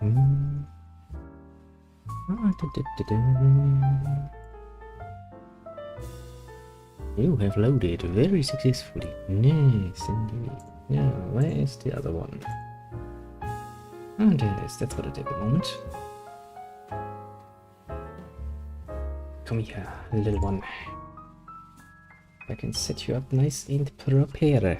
You have loaded very successfully. Nice indeed. Now, where's the other one? Oh, there it is. That's what I did at the moment. Come here, little one. I can set you up nice and prepare.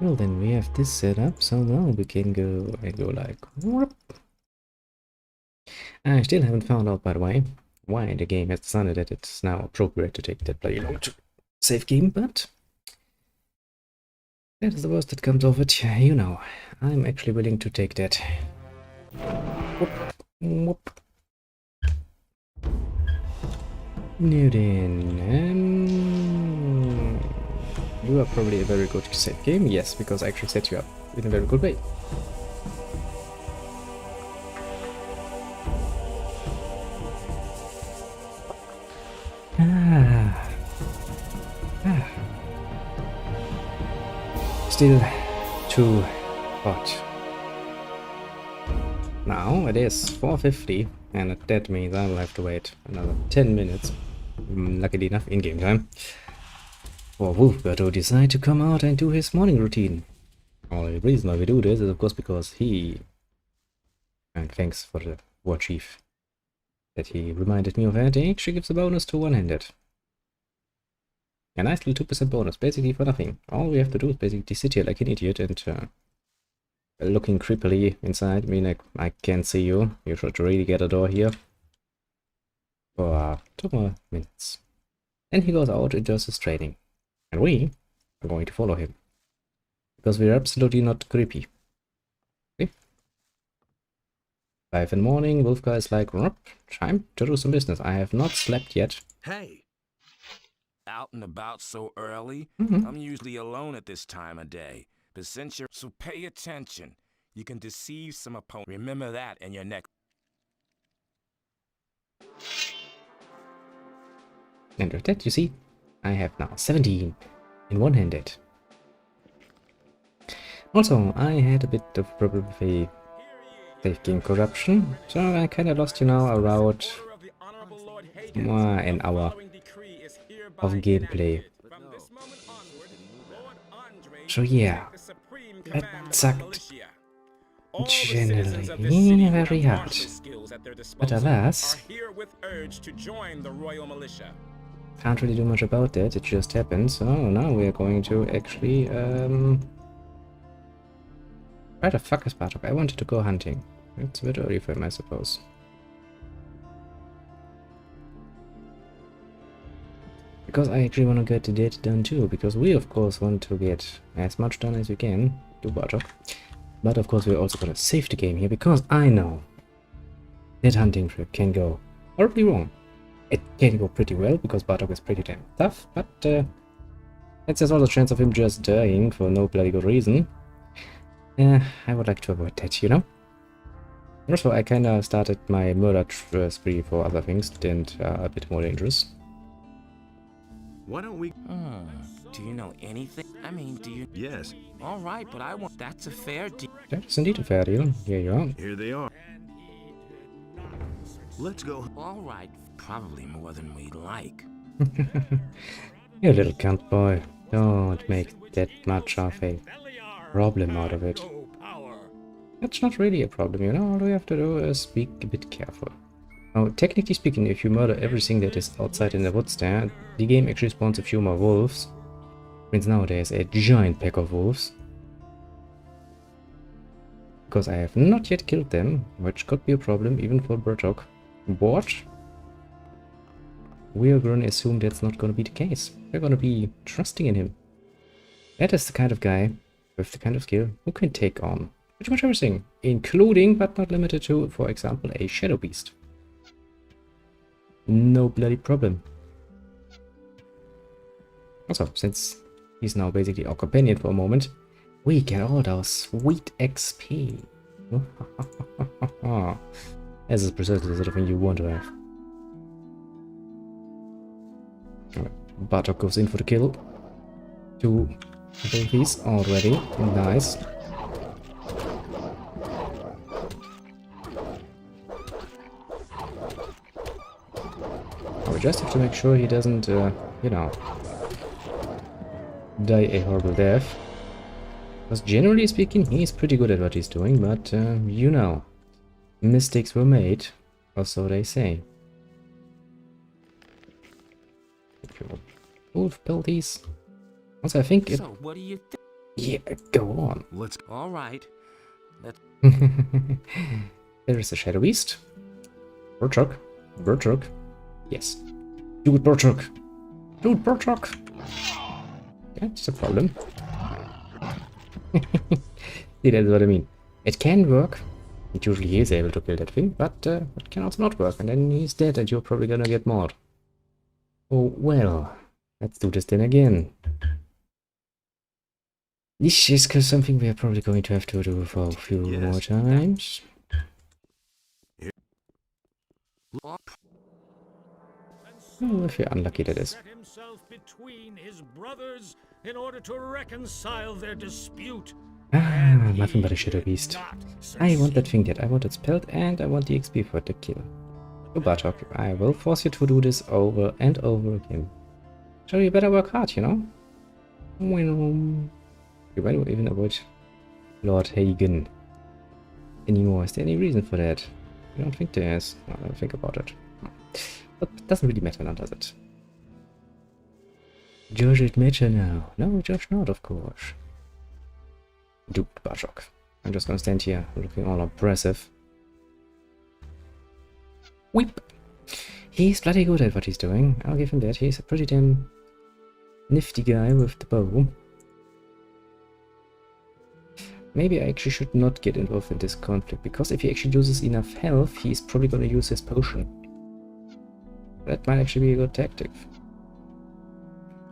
Well, then we have this set up, so now we can go and go like whoop. I still haven't found out, by the way, why the game has decided that it's now appropriate to take that bloody long to save game, but that is the worst that comes of it. You know, I'm actually willing to take that. Whoop, whoop. Now then, you are probably a very good save game. Yes, because I actually set you up in a very good way. Still too hot. Now it is 4:50, and that means I will have to wait another 10 minutes, luckily enough in game time, for Wolfbert to decide to come out and do his morning routine. Only reason why we do this is of course because he, and thanks for the war chief that he reminded me of that, he actually gives a bonus to one-handed. A nice little 2% bonus, basically for nothing. All we have to do is basically sit here like an idiot and looking creepily inside. I mean, like, I can't see you. You should really get a door here. For 2 more minutes. Then he goes out and does his training. And we are going to follow him. Because we're absolutely not creepy. Okay? 5 in the morning, Wolfgar is like, time to do some business. I have not slept yet. Hey! Out and about so early? Mm-hmm. I'm usually alone at this time of day. But since you're... So pay attention. You can deceive some opponent. Remember that in your next... And with that, you see, I have now 17 in one-handed. Also, I had a bit of problem with a safe game corruption, so I kinda lost, you know, around an hour of gameplay. So yeah, that sucked generally very hard. But alas, can't really do much about that, it just happened. So now we are going to actually where the fuck is Bartok? I wanted to go hunting. It's a bit early for him, I suppose. Because I actually want to get that done too, because we of course want to get as much done as we can to Bartok. But of course we're also gonna save the game here, because I know that hunting trip can go horribly wrong. It can go pretty well, because Bartok is pretty damn tough, but that's just all the chance of him just dying for no bloody good reason. I would like to avoid that, you know? Also, I kinda started my murder spree for other things that are a bit more dangerous. Why don't we... do you know anything? I mean, do you... Yes. All right, but I want... That's a fair deal. That is indeed a fair deal. Here you are. Here they are. Let's go. All right, probably more than we'd like. You little cunt boy. Don't make that much of a problem out of it. That's not really a problem, you know? All we have to do is be a bit careful. Now, technically speaking, if you murder everything that is outside in the woods there, the game actually spawns a few more wolves. Means now there's a giant pack of wolves. Because I have not yet killed them, which could be a problem even for Bartok. But we are going to assume that's not going to be the case. We're going to be trusting in him. That is the kind of guy with the kind of skill who can take on pretty much everything, including but not limited to, for example, a shadow beast. No bloody problem. Also, since he's now basically our companion for a moment, we get all those sweet XP. This is precisely the sort of thing you want to have. Bartok goes in for the kill. 2 abilities already. Nice. We just have to make sure he doesn't, you know, die a horrible death. Because generally speaking, he's pretty good at what he's doing, but, you know, mistakes were made, or so they say. Wolf penalties. Also, I think it... So, what do you think? Yeah, go on. Let's. All right. Let's. There is a Shadow Beast. Burchuk. Burchuk. Yes. Do it, Burchuk. Do it, Burchuk. That's a problem. See, that's what I mean. It can work. It usually is able to kill that thing, but it can also not work, and then he's dead, and you're probably gonna get more. Oh, well. Let's do this then again. This is something we are probably going to have to do for a few more times. Oh, if you're unlucky, that is. Between his brothers in order to reconcile their dispute. Nothing but a Shadow Beast. I want that thing dead. I want it spelled, and I want the XP for the kill. So, Bartok, I will force you to do this over and over again. So you better work hard, you know? You might even avoid Lord Hagen anymore. Is there any reason for that? I don't think there is. No, I don't think about it. But it doesn't really matter now, does it? Does it matter now? No, just not, of course. Dude, Bartok. I'm just gonna stand here looking all impressive. Weep! He's bloody good at what he's doing. I'll give him that. He's a pretty damn nifty guy with the bow. Maybe I actually should not get involved in this conflict, because if he actually uses enough health, he's probably gonna use his potion. That might actually be a good tactic.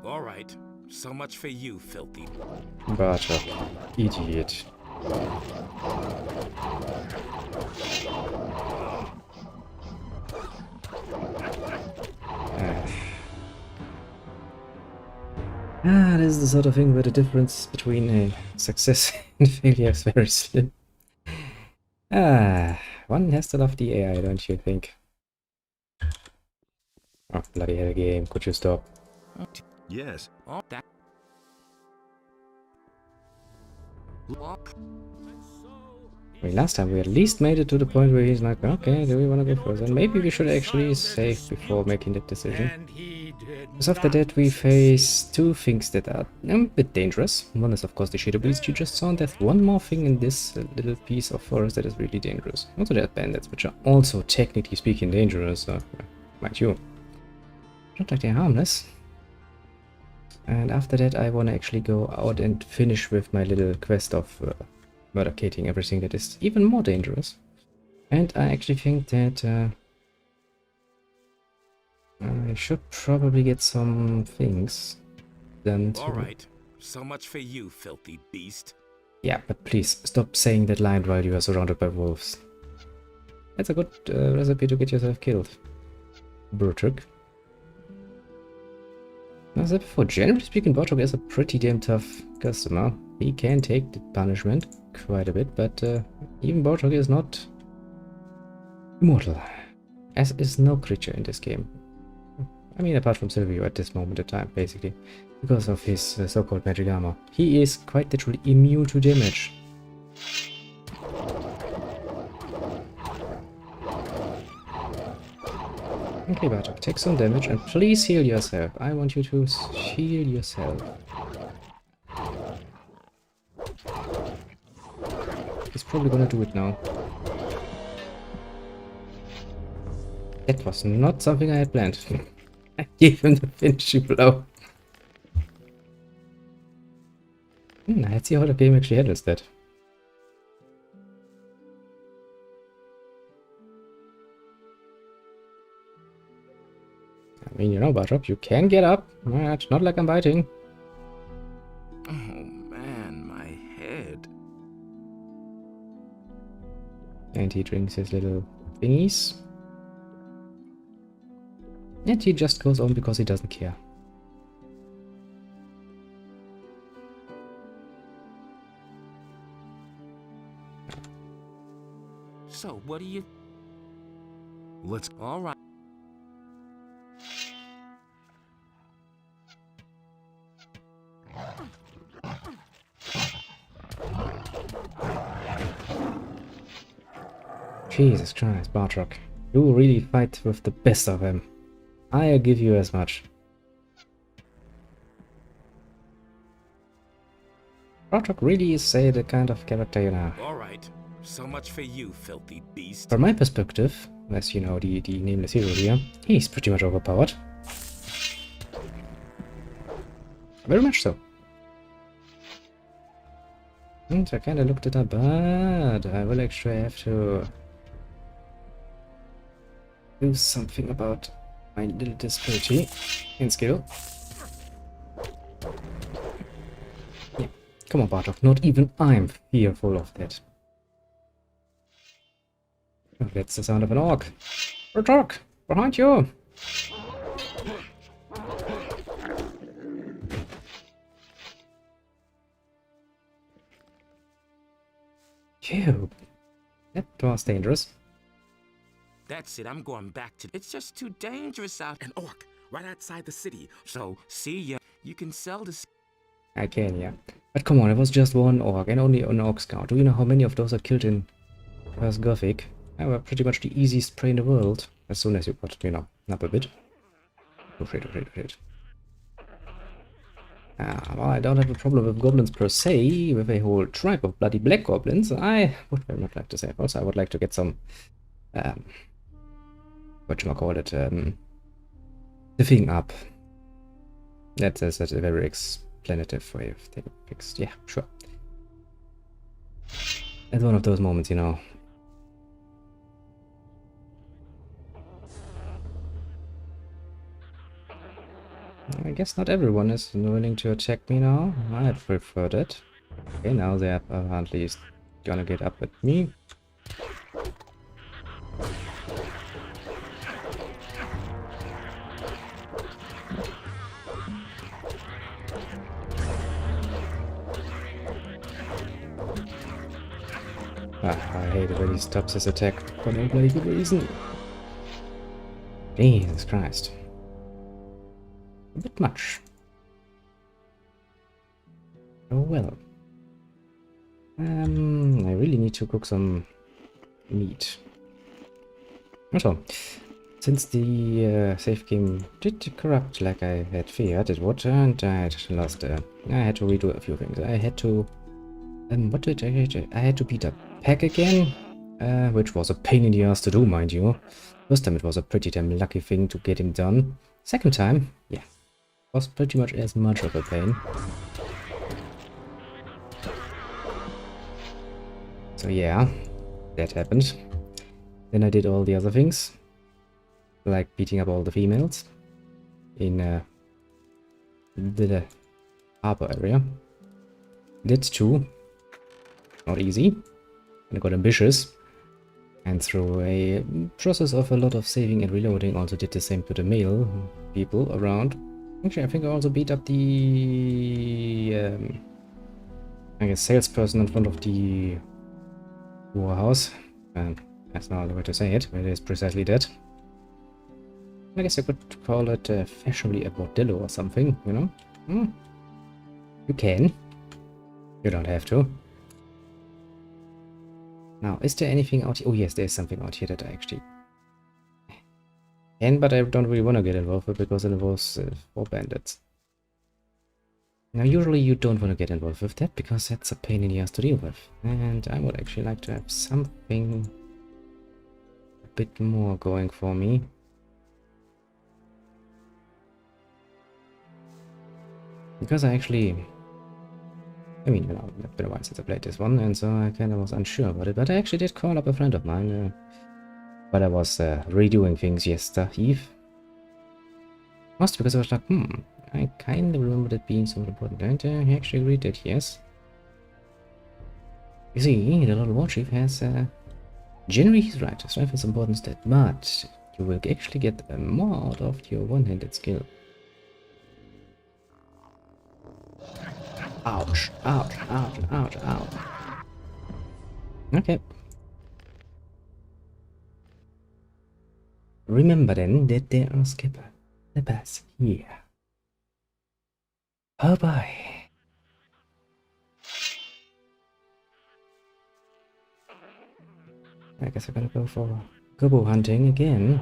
All right. So much for you, filthy. Bartok. Idiot. This is the sort of thing where the difference between a success and failure is very slim. One has to love the AI, don't you think? Oh, bloody hell game, could you stop? Yes. Oh, that. I mean, last time we at least made it to the point where he's like, okay, do we want to go further? Maybe we should actually save before making that decision. Because after that we face 2 things that are a bit dangerous. One is of course the Shadow Beast you just saw, and there's one more thing in this little piece of forest that is really dangerous. Also there are bandits, which are also technically speaking dangerous, mind you. Not like they're harmless. And after that I want to actually go out and finish with my little quest of murdercating everything that is even more dangerous. And I actually think that I should probably get some things done too. Alright, so much for you, filthy beast. Yeah, but please stop saying that line while you are surrounded by wolves. That's a good recipe to get yourself killed. Burchuk. As I said before, generally speaking, Burchuk is a pretty damn tough customer. He can take the punishment quite a bit, but even Burchuk is not immortal, as is no creature in this game. I mean, apart from Silvio at this moment in time, basically, because of his so-called magic armor. He is quite literally immune to damage. Okay, Bartok, take some damage and please heal yourself. I want you to heal yourself. He's probably gonna do it now. That was not something I had planned. I gave him the finishing blow. Let's see how the game actually handles that. I mean, you know, Bartok, you can get up. It's not like I'm biting. Oh man, my head. And he drinks his little thingies. And he just goes on because he doesn't care. So, what do you... Let's... All right. Jesus Christ, Bartok. You really fight with the best of them. I'll give you as much. Bartok really is the kind of character you know. All right. So much for you, filthy beast. From my perspective, as you know, the nameless hero here, he's pretty much overpowered. Very much so. And I kinda looked it up, but I will actually have to do something about my little disparity in skill. Yeah. Come on, Bartok, not even I'm fearful of that. Oh, that's the sound of an orc. Bartok, behind you! Phew. That was dangerous. That's it, I'm going back to... It's just too dangerous out... An orc, right outside the city. So, see ya. You can sell this... I can, yeah. But come on, it was just one orc, and only an orc scout. Do you know how many of those are killed in first Gothic? They were pretty much the easiest prey in the world. As soon as you got, you know, up a bit. Oh shit, oh shit, oh shit. Well, I don't have a problem with goblins per se, with a whole tribe of bloody black goblins. I would very much like to say. Also, I would like to get some... whatchamacallit, the thing up. That's a very explanative way of thing fixed. Yeah, sure. It's one of those moments, you know. I guess not everyone is willing to attack me now. I prefer that. Okay, now they are at least gonna get up at me. I hate it when he stops his attack for no bloody good reason. Jesus Christ. A bit much. Oh well. I really need to cook some meat. Also, since the save game did corrupt like I had feared it would, and I had lost, I had to redo a few things. I had to, what did I had to beat up Pack again, which was a pain in the ass to do, mind you. First time it was a pretty damn lucky thing to get him done. Second time, yeah, was pretty much as much of a pain. So yeah, that happened. Then I did all the other things, like beating up all the females in the harbor area. Did too. Not easy. And I got ambitious. And through a process of a lot of saving and reloading, also did the same to the male people around. Actually, I think I also beat up the I guess salesperson in front of the warehouse. That's not the way to say it, but it is precisely that. I guess I could call it fashionably a bordello or something, you know? You can. You don't have to. Now, is there anything out here? Oh yes, there's something out here that I actually can, but I don't really want to get involved with because it involves 4 bandits. Now, usually you don't want to get involved with that because that's a pain in the ass to deal with. And I would actually like to have something a bit more going for me. Because I actually... I mean, you know, it's been a while since I played this one, and so I kind of was unsure about it, but I actually did call up a friend of mine, but I was redoing things yesterday. Mostly because I was like, I kind of remember that being so important, and he actually agreed that yes. You see, the little warchief has Generally, he's right. Strength is important stat, but you will actually get more out of your one-handed skill. Ouch, ouch, ouch, ouch, ouch. Okay. Remember then that there are skippers here. Oh boy. I guess I gotta go for gobbo hunting again.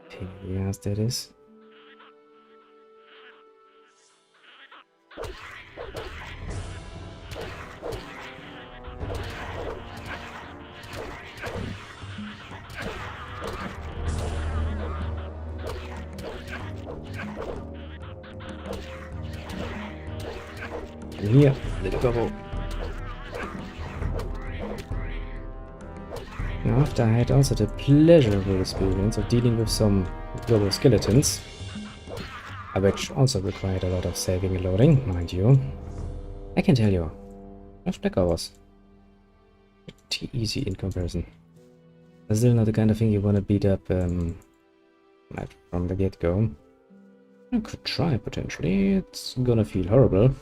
Pain in the ass that is. Here, little gobbo. Now, after I had also the pleasurable experience of dealing with some gobbo skeletons, which also required a lot of saving and loading, mind you, I can tell you, Rush Black was pretty easy in comparison. Still not the kind of thing you want to beat up right from the get-go. I could try potentially, it's gonna feel horrible.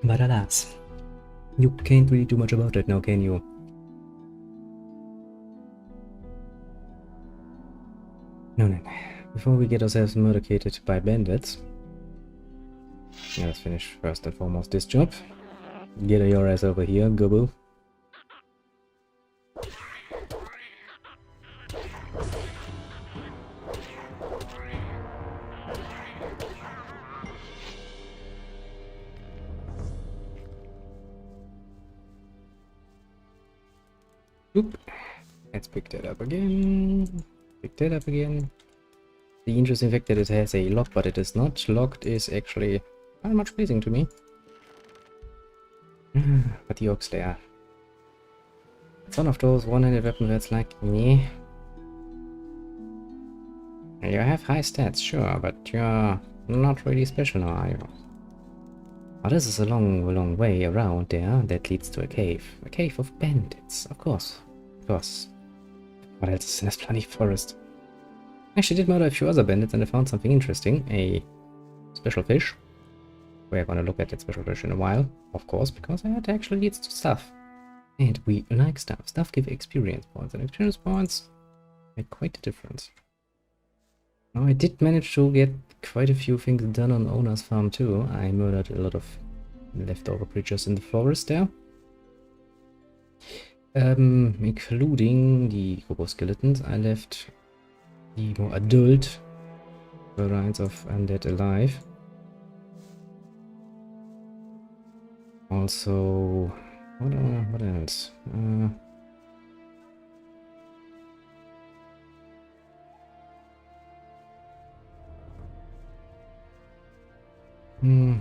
But alas, you can't really do much about it now, can you? No, no. Before we get ourselves murdered by bandits, let's finish first and foremost this job. Get your ass over here, gobbo. Oop. Let's pick that up again. Pick that up again. The interesting fact that it has a lock, but it is not locked, is actually not much pleasing to me. But the ox there. It's one of those one-handed weapons where it's like, yeah. You have high stats, sure, but you're not really special now, are you? Oh, this is a long way around there that leads to a cave. A cave of bandits, of course. Of course. What else is in this bloody forest? Actually did murder a few other bandits and I found something interesting. A special fish. We're gonna look at that special fish in a while, of course, because that actually leads to stuff. And we like stuff. Stuff give experience points, and experience points make quite a difference. Now I did manage to get quite a few things done on Owner's farm too. I murdered a lot of leftover creatures in the forest there. Including the gobbo skeletons. I left the more adult variants of undead alive. Also, what else?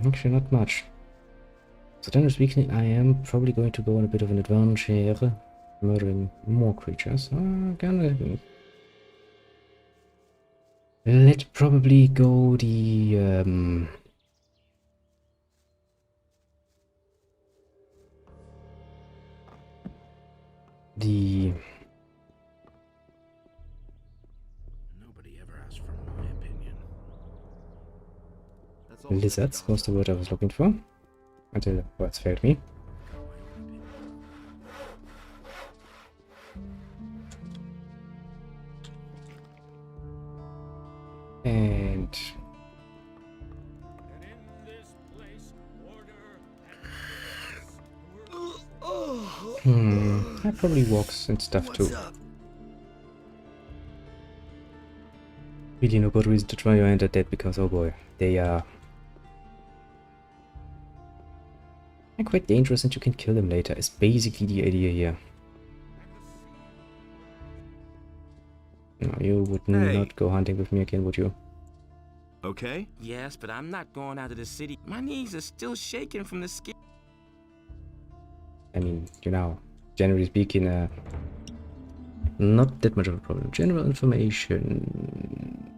Actually not much. So generally speaking, I am probably going to go on a bit of an advantage here, murdering more creatures. Let's probably go the Nobody ever asked for my opinion. lizards was the word I was looking for, until the words failed me. And that probably walks and stuff too. Really no good reason to try your hand at that, because oh boy, they are quite dangerous and you can kill them later, is basically the idea here. No, you would not go hunting with me again, would you? Okay? Yes, but I'm not going out of the city. My knees are still shaking from the ski. I mean, you know, generally speaking, not that much of a problem. General information.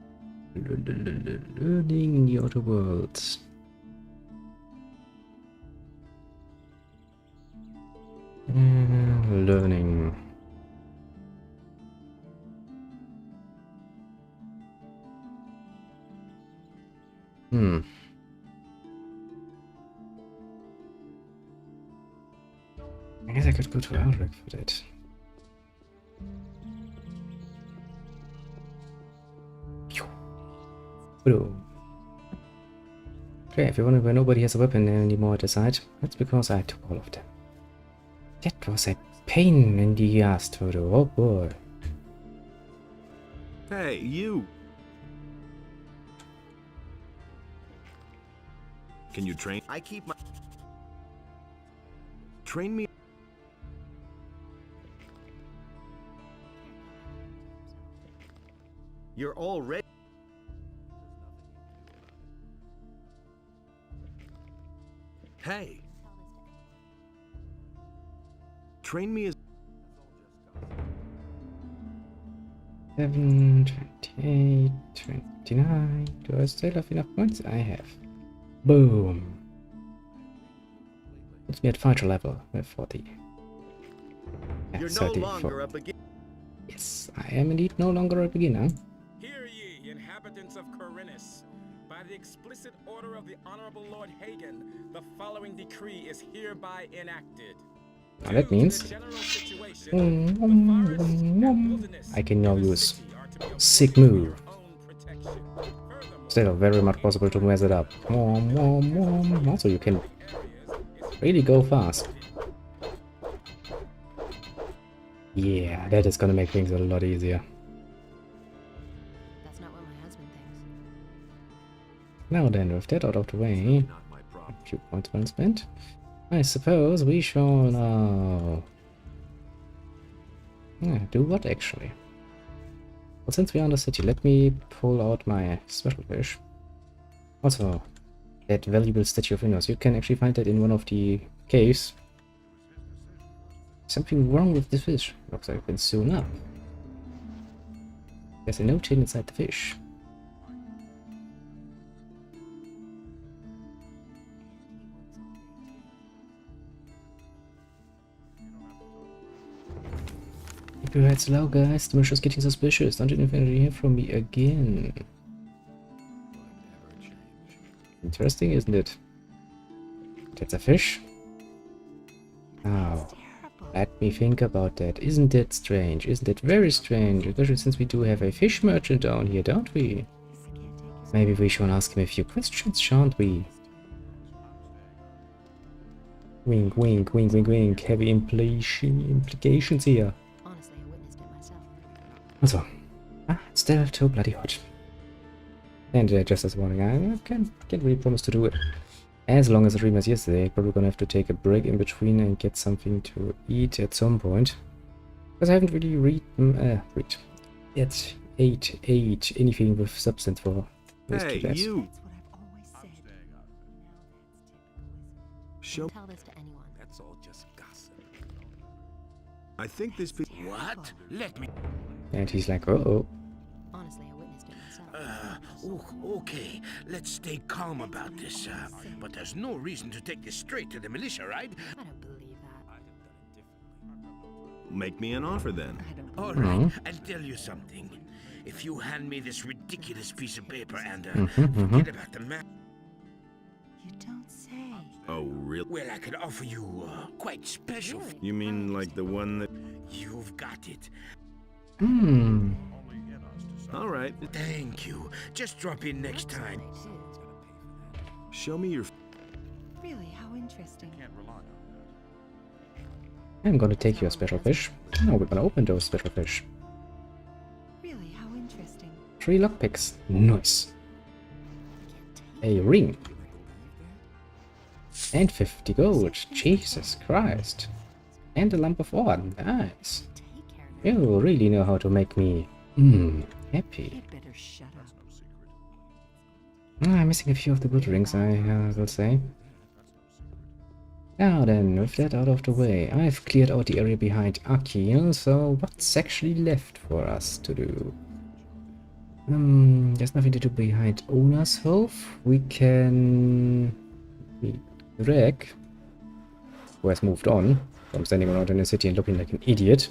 Learning in the outer world. Learning. I guess I could go to Aldrich for that. Hello. Okay, if you wonder why nobody has a weapon anymore at the site, that's because I took all of them. That was a pain in the ass, Toto. Oh boy. Hey, you! Can you train? I keep my... Train me? You're already... Hey! Train me as... 7, 28, 29. Do I still have enough points? I have. Boom. Puts me at fighter level with 40. Yeah, You're no 34. longer a beginner. Yes, I am indeed no longer a beginner. Hear ye, inhabitants of Corinus. By the explicit order of the Honorable Lord Hagen, the following decree is hereby enacted. Now that means I can now use sick move. Still very much possible to mess it up. Also you can really go fast. Yeah, that is gonna make things a lot easier. That's not what my husband thinks. Now then, with that out of the way, a few points well spent. I suppose we shall now... do what actually? Well, since we're on the city, let me pull out my special fish. Also, that valuable statue of Venus, you can actually find that in one of the caves. Something wrong with this fish. Looks like it's been sewn up. There's a note hidden inside the fish. Keep your heads low, guys. The mission's getting suspicious. Don't you hear from me again? Interesting, isn't it? That's a fish? Oh, let me think about that. Isn't that strange? Isn't it very strange? Especially since we do have a fish merchant down here, don't we? Maybe we should ask him a few questions, shan't we? Wink, wink, wink, wink, wink. Heavy implications here. Honestly, I witnessed it myself. Also, it's still too bloody hot. And just as a warning, I can't really promise to do it as long as the stream as yesterday. Probably gonna have to take a break in between and get something to eat at some point. Because I haven't really ate anything with substance for these 2 Hey, days. you! That's what I've always said. Now that's typical, isn't it? Show... Don't tell this to anyone. That's all just gossip. I think this piece... What? Let me... And he's like, oh. Honestly, I witnessed it myself. Okay, let's stay calm about this, but there's no reason to take this straight to the militia, right? I don't believe that. Make me an offer then. I don't. All right, I'll tell you something. If you hand me this ridiculous piece of paper and forget about the map, You don't say. Oh, really? well, I could offer you quite special. Really? You mean like the one that... You've got it. Hmm. All right. Thank you. Just drop in next time. Show me your... Really? How interesting. I'm gonna take your special fish. Now we're gonna open those special fish. Really? How interesting. 3 lockpicks. Nice. A ring. And 50 gold. Jesus Christ. And a lump of ore. Nice. Take care of it. You really know how to make me happy. You'd better shut up. I'm missing a few of the good rings, I will say. Now then, with that out of the way, I've cleared out the area behind Akil, so what's actually left for us to do? There's nothing to do behind Ona's Hove. We can meet Greg, who has moved on. I'm standing around in the city and looking like an idiot.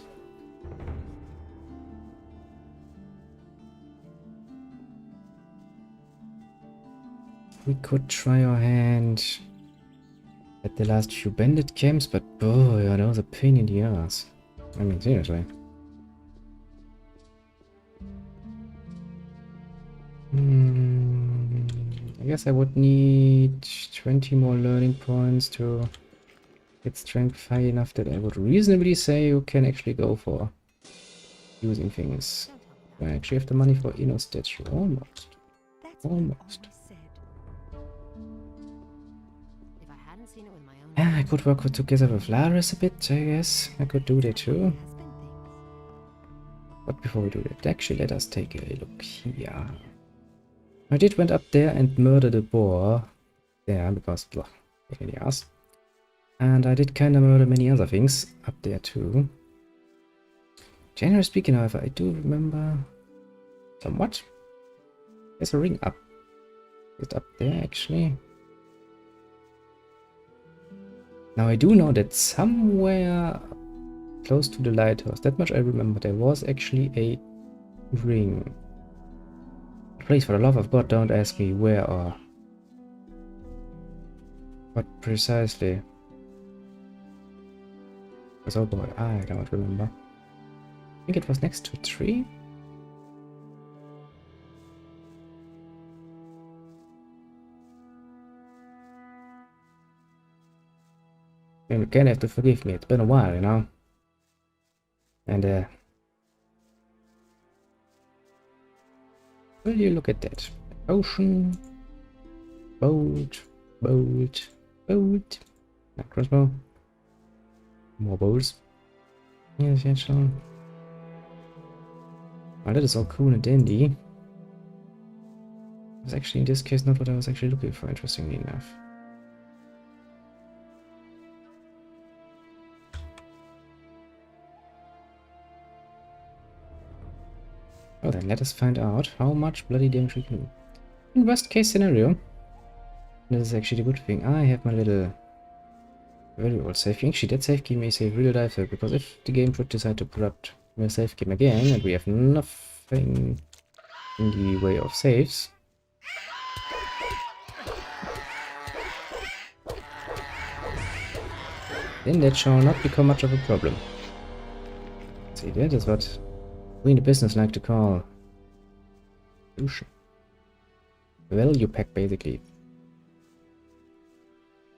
We could try our hand at the last few bandit camps, but boy, that was a pain in the ass. I mean, seriously. I guess I would need 20 more learning points to get strength high enough that I would reasonably say you can actually go for using things. Do I actually have the money for Inno statue? Almost. That's what I Almost. always said. If I hadn't seen it with my own Yeah, I could work together with Laris a bit, I guess. I could do that too. But before we do that, actually let us take a look here. I did went up there and murder the boar there because blah, pain in the ass. And I did kind of murder many other things up there too. Generally speaking, however, I do remember somewhat. There's a ring up. It's up there actually. Now I do know that somewhere close to the lighthouse, that much I remember, there was actually a ring. Please, for the love of God, don't ask me where or what precisely. Because oh boy, I don't remember. I think it was next to a tree. You kind of have to forgive me, it's been a while, you know. And will you look at that? Ocean, boat, boat, boat. Crossbow. More bows. Yes, yes, sure. Well, that is all cool and dandy. It's actually in this case not what I was actually looking for, interestingly enough. Well then, let us find out how much bloody damage we can do. In worst case scenario, this is actually the good thing. I have my little very old save game. Actually, that save game is a real dive there, because if the game should decide to corrupt my save game again, and we have nothing in the way of saves, then that shall not become much of a problem. See, that is what we in the business like to call solution. Value pack, basically.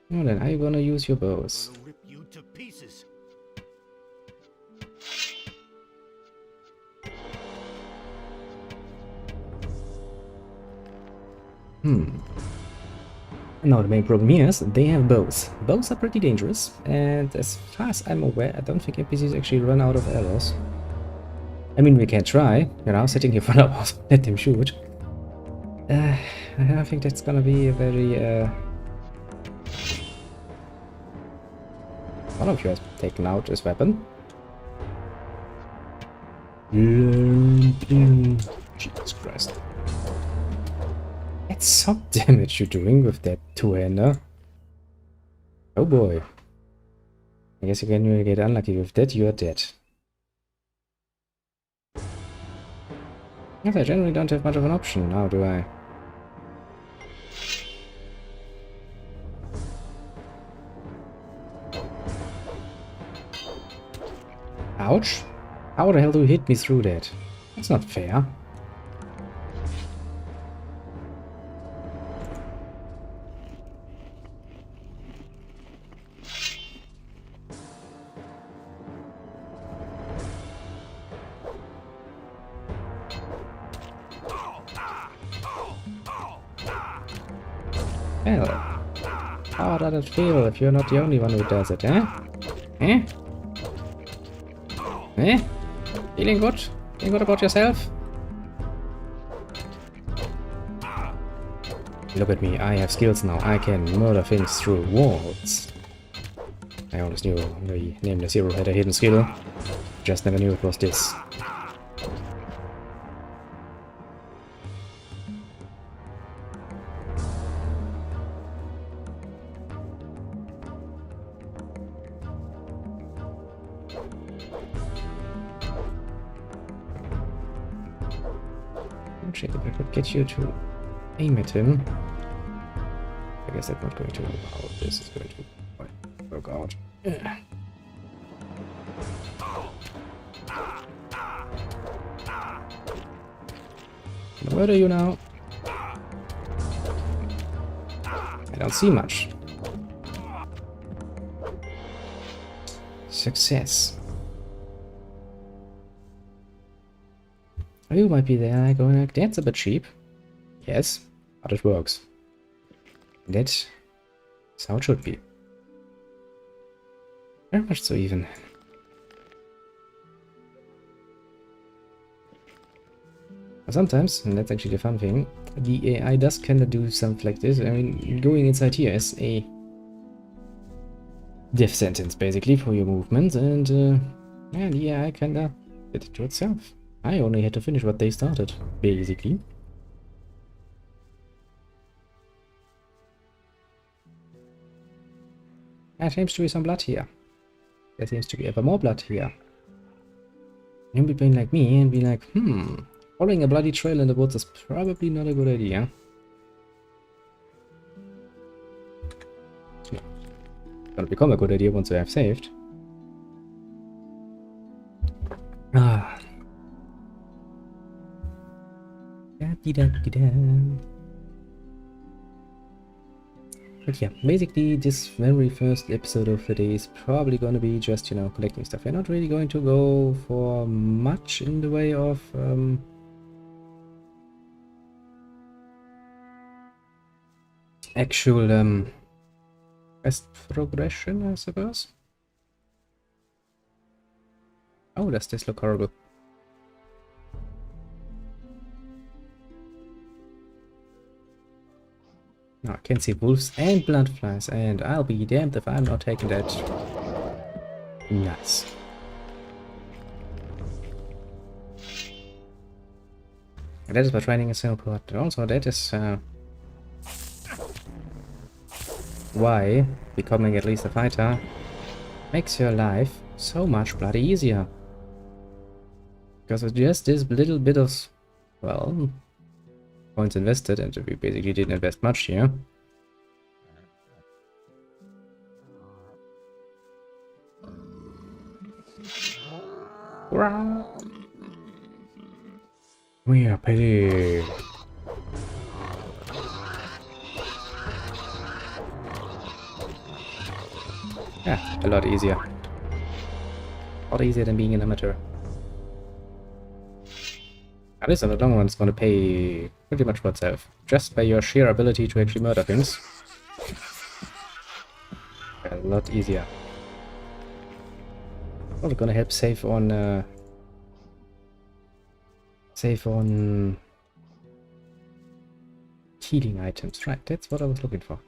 Well then, I'm gonna use your bows. I'll rip you to pieces. Now the main problem here is they have bows. Bows are pretty dangerous, and as far as I'm aware, I don't think NPCs actually run out of arrows. I mean, we can try, you know, sitting here for hours, let them shoot. I don't think that's gonna be a very, One of you has taken out his weapon. Jesus Christ. That's some damage you're doing with that two-hander. Oh boy. I guess you can really get unlucky with that, you are dead. Yes, I generally don't have much of an option now, do I? Ouch! How the hell do you hit me through that? That's not fair. Hell, how does it feel if you're not the only one who does it, eh? Eh? Eh? Feeling good? Feeling good about yourself? Look at me, I have skills now. I can murder things through walls. I always knew the Nameless Hero had a hidden skill. Just never knew it was this. Actually, if I could get you to aim at him. I guess that's not going to. Oh, this is going to work out. Yeah. Where are you now? I don't see much. Success. You might be there going like, that's a bit cheap. Yes, but it works. That's how it should be. Very much so even. Sometimes, and that's actually the fun thing, the AI does kinda do something like this. I mean, going inside here is a death sentence, basically, for your movements, and yeah, the AI kinda did it to itself. I only had to finish what they started, basically. There seems to be some blood here. There seems to be ever more blood here. You'll be playing like me and be like, following a bloody trail in the woods is probably not a good idea. It's gonna become a good idea once I have saved. Ah. But yeah, basically this very first episode of the day is probably gonna be just, you know, collecting stuff. We're not really going to go for much in the way of actual quest progression, I suppose. Oh, does this look horrible? No, I can see wolves and bloodflies, and I'll be damned if I'm not taking that. Nice. And that is what training is so important. Also, that is why becoming at least a fighter makes your life so much bloody easier. Because with just this little bit of, well, points invested, and we basically didn't invest much here. We are petty. Yeah, a lot easier. A lot easier than being an amateur. At least in the long run, it's going to pay pretty much for itself. Just by your sheer ability to actually murder things. A lot easier. Also going to help save on healing items. Right, that's what I was looking for.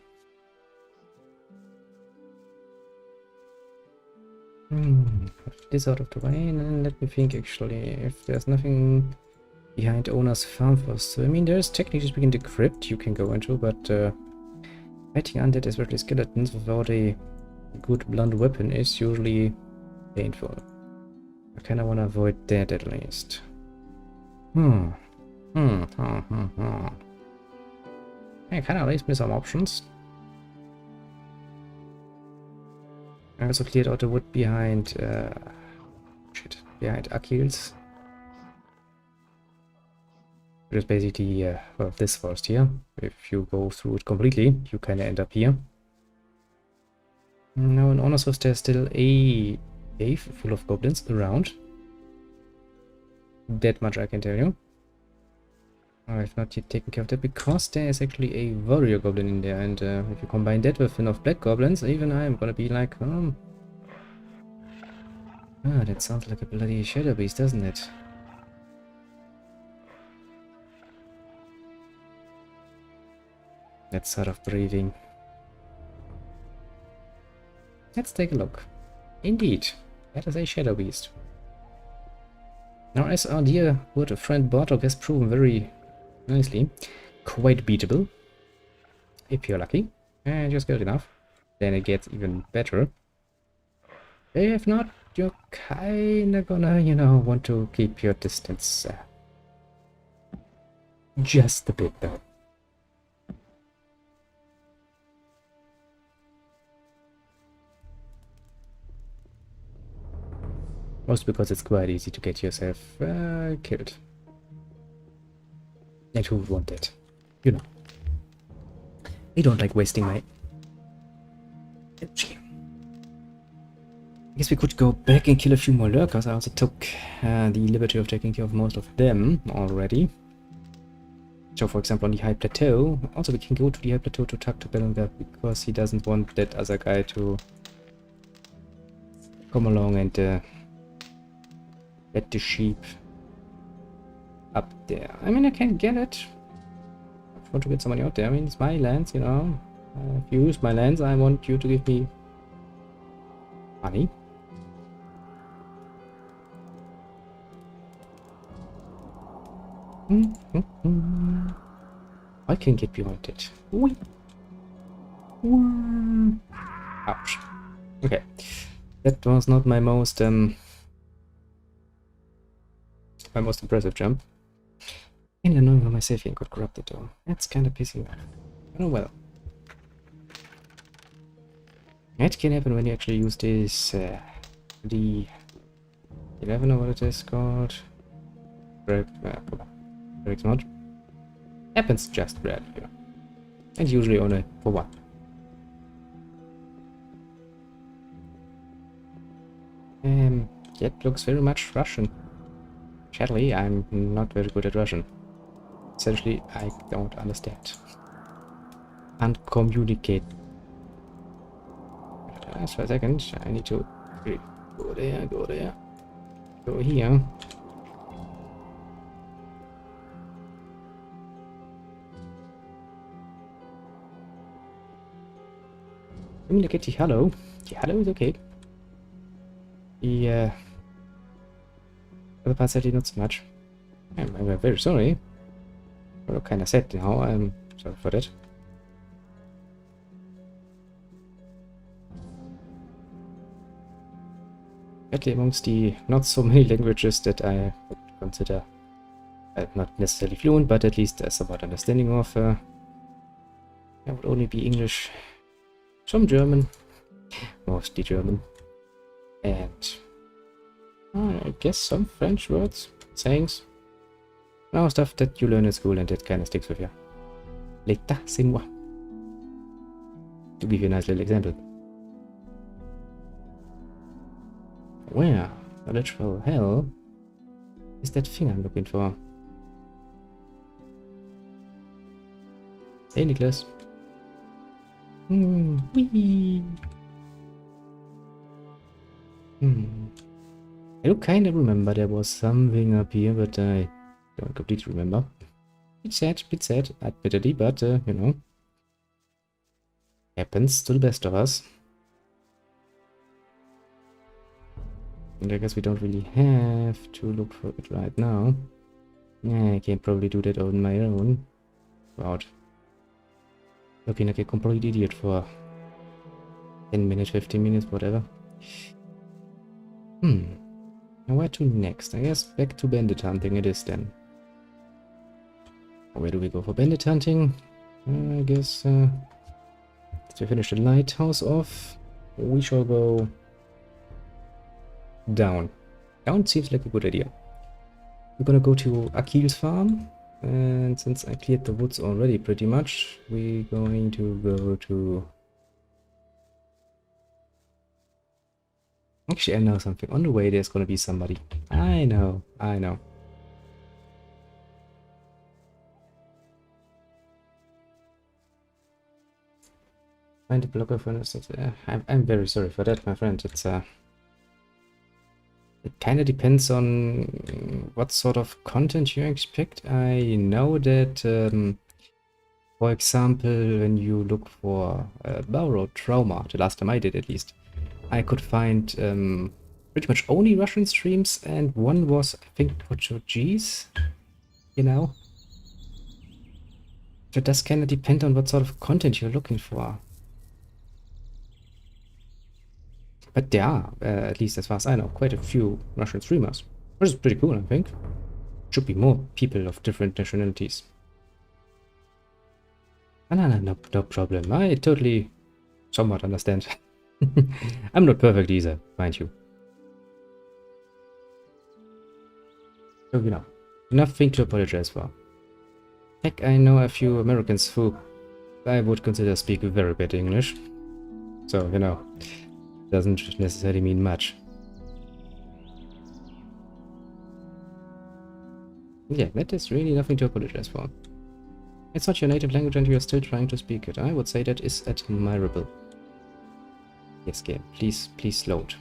Put this out of the way, and then let me think actually if there's nothing behind owner's farm first. So, I mean, there's technically speaking the crypt you can go into, but fighting undead, especially skeletons, without a good blunt weapon is usually painful. I kind of want to avoid that at least. It kind of leaves me some options. I also cleared out the wood behind behind Achilles. Which is basically well, this forest here. If you go through it completely, you kinda end up here. Now in Honor's House there's still a cave full of goblins around. That much I can tell you. I've not yet taken care of that because there is actually a warrior goblin in there, and if you combine that with enough black goblins, even I'm gonna be like, that sounds like a bloody shadow beast, doesn't it? That sort of breathing. Let's take a look. Indeed, that is a shadow beast. Now, as our dear good friend Bartok has proven very nicely, quite beatable. If you're lucky, and just good enough, then it gets even better. If not, you're kinda gonna, you know, want to keep your distance. Just a bit, though. Mostly because it's quite easy to get yourself killed. And who would want that? You know. I don't like wasting my energy. I guess we could go back and kill a few more lurkers. I also took the liberty of taking care of most of them already. So, for example, on the high plateau, also we can go to the high plateau to talk to Belonga because he doesn't want that other guy to come along and let the sheep up there. I mean, I can get it. I want to get somebody out there. I mean, it's my lands, you know. If you use my lands, I want you to give me money. I can get behind it. Whee. Ouch. Okay. That was not my most impressive jump. And I know how my Saphian got corrupted though. That's kinda pissing me off. Oh well. That can happen when you actually use this the 11 or what it is called. Breaks mod. Happens just rarely, yeah. And usually only for one. That looks very much Russian. Sadly, I'm not very good at Russian. Essentially, I don't understand. And communicate. Just for a second, I need to go there, go here. Communicate the hello. The hello is okay. The other parts sadly not so much. I'm very sorry. Well, kind of sad now. I'm sorry for that. Sadly, amongst the not so many languages that I would consider not necessarily fluent, but at least somewhat understanding of, that would only be English, some German, mostly German, and I guess some French words, sayings. No, stuff that you learn in school and that kind of sticks with you. L'état, c'est moi. To give you a nice little example. Where the literal hell is that thing I'm looking for? Hey, Nicholas. Wee. I do kind of remember there was something up here, but I don't completely remember. Bit sad, admittedly, but, you know. Happens to the best of us. And I guess we don't really have to look for it right now. Yeah, I can probably do that on my own. Without looking like a complete idiot for 10 minutes, 15 minutes, whatever. Now where to next? I guess back to bandit hunting it is then. Where do we go for bandit hunting? I guess to finish the lighthouse off, we shall go down. Down seems like a good idea. We're gonna go to Akil's farm, and since I cleared the woods already pretty much, we're going to go to... Actually, I know something. On the way there's gonna be somebody. I know. Find a blogger for instance. I'm very sorry for that, my friend. It's it kind of depends on what sort of content you expect. I know that, for example, when you look for Borrowed Trauma, the last time I did at least, I could find pretty much only Russian streams, and one was, I think, Portuguese, you know? So it does kind of depend on what sort of content you're looking for. But there are, at least as far as I know, quite a few Russian streamers, which is pretty cool, I think. Should be more people of different nationalities. No problem. I totally somewhat understand. I'm not perfect either, mind you. So, you know, nothing to apologize for. Heck, I know a few Americans who I would consider speak very bad English. So, you know, doesn't necessarily mean much. Yeah, that is really nothing to apologize for. It's not your native language and you're still trying to speak it. I would say that is admirable. Yes, game, please load.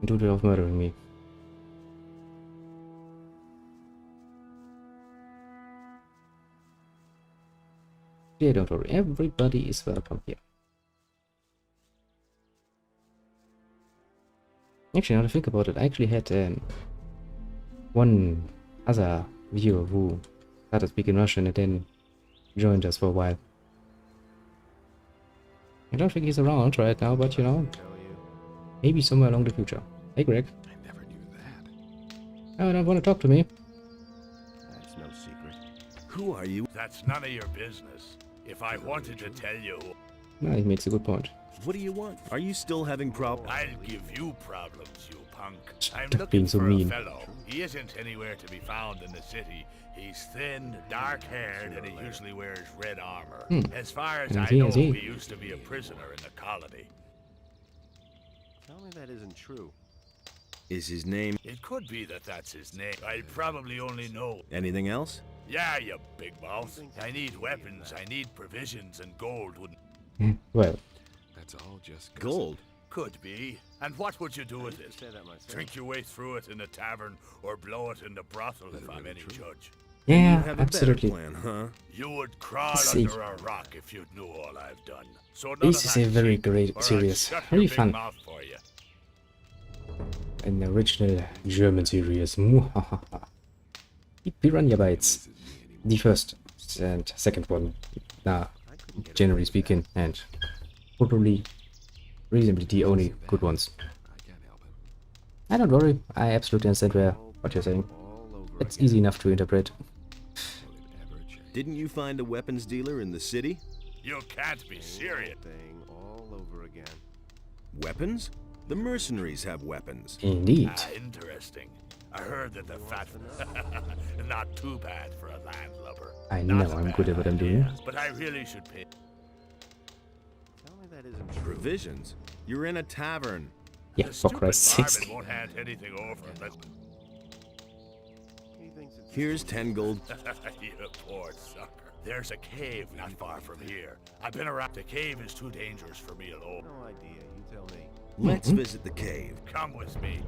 Do the of murdering me. Yeah, don't worry, everybody is welcome here. Actually, now to think about it, I actually had one other viewer who started speaking Russian and then joined us for a while. I don't think he's around right now, but you know, maybe somewhere along the future. Hey, Greg. I never knew that. Oh, don't want to talk to me. That's no secret. Who are you? That's none of your business. If I wanted to tell you, No, he makes a good point. What do you want? Are you still having problems? I'll give you problems, you punk. I'm Stop being looking so for mean. a fellow. He isn't anywhere to be found in the city. He's thin, dark-haired, and he usually wears red armor. As far as And I he know, is he. he used to be a prisoner in the colony. Tell me that isn't true. Is his name It could be that that's his name. I probably only know. anything else? Yeah, you big mouth. I need weapons, I need provisions, and gold wouldn't... Well, That's all just gold. Could be. And what would you do with it? Say that myself. Drink your way through it in a tavern, or blow it in the brothel if I'm any judge. yeah, You have absolutely. a better plan, huh? You would crawl See. under a rock if you knew all I've done. So none This of is that a very shit, great or I'll series. shut Very your big fun. mouth for you. An original German series. Muhahaha. Piranha Bytes. The first and second one. Generally speaking, and probably reasonably the only good ones. I don't worry, I absolutely understand what you're saying. It's easy enough to interpret. Didn't you find a weapons dealer in the city? You can't be serious. Thing all over again. Weapons? The mercenaries have weapons. Indeed. Interesting. I heard that the fat... Not too bad for a landlubber. I Not know a I'm bad good at what I'm doing. idea, but I really should pay... Tell me that isn't true. Provisions? You're in a tavern. Yeah, The for stupid Christ's barman sakes. won't hand anything over unless... He thinks it's Here's 10 gold. You poor sucker. There's a cave not far from here. I've been around. The cave is too dangerous for me alone. No idea, you tell me. Let's visit the cave. Come with me.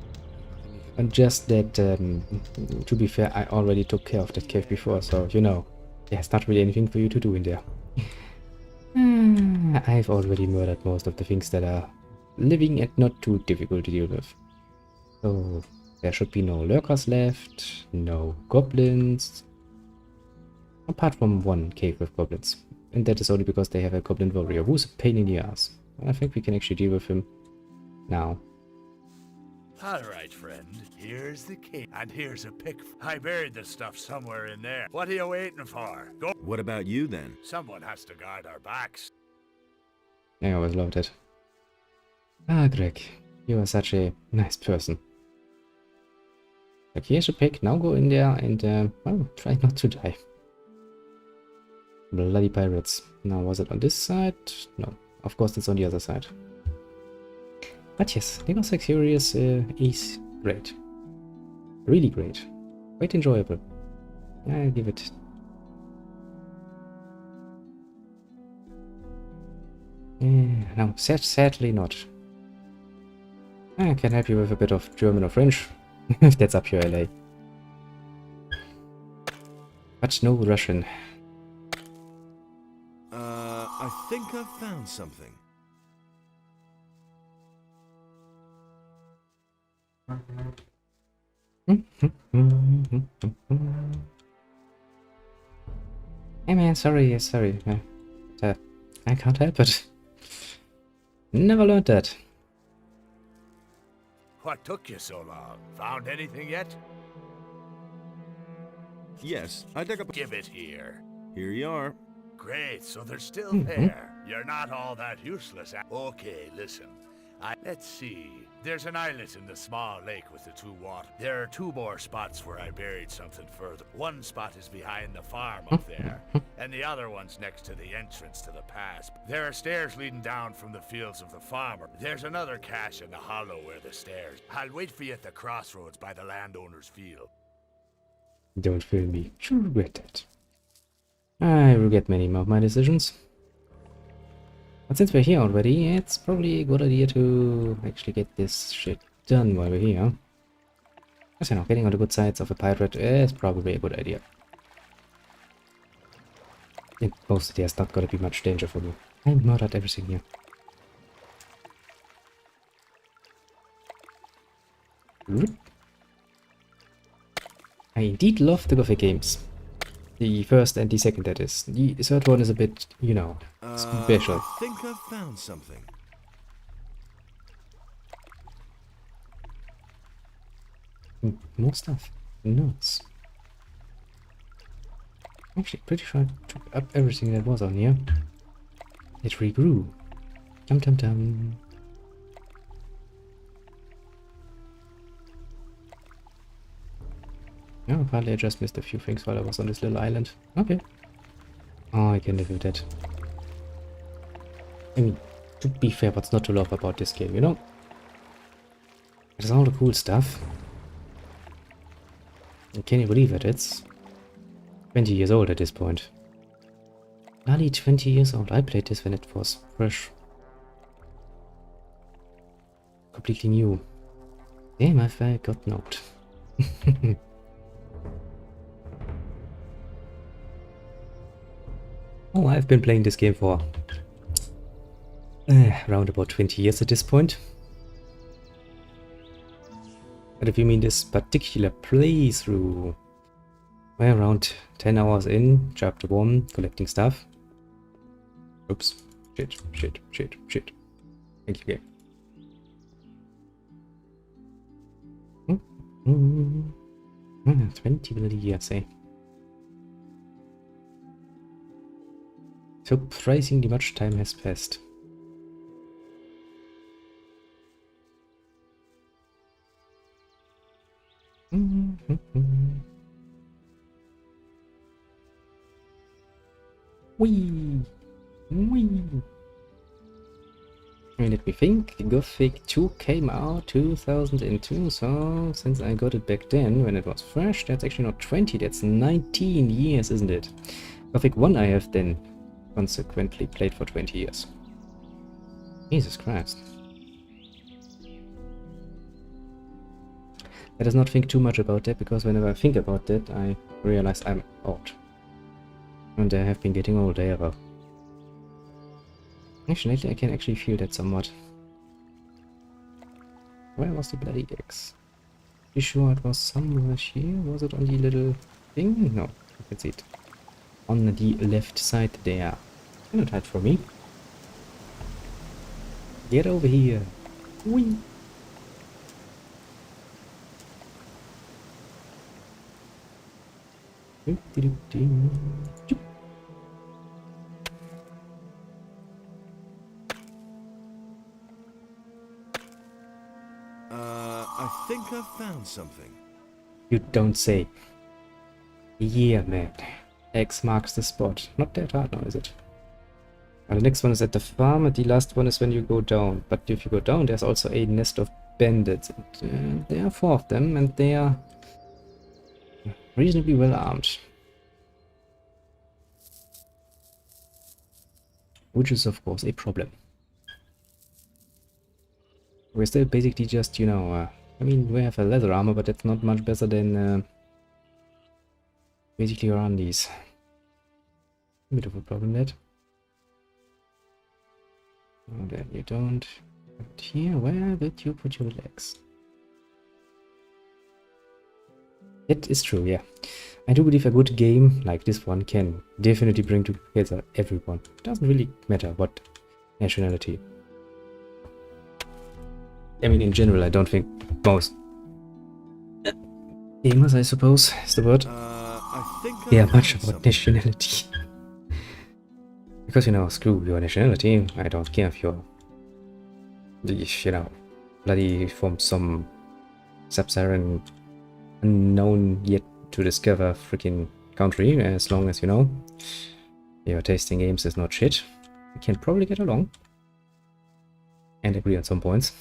And just that, to be fair, I already took care of that cave before, so, you know, there's not really anything for you to do in there. I've already murdered most of the things that are living and not too difficult to deal with. So, there should be no lurkers left, no goblins. Apart from one cave with goblins. And that is only because they have a goblin warrior who's a pain in the ass. And I think we can actually deal with him now. All right, friend. Here's the cave. And here's a pick. I buried the stuff somewhere in there. What are you waiting for? Go. What about you then? Someone has to guard our backs. I always loved it. Ah, Greg, you are such a nice person. Like, here's a pick, now go in there and, well, try not to die. Bloody pirates. Now, was it on this side? No, of course it's on the other side. But yes, Gothic series is great. Really great. Quite enjoyable. I'll give it... no, sadly not. I can help you with a bit of German or French, if that's up your alley. But no Russian. I think I've found something. Hey man, sorry. I can't help it. Never learned that. What took you so long? Found anything yet? Yes, I dug up. Give it here. Here you are. great, so they're still there. You're not all that useless. Okay, listen. Let's see. There's an islet in the small lake with the 2 water. There are 2 more spots where I buried something further. One spot is behind the farm up there, and the other one's next to the entrance to the pass. There are stairs leading down from the fields of the farmer. There's another cache in the hollow where the stairs. I'll wait for you at the crossroads by the landowner's field. Don't feel me. You'll regret that. I regret many of my decisions. But since we're here already, it's probably a good idea to actually get this shit done while we're here. Because, you know, getting on the good sides of a pirate is probably a good idea. In most there's not gonna be much danger for me. I'm not at everything here. I indeed love the Gothic games. The first and the second, that is. The third one is a bit, you know, special. I think I've found something. More stuff. Notes. Actually, pretty sure I took up everything that was on here. It regrew. Tum tum tum. Yeah, apparently I just missed a few things while I was on this little island. Okay. Oh, I can live with that. I mean, to be fair, what's not to love about this game, you know? It's all the cool stuff. And can you believe it? It's 20 years old at this point. Nearly 20 years old. I played this when it was fresh. Completely new. Damn, I got note. Oh, I've been playing this game for around about 20 years at this point. But if you mean this particular playthrough, well, around 10 hours in, chapter 1, collecting stuff. Oops. Shit. Thank you, game. 20 bloody years, eh? Surprisingly much time has passed. Wee! Let me think. Gothic 2 came out 2002, so since I got it back then when it was fresh, that's actually not 20, that's 19 years, isn't it? Gothic 1 I have then consequently played for 20 years. Jesus Christ. Let us not think too much about that, because whenever I think about that, I realize I'm old. And I have been getting older. Actually, lately I can actually feel that somewhat. Where was the bloody X? You sure it was somewhere here? Was it on the little thing? No, you can see it. On the left side there. Cannot hide from me. Get over here. Whee! I think I've found something. You don't say. Yeah, man. X marks the spot. Not that hard now, is it? The next one is at the farm, and the last one is when you go down. But if you go down, there's also a nest of bandits. And, there are 4 of them, and they are reasonably well armed. Which is, of course, a problem. We're still basically just, you know, I mean, we have a leather armor, but that's not much better than basically your undies. A bit of a problem, that. Oh, there you don't. But here, where did you put your legs? It is true, yeah. I do believe a good game like this one can definitely bring together everyone. It doesn't really matter what nationality. I mean, in general, I don't think most gamers, I suppose, is the word. I think They are I've much found about something. nationality. Because, you know, screw your nationality. I don't care if you're, you know, bloody from some sub-Saharan unknown yet to discover freaking country, as long as, you know, your tasting games is not shit. We can probably get along. And agree on some points.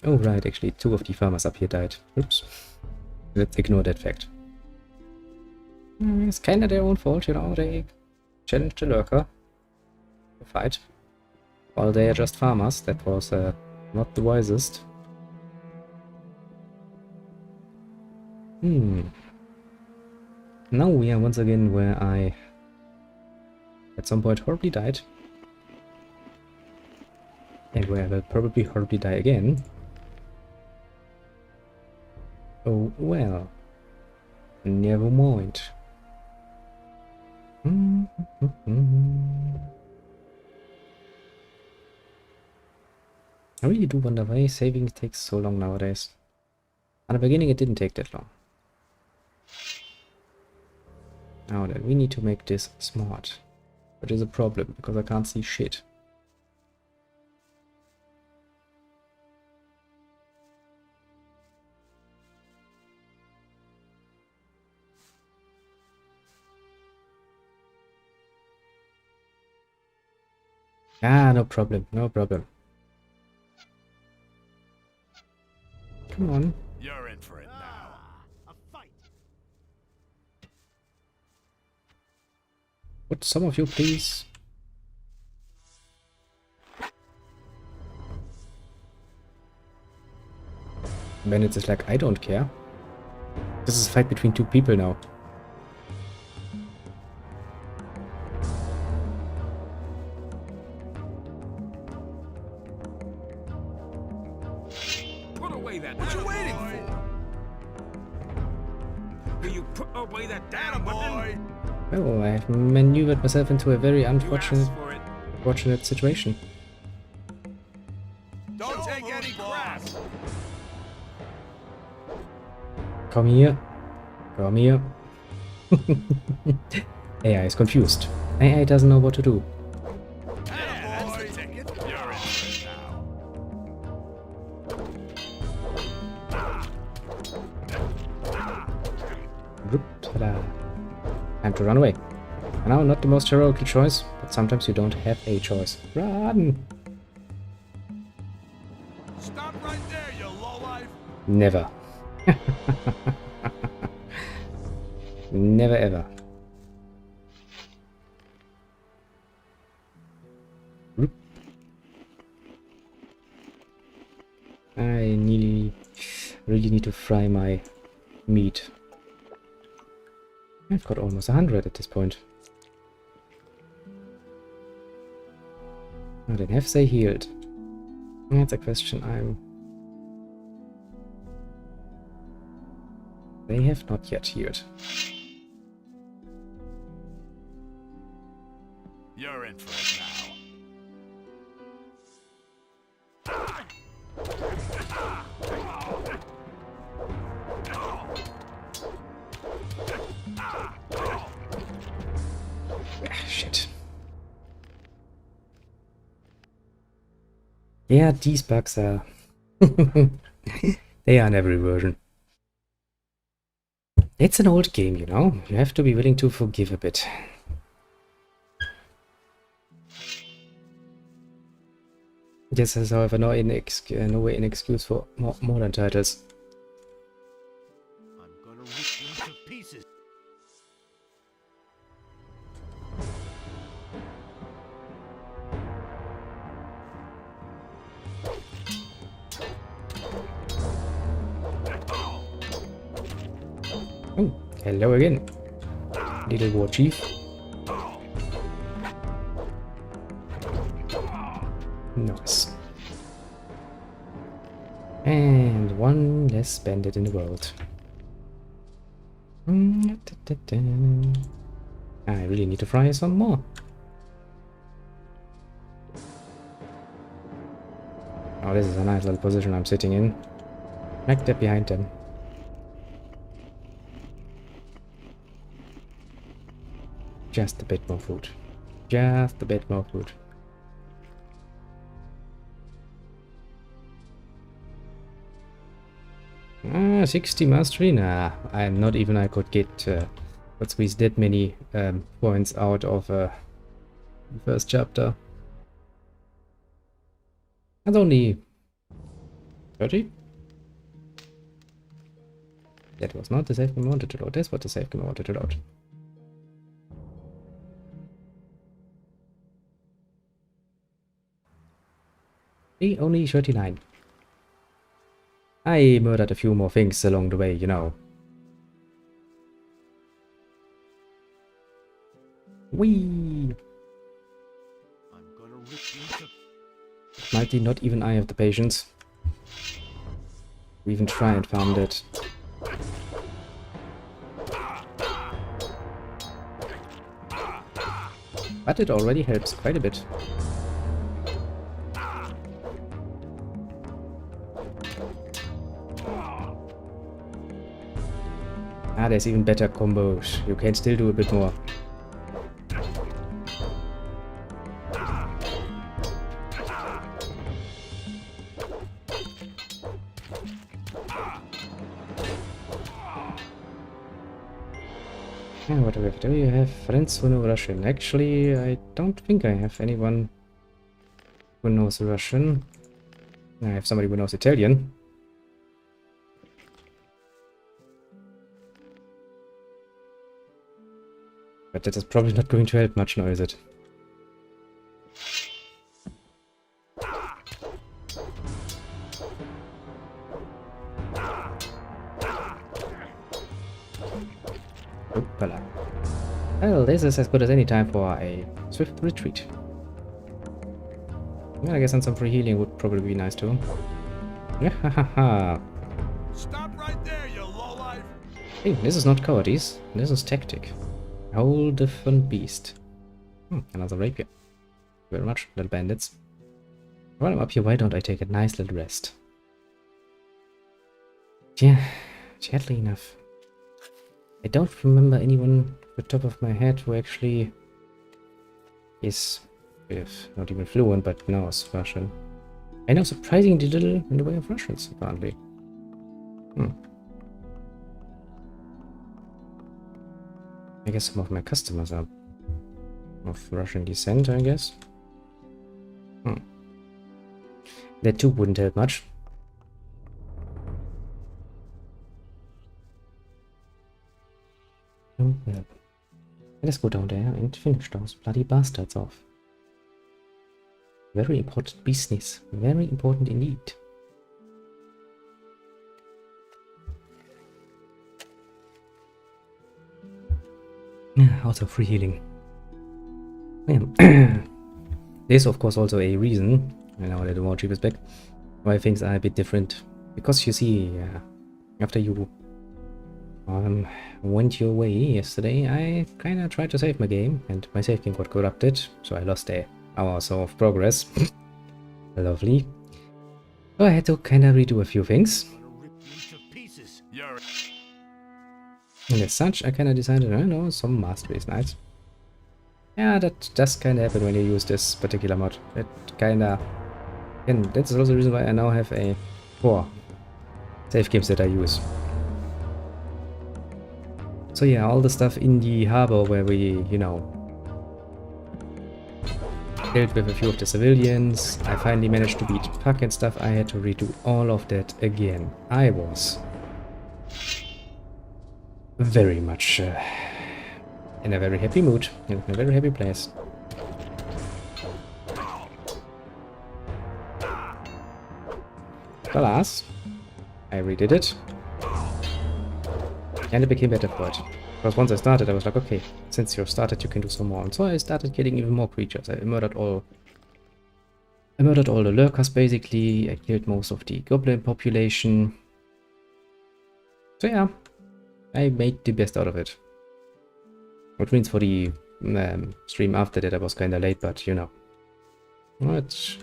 Oh right, actually 2 of the farmers up here died. Oops. Let's ignore that fact. It's kinda their own fault, you know, they challenged the lurker to fight. While they are just farmers, that was not the wisest. Now we are once again where I at some point horribly died. And where I will probably horribly die again. Oh well. Never mind. I really do wonder why saving takes so long nowadays. At the beginning it didn't take that long. Now then, we need to make this smart. Which is a problem, because I can't see shit. Ah, no problem, no problem. Come on. You're in for it now. A fight. Would some of you please? When it's just like, I don't care. This is a fight between 2 people now. Put away that. What you waiting for? Will you put away that damn Boy. Oh, I have maneuvered myself into a very You asked unfortunate for it. fortunate situation. Don't take any crap. Come here. Come here. AI is confused. AI doesn't know what to do. Yeah, that's the ticket. You're in for it now. Whoop, ta-da. Time to run away. I know, not the most heroic choice, but sometimes you don't have a choice. Run! Stop right there, you lowlife. Never. Never ever. Whoop. I really need to fry my meat. I've got almost 100 at this point. Now then, have they healed? That's a question They have not yet healed. You're in for it now. Shit. Yeah, these bugs are... they are in every version. It's an old game, you know. You have to be willing to forgive a bit. This is, however, no way an excuse for modern titles. I'm gonna rip you to pieces. Oh, hello again, little war chief. Nice. And one less bandit in the world. I really need to fry some more. Oh, this is a nice little position I'm sitting in. Right there behind them. Just a bit more food. Just a bit more food. Ah, 60 mastery? Nah, I'm not even I could get could squeeze that many points out of the first chapter. That's only 30? That was not the save game I wanted to load. That's what the save game I wanted to load. Only 39. I murdered a few more things along the way, you know. Whee! I'm gonna rip you to... Mighty, not even I have the patience. We even try and farm that. But it already helps quite a bit. Ah, there's even better combos. You can still do a bit more. Yeah, what do we have? Do you have friends who know Russian? Actually, I don't think I have anyone who knows Russian. I have somebody who knows Italian. But that is probably not going to help much now, is it? Oopala. Well, this is as good as any time for a swift retreat. Yeah, I guess and some free healing would probably be nice too. Yeah, hahaha. Stop right there, you lowlife! Hey, this is not cowardice. This is tactic. A whole different beast. Another rapier. Thank you very much, little bandits. While I'm up here, why don't I take a nice little rest? Yeah, gently enough. I don't remember anyone off the top of my head who actually is, if not even fluent, but knows Russian. I know surprisingly little in the way of Russians, apparently. I guess some of my customers are of Russian descent, I guess. That too wouldn't help much. Oh, well. Let us go down there and finish those bloody bastards off. Very important business. Very important indeed. Also free healing. Yeah. There's of course also a reason, now that the war chip is back, why things are a bit different. Because you see, after you went your way yesterday, I kinda tried to save my game, and my save game got corrupted, so I lost a hour or so of progress. Lovely. So I had to kinda redo a few things. And as such, I kinda decided, I know, some mastery is nice. Yeah, that does kinda happen when you use this particular mod. It kinda... And that's also the reason why I now have 4 save games that I use. So yeah, all the stuff in the harbor where we, you know, dealt with a few of the civilians, I finally managed to beat Puck and stuff, I had to redo all of that again. I was very much in a very happy mood, in a very happy place. Alas, I redid it. And it became better for it. Because once I started, I was like, okay, since you've started, you can do some more. And so I started getting even more creatures. I murdered all the lurkers, basically. I killed most of the goblin population. So yeah, I made the best out of it. Which means for the stream after that, I was kinda late, but you know. It's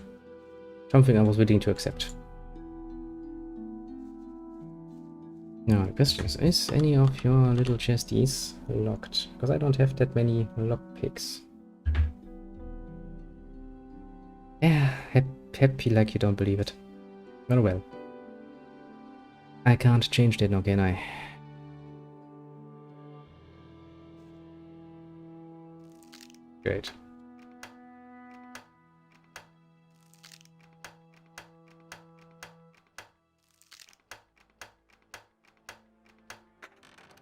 something I was willing to accept. Now, the question is any of your little chesties locked? Because I don't have that many lockpicks. Yeah, happy like you don't believe it. Very well. I can't change that now, can I? Great.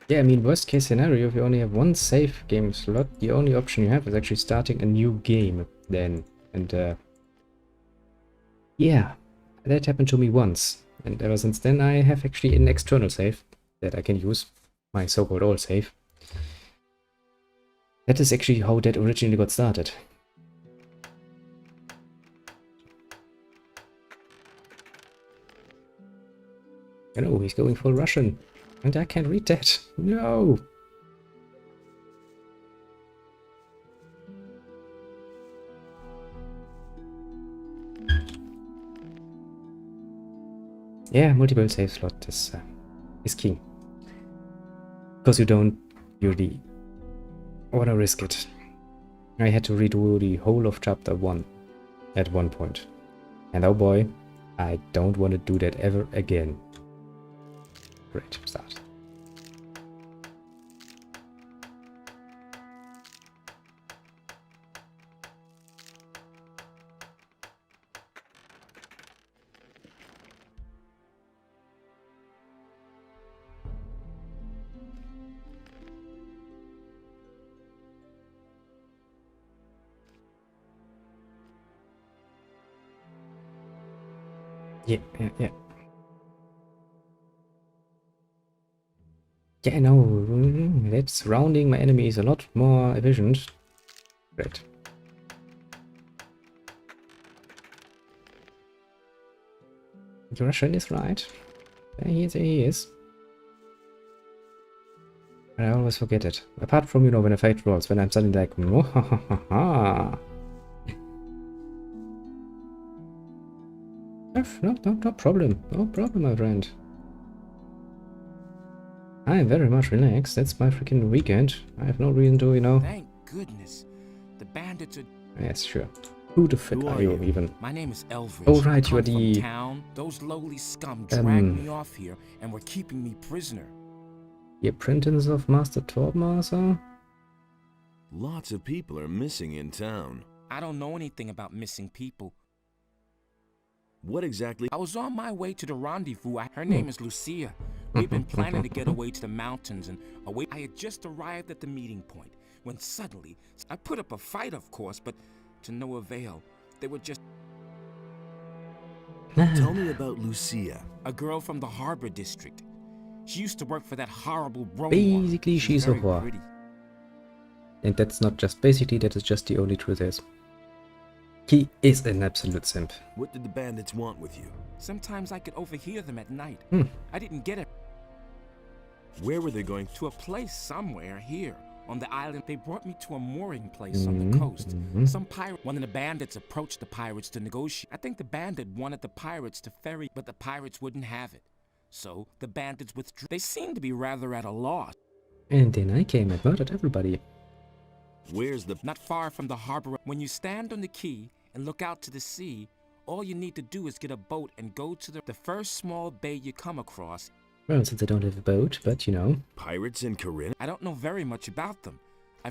Yeah, I mean, worst case scenario, if you only have one save game slot, the only option you have is actually starting a new game then. And yeah, that happened to me once. And ever since then I have actually an external save that I can use, my so-called old save. That is actually how that originally got started. Hello, he's going full Russian. And I can't read that. No! Yeah, multiple save slot is key. Because you don't really want to risk it. I had to redo the whole of chapter 1 at one point. And oh boy, I don't want to do that ever again. Great start. Yeah. Yeah, no, that's rounding my enemies a lot more efficient. Great. The Russian is right. There he is. But I always forget it. Apart from, you know, when I fight trolls, when I'm suddenly like, oh, ha, ha, ha, ha. No problem. No problem, my friend. I am very much relaxed. That's my freaking weekend. I have no reason to, you know. Thank goodness. The bandits are... Yes, sure. Who the fuck are you even? My name is Elvidge. Oh, right, you are From the... town. Those lowly scum dragged me off here and were keeping me prisoner. The apprentice of Master Tormaster? Lots of people are missing in town. I don't know anything about missing people. What exactly? I was on my way to the rendezvous. Her name is Lucia. We've been planning to get away to the mountains and away. I had just arrived at the meeting point when suddenly I put up a fight, of course, but to no avail. They were just... Tell me about Lucia. A girl from the harbor district. She used to work for that horrible Rome. Basically, she's a whore. Pretty. And that's not just basically, that is just the only truth is. He is an absolute simp. What did the bandits want with you? Sometimes I could overhear them at night. I didn't get it. Where were they going? To a place somewhere here on the island. They brought me to a mooring place on the coast. Some pirate, one of the bandits approached the pirates to negotiate. I think the bandit wanted the pirates to ferry, but the pirates wouldn't have it. So the bandits withdrew. They seemed to be rather at a loss. And then I came and murdered everybody. Where's the... Not far from the harbor. When you stand on the quay and look out to the sea, all you need to do is get a boat and go to the first small bay you come across. Well, since I don't have a boat, but you know. Pirates in Corinne? I don't know very much about them. I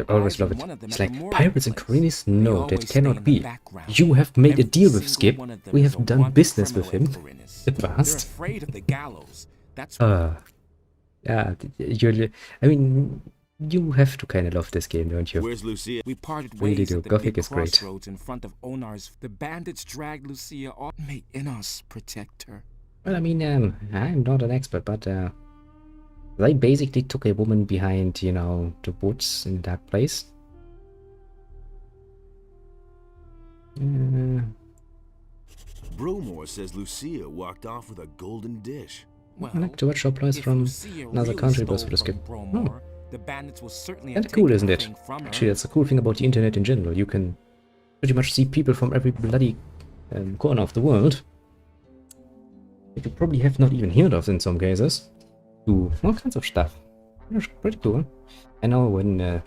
always love it. It's like, pirates and Corinthians? No, that cannot be. You have made a deal with Skip. We have done business with him. The past. They're afraid of the gallows. That's yeah, I mean, you have to kind of love this game, don't you? Where's Lucia? We parted Really ways do. at the Gothic big is great. crossroads in front of NotR's. The bandits dragged Lucia off. May Innos protect her. Well, I mean, I'm not an expert, but they basically took a woman behind, you know, the woods in that place. Bromore says Lucia walked off with a golden dish. Well, I like to watch showplays from Lucia another really country, stole but for the skip. from Bromore, the bandits will certainly have That's cool, taken isn't it? everything from her. Actually, that's the cool thing about the internet in general. You can pretty much see people from every bloody corner of the world that you probably have not even heard of in some cases. do all kinds of stuff. It's pretty cool. I know when the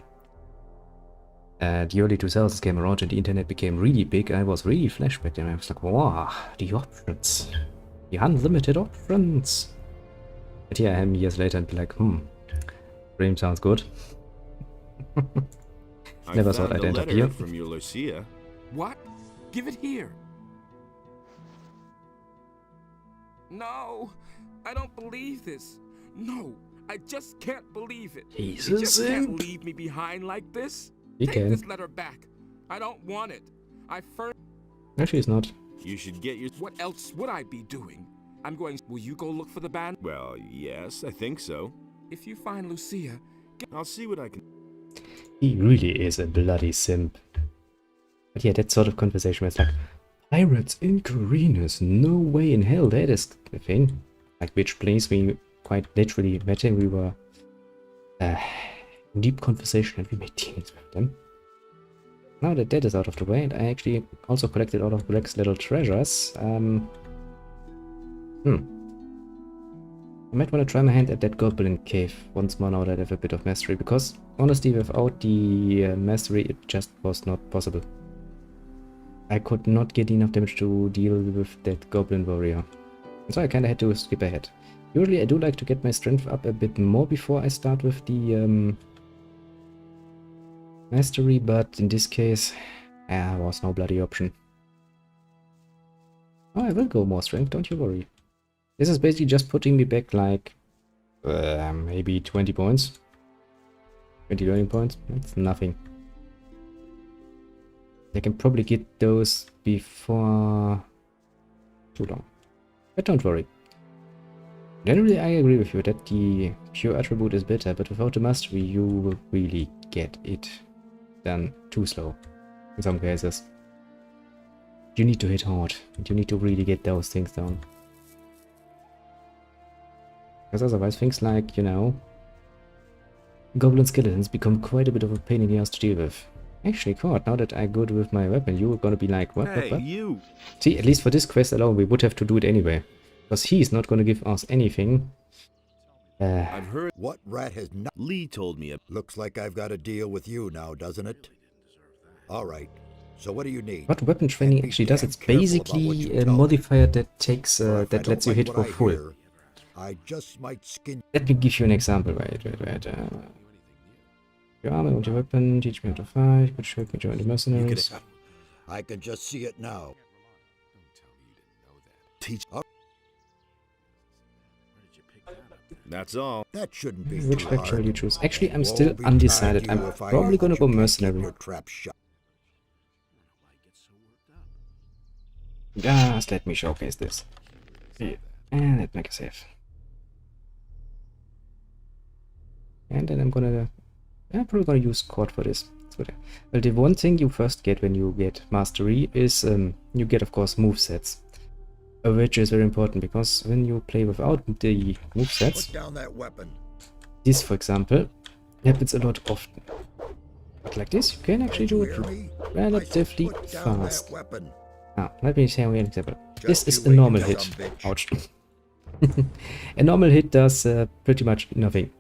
early 2000s came around and the internet became really big, I was really flashback and I was like, wow, the options. The unlimited options. But here I am years later and be like, dream sounds good. Never thought I'd end up here. From your Lucia. What? Give it here. No, I don't believe this. No, I just can't believe it. He's You a just can't simp. leave me behind like this. He Take can. this letter back. I don't want it. Actually, it's not. You should get your... What else would I be doing? I'm going. Will you go look for the band? Well, yes, I think so. If you find Lucia, I'll see what I can... He really is a bloody simp. But yeah, that sort of conversation where it's like, pirates in Carinas, no way in hell, that is the thing. Like, which place we quite literally met him, we were in deep conversation and we made teams with them. Now that that is out of the way, and I actually also collected all of Greg's little treasures, I might want to try my hand at that goblin cave once more now that I have a bit of mastery, because honestly without the mastery it just was not possible. I could not get enough damage to deal with that goblin warrior. So I kinda had to skip ahead. Usually I do like to get my strength up a bit more before I start with the mastery, but in this case there was no bloody option. Oh, I will go more strength, don't you worry. This is basically just putting me back like maybe 20 points. 20 learning points, that's nothing. I can probably get those before too long. But don't worry. Generally I agree with you that the pure attribute is better, but without the mastery you will really get it done too slow in some cases. You need to hit hard, and you need to really get those things down. Because otherwise things like, you know, goblin skeletons become quite a bit of a pain in the ass to deal with. Actually, Cord, now that I'm good with my weapon, you were gonna be like, what? Hey, you! See, at least for this quest alone, we would have to do it anyway. Because he's not gonna give us anything. I've heard... What rat has not... Lee told me... Looks like I've got a deal with you now, doesn't it? Alright, so what do you need? What weapon training actually does, it's basically a modifier that takes, that lets you hit for full. I just might skin... Let me give you an example. Wait. Your armor, with your weapon, teach me how to fight, good shape, me join the mercenaries. I can just see it now. Teach... That's all. That shouldn't be Which too faction hard. will you choose? Actually, I'm Woe still betide undecided. you I'm if I probably gonna go can't keep mercenary. your trap shut. Just let me showcase this. Yeah. And let me make a save. And then I'm probably gonna use Cord for this. Well, the one thing you first get when you get mastery is you get, of course, movesets. Which is very important because when you play without the movesets, Put down that weapon. this, for example, happens a lot often. But like this, you can actually do You hear it me? relatively I said put down fast. that weapon. Now, let me tell you an example. This Just is you a wait, normal you hit. sumbitch. Ouch. A normal hit does pretty much nothing.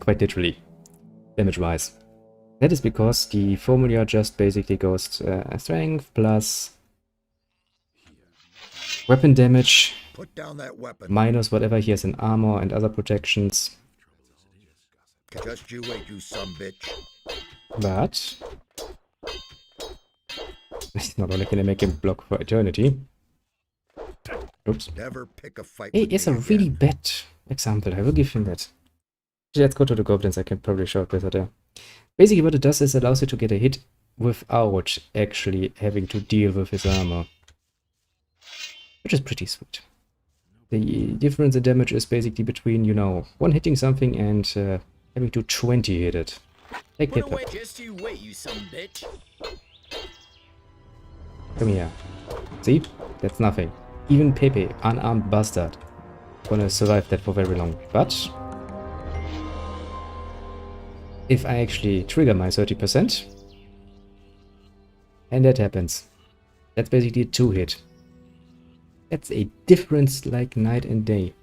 Quite literally, damage-wise. That is because the formula just basically goes strength plus weapon damage Put down that weapon. minus whatever he has in armor and other protections. Just you wait, you sumbitch. But it's not only gonna make him block for eternity. Oops. Never pick a fight Hey, with it's me a really again. bad example. I will give him that. Let's go to the goblins. I can probably show it better there. Basically, what it does is it allows you to get a hit without actually having to deal with his armor, which is pretty sweet. The difference in damage is basically between, you know, one hitting something and having to 20 hit it. Take Put Pippa. away, just you wait, you some bitch. Come here. See? That's nothing. Even Pepe, unarmed bastard, gonna survive that for very long. But if I actually trigger my 30%, and that happens, that's basically a 2-hit. That's a difference like night and day.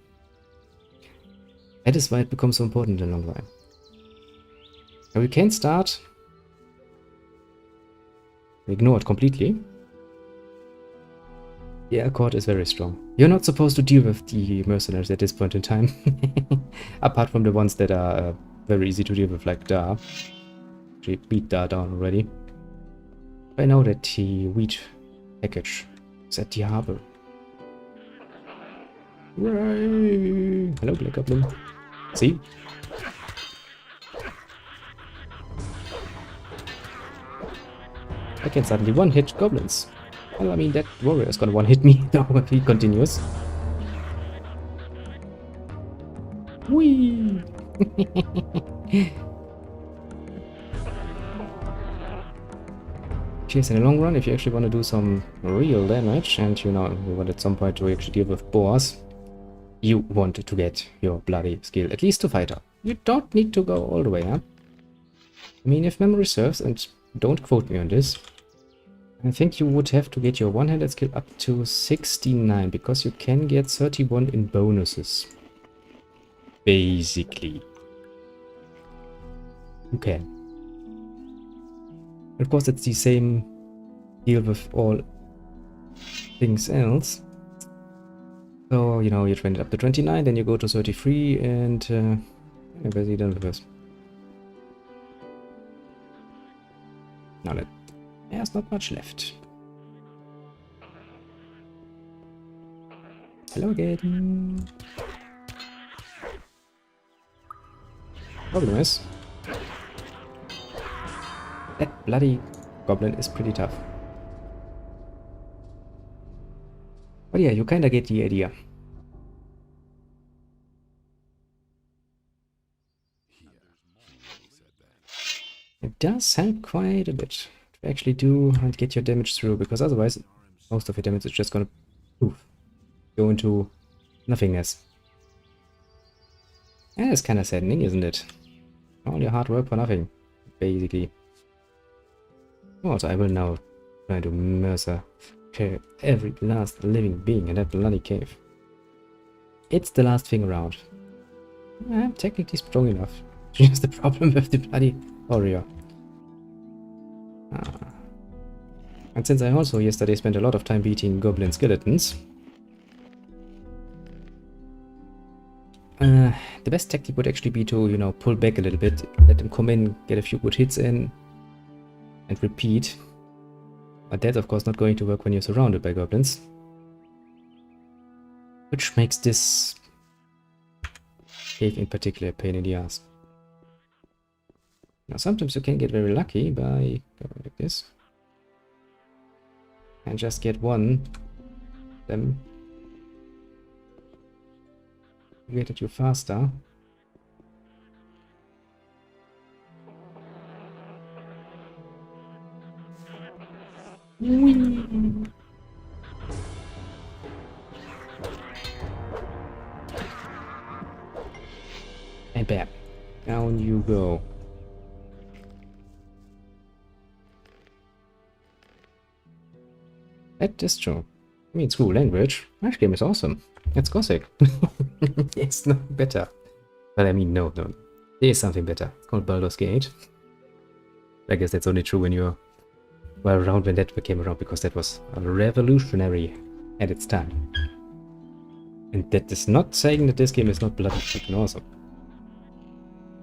That is why it becomes so important in the long run. And we can start. Ignore it completely. The Accord is very strong. You're not supposed to deal with the mercenaries at this point in time. Apart from the ones that are very easy to deal with, like Da. Actually beat Da down already. I know that the wheat package is at the harbor. Hooray! Hello, Black Goblin. See? I can suddenly one-hit goblins. Well, I mean, that warrior is gonna one-hit me though if he continues. Whee! Cheers, in the long run, if you actually want to do some real damage, and you know, you want at some point to actually deal with boars, you want to get your bloody skill, at least to fighter. You don't need to go all the way, huh? I mean, if memory serves, and don't quote me on this, I think you would have to get your one-handed skill up to 69, because you can get 31 in bonuses. Basically. You can. Of course, it's the same deal with all things else. So, you know, you train it up to 29, then you go to 33, and you're basically done with this. Now that there's not much left. Hello again. Problem is, that bloody goblin is pretty tough. But yeah, you kinda get the idea. It does help quite a bit to actually do and get your damage through, because otherwise most of your damage is just gonna poof, go into nothingness. And it's kinda saddening, isn't it? All your hard work for nothing, basically. Also, I will now try to massacre every last living being in that bloody cave. It's the last thing around. I'm technically strong enough. Just the problem with the bloody warrior. And since I also yesterday spent a lot of time beating goblin skeletons, the best tactic would actually be to, you know, pull back a little bit, let them come in, get a few good hits in, and repeat. But that's of course not going to work when you're surrounded by goblins. Which makes this cave in particular a pain in the ass. Now sometimes you can get very lucky by going like this. And just get one them get at you faster. Whee! And bam, down you go. That is true. I mean, it's cool language. That game is awesome. It's Gothic. It's no better. But I mean, no. There is something better. It's called Baldur's Gate. I guess that's only true when you're well around when that came around, because that was revolutionary at its time. And that is not saying that this game is not bloody fucking awesome.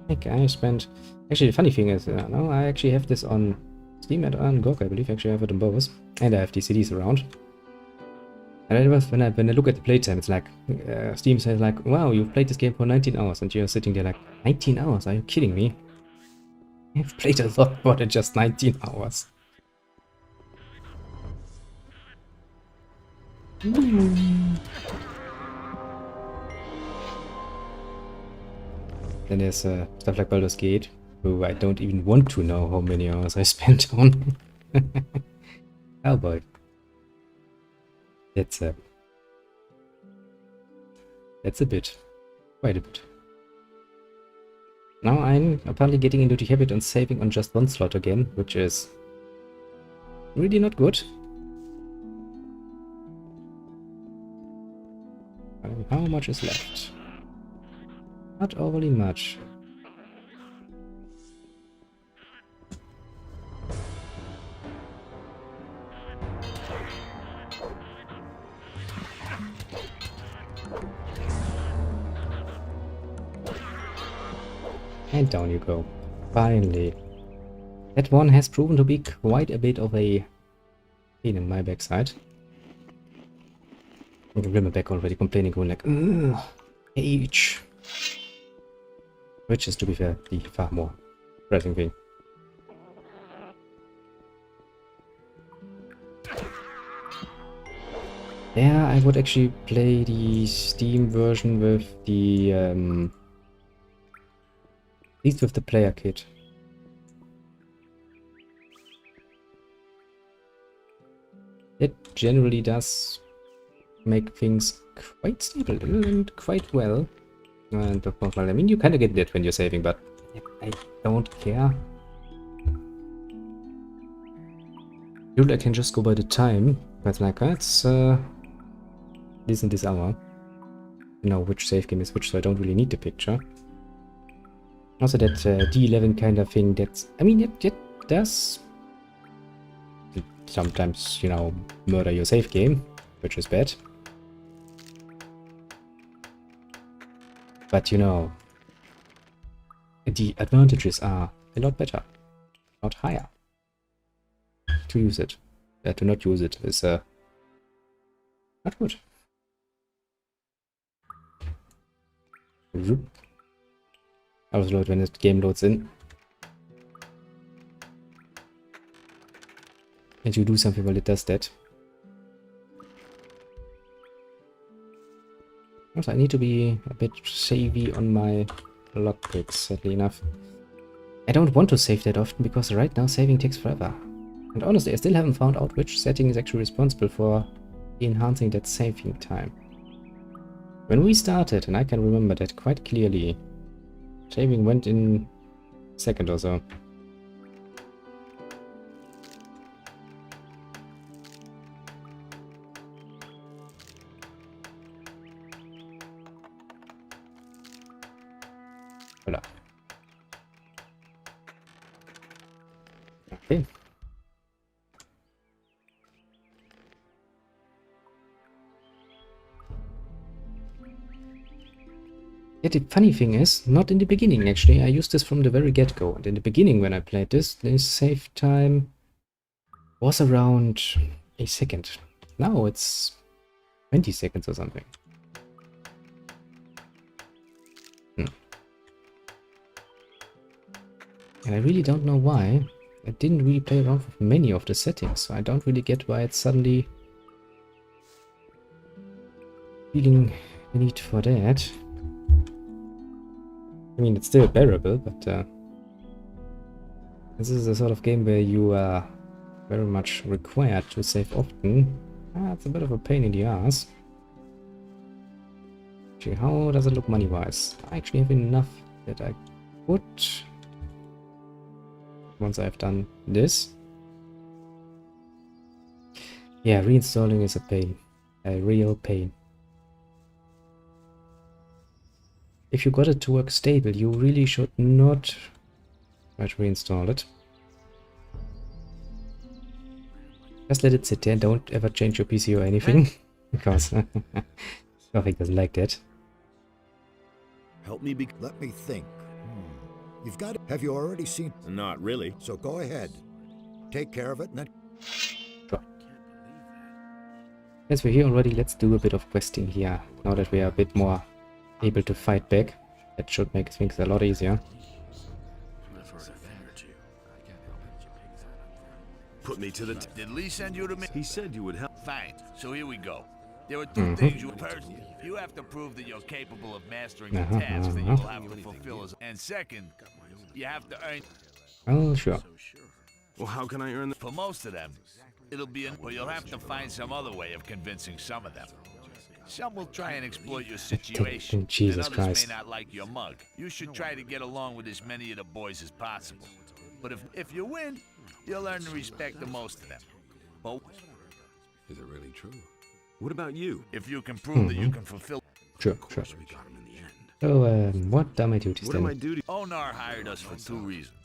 Like, I spent... Actually, the funny thing is, now I actually have this on Steam and on GOG, I believe. Actually, I have it on both. And I have these CDs around. And it was, when I look at the playtime, it's like, Steam says like, wow, you've played this game for 19 hours. And you're sitting there like, 19 hours? Are you kidding me? I've played a lot more than just 19 hours. Then there's stuff like Baldur's Gate, who I don't even want to know how many hours I spent on. Oh boy. That's a bit. Quite a bit. Now I'm apparently getting into the habit on saving on just one slot again, which is really not good. How much is left? Not overly much. And down you go. Finally. That one has proven to be quite a bit of a pain in my backside. I can remember back already complaining, going like, ugh, H. Which is, to be fair, the far more pressing thing. Yeah, I would actually play the Steam version with the, at least with the player kit. It generally does make things quite stable and quite well. And of course, well, I mean, you kind of get that when you're saving, but I don't care. Usually I can just go by the time, but like, it's this and this hour. You know which save game is which, so I don't really need the picture. Also that D11 kind of thing, that's, I mean, it does sometimes, you know, murder your save game, which is bad. But, you know, the advantages are a lot better, a lot higher. To use it, to not use it is not good. I was load when the game loads in. And you do something while it does that. Also, I need to be a bit savvy on my lockpicks, sadly enough. I don't want to save that often because right now saving takes forever. And honestly, I still haven't found out which setting is actually responsible for enhancing that saving time. When we started, and I can remember that quite clearly, saving went in a second or so. Voila. Okay. Yeah, the funny thing is, not in the beginning actually, I used this from the very get-go, and in the beginning when I played this save time was around a second. Now it's 20 seconds or something. And I really don't know why. I didn't really play around with many of the settings, so I don't really get why it's suddenly feeling the need for that. I mean, it's still bearable, but this is the sort of game where you are very much required to save often. It's a bit of a pain in the ass. Actually, how does it look money-wise? I actually have enough that I could, once I've done this. Yeah, reinstalling is a pain. A real pain. If you got it to work stable, you really should not try to reinstall it. Just let it sit there, don't ever change your PC or anything, because Gothic doesn't like that. Help me be... Let me think. You've got... Have you already seen... Not really. So go ahead. Take care of it and then... Sure. As we're here already, let's do a bit of questing here, now that we are a bit more able to fight back. That should make things a lot easier. Put me to the... Did Lee send you to me? He said you would help. Fine. So here we go. There are two things you first. You have to prove that you're capable of mastering the task that you will have to fulfill. And second, you have to earn. Oh, sure. Well, how can I earn the... For most of them, it'll be well, you'll have to find some other way of convincing some of them. Some will try and exploit your situation. Jesus and others Christ. may not like your mug. You should try to get along with as many of the boys as possible. But if you win, you'll learn to respect the most of them. But Is it really true? What about you? if you can prove that you can fulfill... Sure, sure. We got him in the end. So, what are my duties What are my then? duties? NotR hired us for 2 reasons.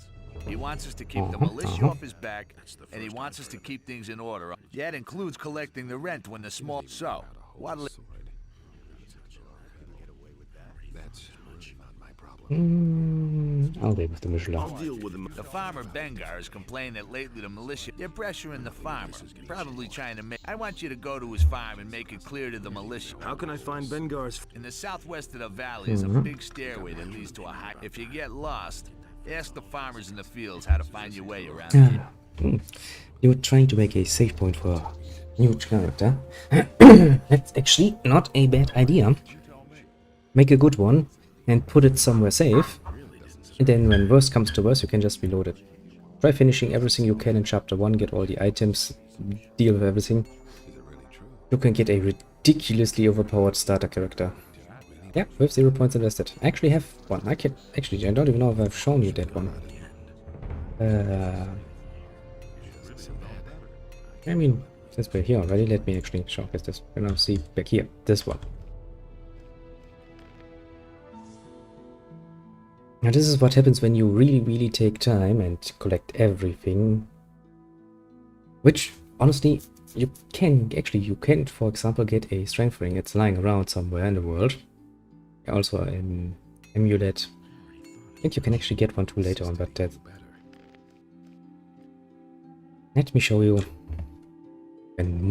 He wants us to keep the Uh-huh, militia uh-huh. off his back, and he wants us to keep things in order. That includes collecting the rent when the small... So, what'll it... I'll deal with the Michelin. I'll deal with them. The farmer Bengar has complained that lately the militia, they're pressuring the farmer, probably trying to make... I want you to go to his farm and make it clear to the militia. How can I find Bengar's? In the southwest of the valley is a big stairway that leads to a high... If you get lost, ask the farmers in the fields how to find your way around here. You're trying to make a save point for a new character. That's actually not a bad idea. Make a good one and put it somewhere safe. And then when worst comes to worst, you can just reload it. Try finishing everything you can in chapter 1, get all the items, deal with everything. You can get a ridiculously overpowered starter character. Yeah, with 0 points invested. I actually have one. I don't even know if I've shown you that one. I mean, since we're here already, let me actually showcase this. You know, see back here, this one. Now this is what happens when you really take time and collect everything. Which, honestly, you can, for example, get a strength ring. It's lying around somewhere in the world. Also an amulet. I think you can actually get one too later on, but that... Let me show you. And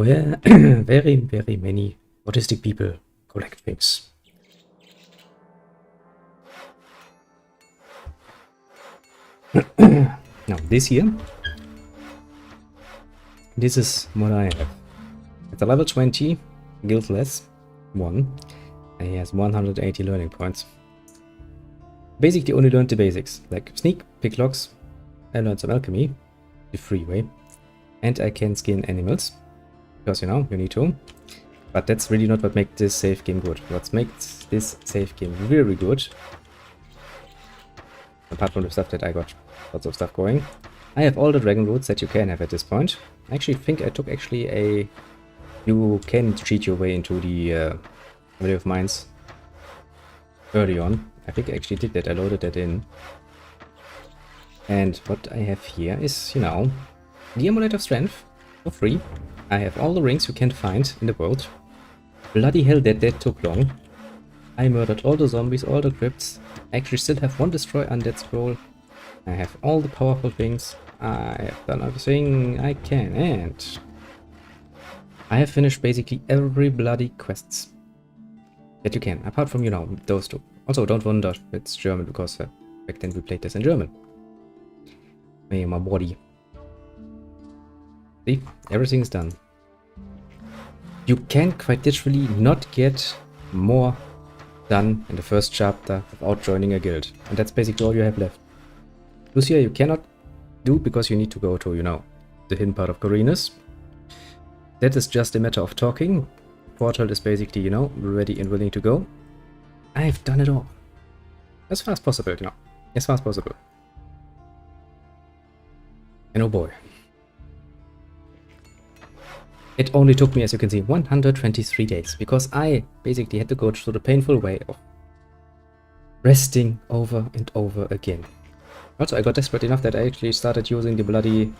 very many autistic people collect things. Now this here, this is what I have. It's a level 20, guildless, 1, and he has 180 learning points. Basically only learned the basics, like sneak, pick locks. I learned some alchemy, the free way, and I can skin animals, because you know, you need to. But that's really not what makes this save game good. What makes this save game very good, apart from the stuff that I got lots of stuff going, I have all the dragon roots that you can have at this point. I actually think I took a... You can cheat your way into the Valley of Mines early on. I think I actually did that, I loaded that in. And what I have here is, you know, the Amulet of Strength for free. I have all the rings you can find in the world. Bloody hell, that took long. I murdered all the zombies, all the crypts. I actually still have one destroy undead scroll. I have all the powerful things. I have done everything I can, and I have finished basically every bloody quests that you can, apart from, you know, those two. Also, don't wonder if it's German, because back then we played this in German. Hey, my body. See, everything's done. You can quite literally not get more done in the first chapter without joining a guild, and that's basically all you have left. Lucia you cannot do because you need to go to, you know, the hidden part of Corinus. That is just a matter of talking. Portal is basically, you know, ready and willing to go. I've done it all. As far as possible, you know. As far as possible. And oh boy. It only took me, as you can see, 123 days, because I basically had to go through the painful way of resting over and over again. Also, I got desperate enough that I actually started using the bloody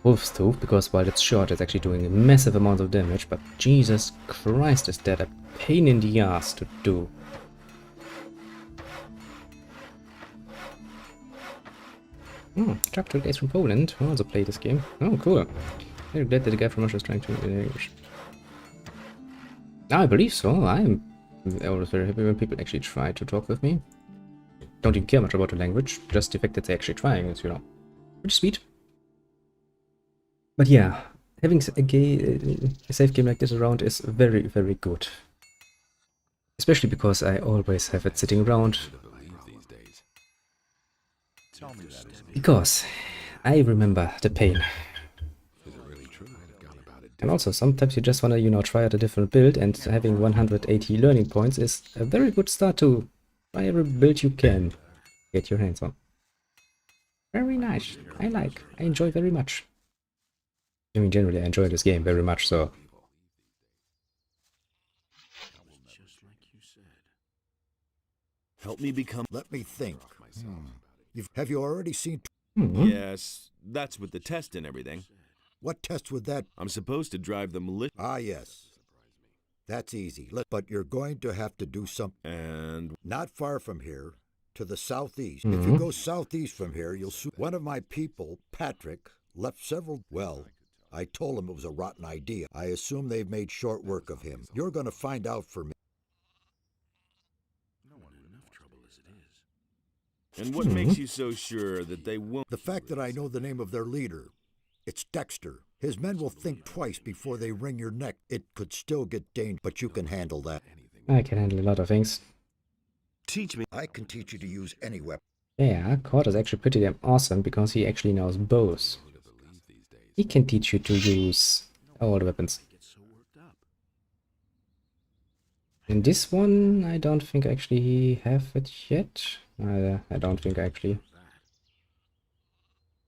Wolf's Tooth, because while it's short, it's actually doing massive amounts of damage, but Jesus Christ, is that a pain in the ass to do. Chapter guys from Poland who also play this game. Oh, cool. Very glad that the guy from Russia is trying to read English. I believe so. I was very happy when people actually try to talk with me. Don't even care much about the language, just the fact that they're actually trying is, you know, pretty sweet. But yeah, having a safe game like this around is very good. Especially because I always have it sitting around. Because I remember the pain. And also, sometimes you just want to, you know, try out a different build, and having 180 learning points is a very good start to try every build you can get your hands on. Very nice. I enjoy very much. I mean, generally I enjoy this game very much, so... Help me become... Let me think. Have you already seen... Yes, that's with the test and everything. What test would that... I'm supposed to drive the militia... Ah, yes. That's easy. But you're going to have to do something. And... Not far from here, to the southeast. If you go southeast from here, you'll see... One of my people, Patrick, left several... Well, I told him it was a rotten idea. I assume they've made short work of him. You're going to find out for me. And what makes you so sure that they won't... The fact that I know the name of their leader. It's Dexter. His men will think twice before they wring your neck. It could still get dangerous, but you can handle that. I can handle a lot of things. Teach me. I can teach you to use any weapon. Yeah, Cord is actually pretty damn awesome because he actually knows bows. He can teach you to use all the weapons. In this one, I don't think actually he have it yet. I don't think I actually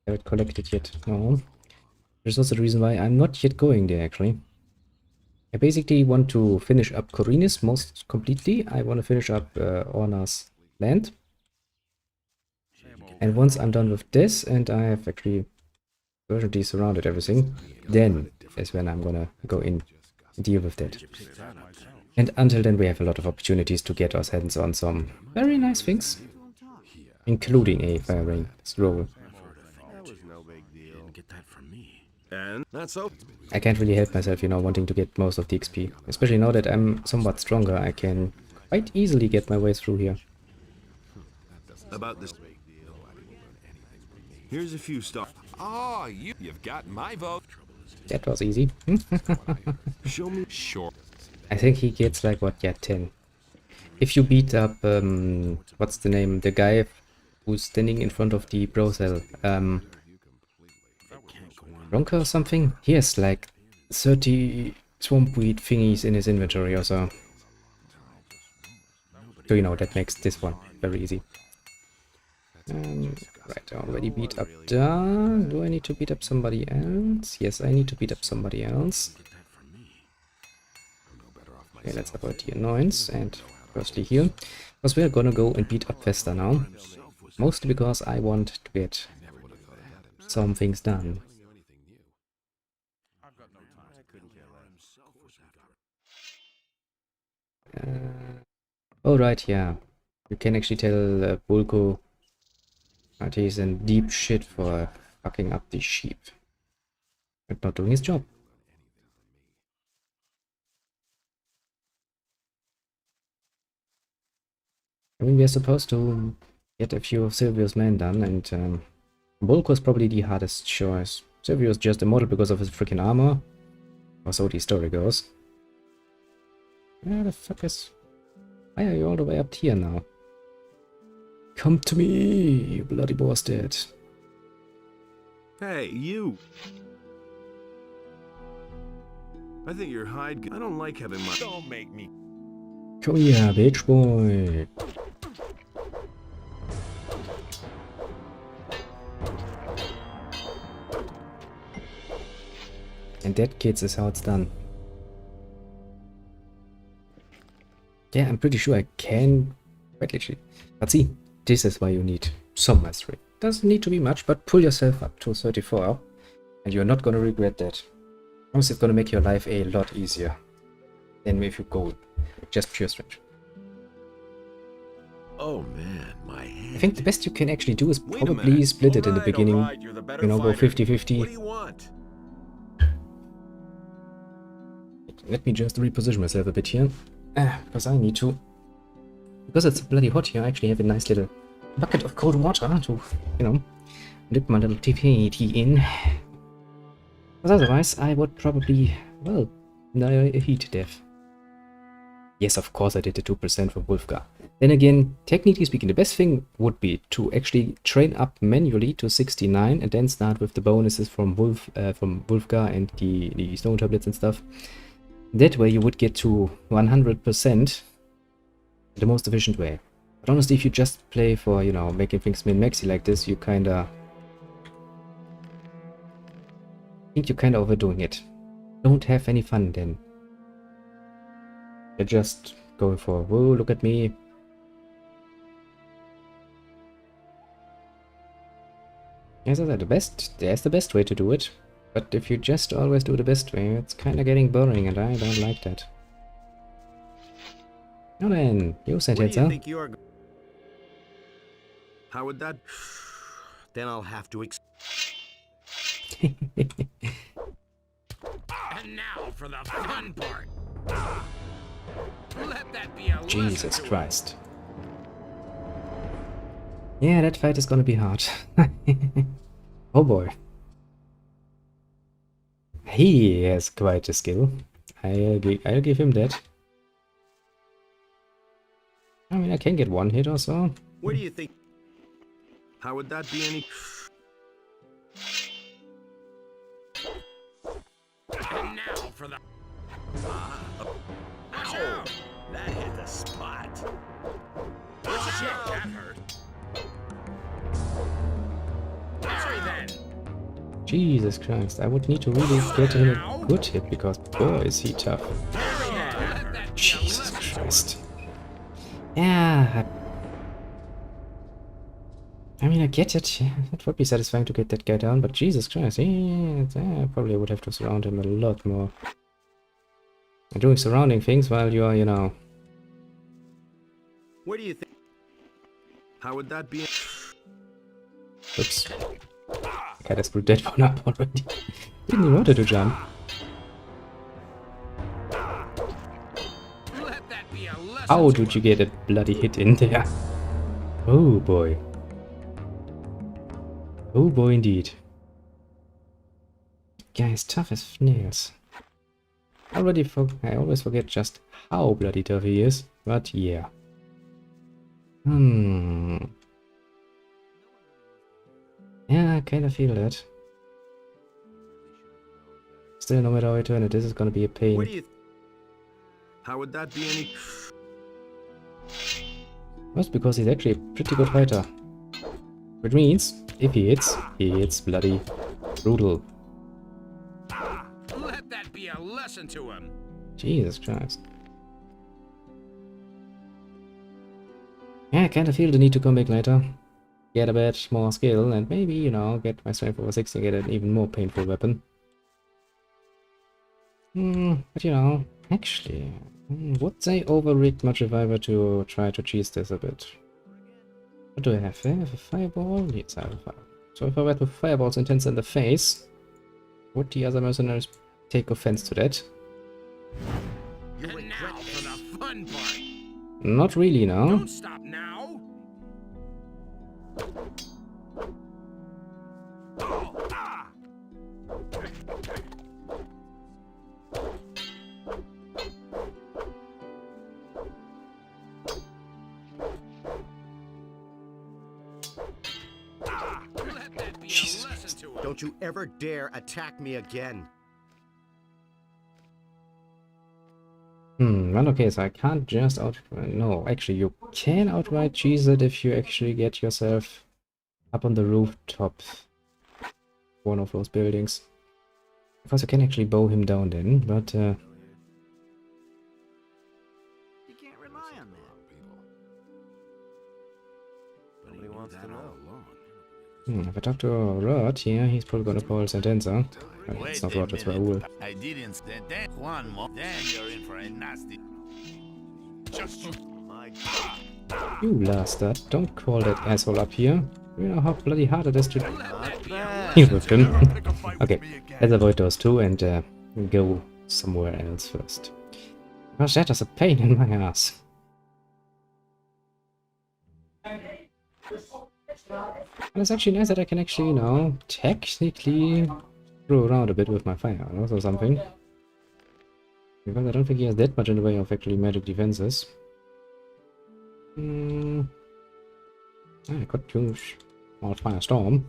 have it collected yet. No. There's also the reason why I'm not yet going there actually. I basically want to finish up Corinis most completely. I want to finish up Orna's land. And once I'm done with this and I have actually virtually surrounded everything, then is when I'm gonna go in and deal with that. And until then we have a lot of opportunities to get our hands on some very nice things, including a fire rain scroll. And that's so... I can't really help myself, you know, wanting to get most of the XP. Especially now that I'm somewhat stronger, I can quite easily get my way through here. About this... Here's a few stuff. Oh, you've got my vote. That was easy. Show me... Sure. I think he gets like, what, yeah, 10. If you beat up, what's the name? The guy who's standing in front of the brothel, Ronka or something? He has like 30 swampweed thingies in his inventory or so. So you know, that makes this one very easy. Right, I already beat up Da. Do I need to beat up somebody else? Yes, I need to beat up somebody else. Okay, let's avoid the annoyance and firstly heal. Because we're gonna go and beat up Festa now. Mostly because I want to get some things done. Oh right, yeah. You can actually tell Bulko that he's in deep shit for fucking up the sheep. And not doing his job. I mean, we're supposed to get a few of Silvio's men done, and Bulko is probably the hardest choice. Silvio is just immortal because of his freaking armor. Or so the story goes. Where the fuck is... Why are you all the way up here now? Come to me, you bloody bastard. Hey, you! I think your hide... I don't like having my... Don't make me. Come here, bitch boy. And that, kids, is how it's done. Yeah, I'm pretty sure I can quite literally. But see, this is why you need some mastery. Doesn't need to be much, but pull yourself up to 34 and you're not gonna regret that. Honestly, it's gonna make your life a lot easier than if you go just pure strength. Oh man, my hand. I think the best you can actually do is probably split it in the beginning. You know, go 50-50. What do you want? Let me just reposition myself a bit here. Because I need to. Because it's bloody hot here, I actually have a nice little bucket of cold water to, you know, dip my little TPT in. Because otherwise I would probably, well, die a heat death. Yes, of course I did the 2% from Wolfgar. Then again, technically speaking, the best thing would be to actually train up manually to 69 and then start with the bonuses from Wolfgar and the stone tablets and stuff. That way you would get to 100% the most efficient way. But honestly, if you just play for, you know, making things min-maxi like this, you kinda... I think you're kinda overdoing it. Don't have any fun then. You're just going for, whoa, look at me. As I said, there's the best way to do it. But if you just always do the best way, it's kinda getting boring and I don't like that. Now then, you said Where it, do you sir. think you are? How would that? Then I'll have to. And now for the fun part. Let that be a Jesus lesson to Christ. Yeah, that fight is gonna be hard. Oh boy. He has quite a skill. I'll give him that. I mean, I can get one hit or so. Where do you think? How would that be any? And now for the. Ow! That hit the spot. Shit, that hurt. Sorry then. Jesus Christ, I would need to really get him a good hit because boy is he tough. Let that be a Jesus lesson to Christ. Yeah. I mean, I get it. Yeah, it would be satisfying to get that guy down, but Jesus Christ, yeah, I probably would have to surround him a lot more. And doing surrounding things while you are, you know. Where do you think? How would that be? Oops. Okay, I screwed that one up already. Didn't even want to jump. Let that be a lesson How to did you get a bloody hit in there? Oh boy. Oh boy indeed. Guy's tough as nails. I always forget just how bloody tough he is, but yeah. Yeah, I kinda feel that. Still, no matter how I turn it, this is gonna be a Where pain. do you? How would that be any? That's because he's actually a pretty good fighter. Which means, if he hits bloody brutal. Let that be a lesson to him. Jesus Christ. Yeah, I kinda feel the need to come back later. Get a bit more skill and maybe, you know, get my strength over 60 and get an even more painful weapon. But you know, actually, would they overreact much if I were to try to cheese this a bit? What do I have? I have a fireball? Yes, I have a fireball. So if I were to fireballs intense in the face, would the other mercenaries take offense to that? And now for the fun part. Not really, no. Don't stop now. Let that be Jesus a lesson to him. Don't you ever dare attack me again. Well, okay, so I can't just no, actually, you can outright cheese it if you actually get yourself up on the rooftop. One of those buildings. Of course, you can actually bow him down then, but You can't rely on that. Nobody wants to know. if I talk to Rod here, he's probably gonna pull Sentenza. It's not Rod, it's Raoul. I didn't stand that one more. Then you're in for a nasty. Just My You bastard, don't call that asshole up here. You know how bloody hard it is to deal with him. Okay, let's avoid those two and go somewhere else first. Because that is a pain in my ass. And it's actually nice that I can actually, you know, technically throw around a bit with my fire arrows or something. Because I don't think he has that much in the way of actually magic defenses. I could use more firestorm.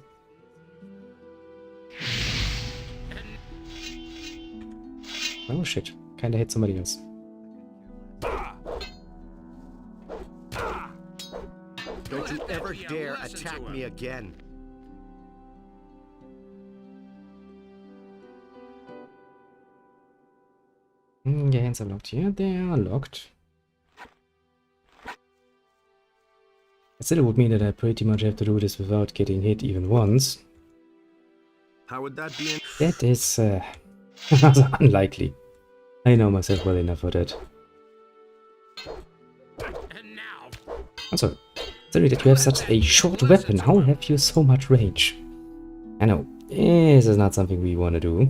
Oh shit, kinda hit somebody else. Don't you ever dare attack me again. Your hands are locked here. They are locked. It still would mean that I pretty much have to do this without getting hit even once. How would that be? That is rather unlikely. I know myself well enough for that. And now, Also, considering that you have such a short weapon, how have you so much range? I know, this is not something we want to do.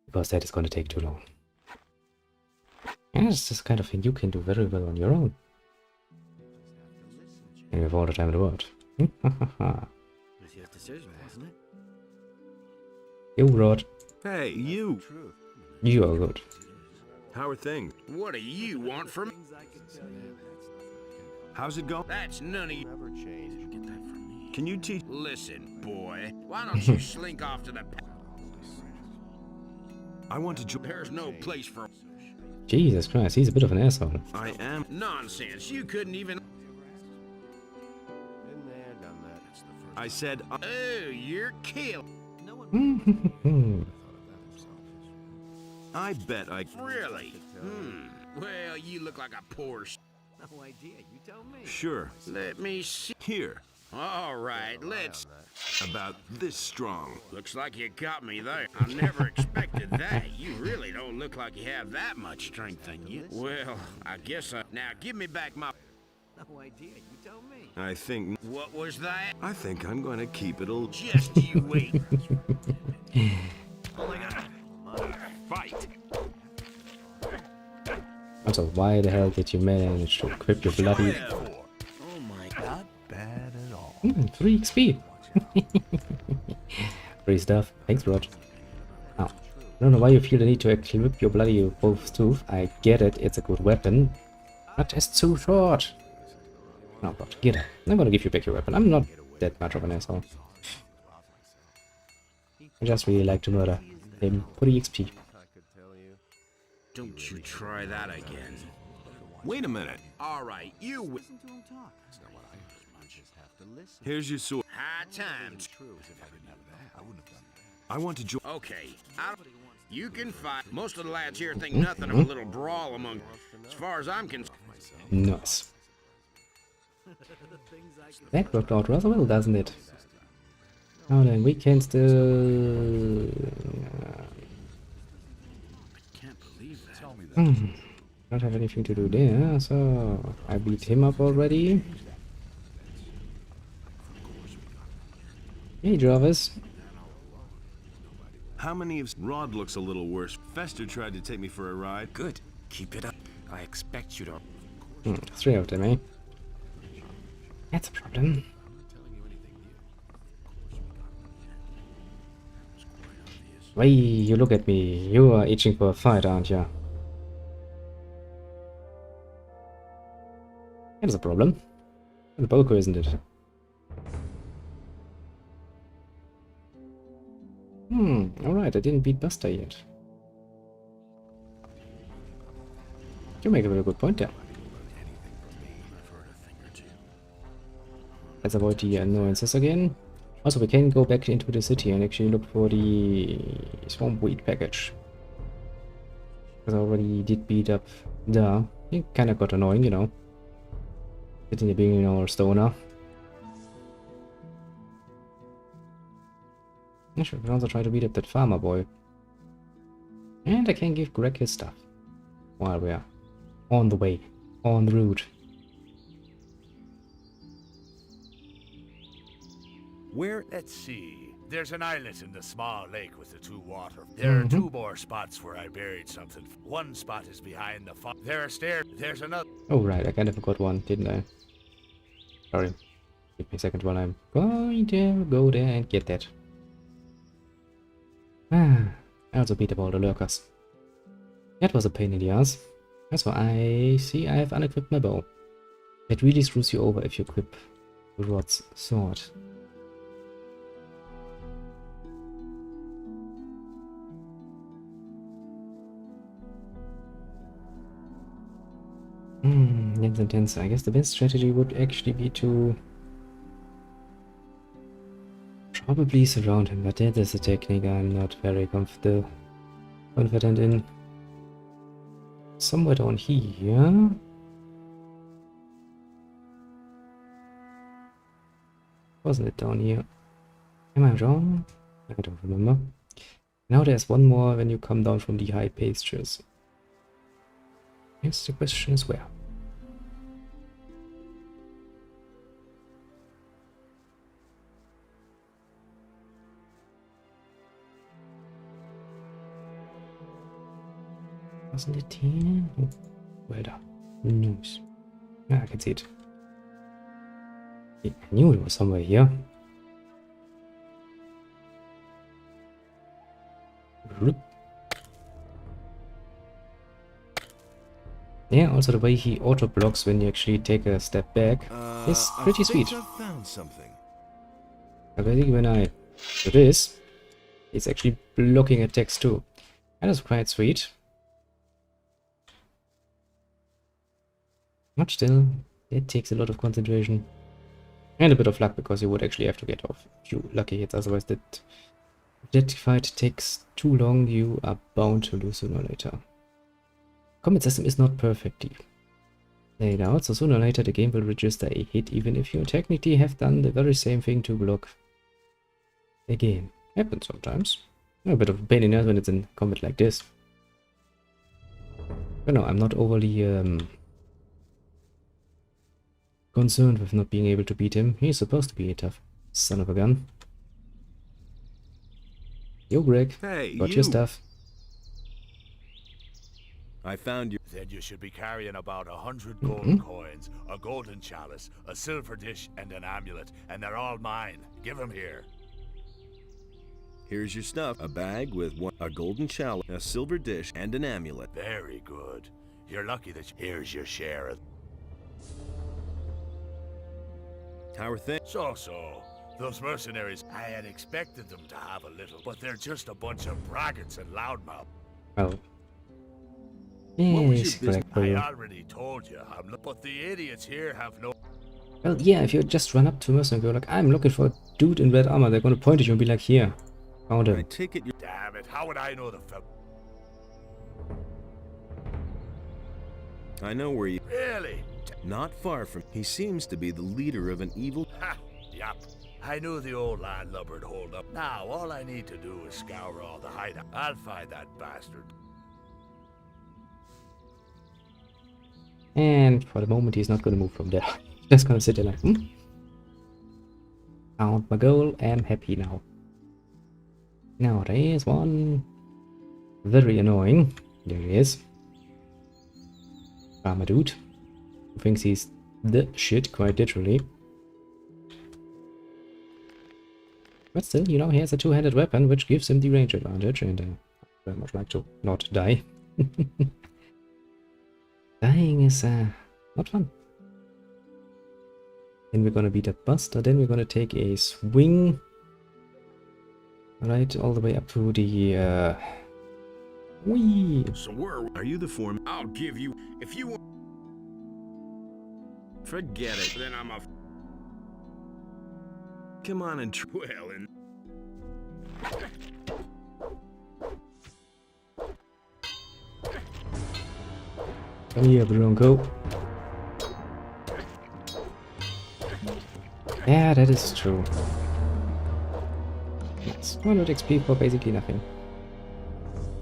Because that is going to take too long. And it's this kind of thing you can do very well on your own. And you have all the time in the world. You, Rod. Hey, you! You are good. How are things? what do you want from me? How's it going? That's none of you. Can you teach? Listen, boy, why don't you slink off to the... I want to join. There's no place for... Jesus Christ, he's a bit of an asshole. I am. Nonsense, you couldn't even... I said. Oh, you're killed. I bet I. Really? Well, you look like a poor... No idea. You tell me. Sure. Let me see. Here. All right, let's... About this strong. Looks like you got me there. I never expected that. You really don't look like you have that much strength in you. Well, I guess now give me back my... No idea. You tell me. I think. What was that? I think I'm going to keep it a. Just you wait. Oh my god. Fight. Also, why the hell did you manage to equip your bloody... Oh my god. Bad at all. 3 XP! Free stuff. Thanks, Rod. Now, I don't know why you feel the need to equip your bloody wolf's tooth. I get it, it's a good weapon. But it's too short. No, Rod, get up. I'm gonna give you back your weapon. I'm not that much of an asshole. I just really like to murder him for the XP. Don't you try that again. Wait a minute. All right, you... Listen to him talk. Here's your sword. High times. I want to join. Okay, you can fight. Most of the lads here think nothing of a little brawl among... As far as I'm concerned... Nice. That worked out rather well, doesn't it? Now then, we can still... Can't believe that. Don't have anything to do there, so I beat him up already. Hey, Jarvis. How many of. Rod looks a little worse. Fester tried to take me for a ride. Good. Keep it up. I expect you to... 3 of them, eh? That's a problem. Why you look at me? You are itching for a fight, aren't you? That's a problem. The Boko, isn't it? Alright, I didn't beat Buster yet. You make a very good point there. Let's avoid the annoyances again. Also, we can go back into the city and actually look for the swamp weed package. Because I already did beat up the... It kinda got annoying, you know. Sitting there being our stoner. I should also try to beat up that farmer boy. And I can give Greg his stuff. While we are on the way. On the route. Where? Let's see. There's an islet in the small lake with the two water. There are 2 more spots where I buried something. One spot is behind the farm. There are stairs. There's another. Oh right, I kind of forgot one, didn't I? Sorry. Give me a second while I'm going to go there and get that. I also beat up all the lurkers. That was a pain in the ass. Also, I see I have unequipped my bow. It really screws you over if you equip Rod's sword. That's intense. I guess the best strategy would actually be to probably surround him, but that is a technique I'm not very confident in. Somewhere down here. Wasn't it down here? Am I wrong? I don't remember. Now there's one more when you come down from the high pastures. Yes, the question is where? Wasn't it here? Oh, well done. News. Yeah, I can see it. I knew it was somewhere here. Yeah, also the way he auto blocks when you actually take a step back is pretty sweet. I found something. Basically, when I do this, it's actually blocking attacks too. That is quite sweet. But still, it takes a lot of concentration. And a bit of luck, because you would actually have to get off a few lucky hits, otherwise that fight takes too long, you are bound to lose sooner or later. Combat system is not perfectly laid out, so sooner or later the game will register a hit, even if you technically have done the very same thing to block again. Happens sometimes. A bit of a pain in the ass when it's in combat like this. But no, I'm not overly concerned with not being able to beat him. He's supposed to be a tough son of a gun. Yo, Greg. Hey, Got your stuff. I found you. Then you should be carrying about 100 gold coins, a golden chalice, a silver dish, and an amulet, and they're all mine. Give them here. Here's your stuff. A bag with a golden chalice, a silver dish, and an amulet. Very good. You're lucky that here's your share of... How are things? So. Those mercenaries, I had expected them to have a little, but they're just a bunch of braggarts and loudmouth. Well. What was your Yes, business? correct for you. I already told you, but the idiots here have no... Well, yeah, if you just run up to a mercenary and go like, I'm looking for a dude in red armor, they're gonna point at you and be like, here, found I him. take it you. Damn it, how would I know the I know where you. Really? Not far from. He seems to be the leader of an evil. Ha! Yup. I knew the old landlubber'd hold up. Now, all I need to do is scour all the hideout. I'll find that bastard. And for the moment, he's not gonna move from there. Just gonna sit there like, Found my goal, I'm happy now. Now, there is one very annoying. There he is. Farmer dude. Who thinks he's the shit, quite literally. But still, you know, he has a two-handed weapon, which gives him the range advantage, and I very much like to not die. Dying is not fun. Then we're gonna beat up Buster, then we're gonna take a swing right all the way up to the whee. So where Are you the foreman? I'll give you if you want. Forget it. Then I'm a Come on and well and Come here, Bronco. Yeah, that is true. Nice. 100 XP for basically nothing.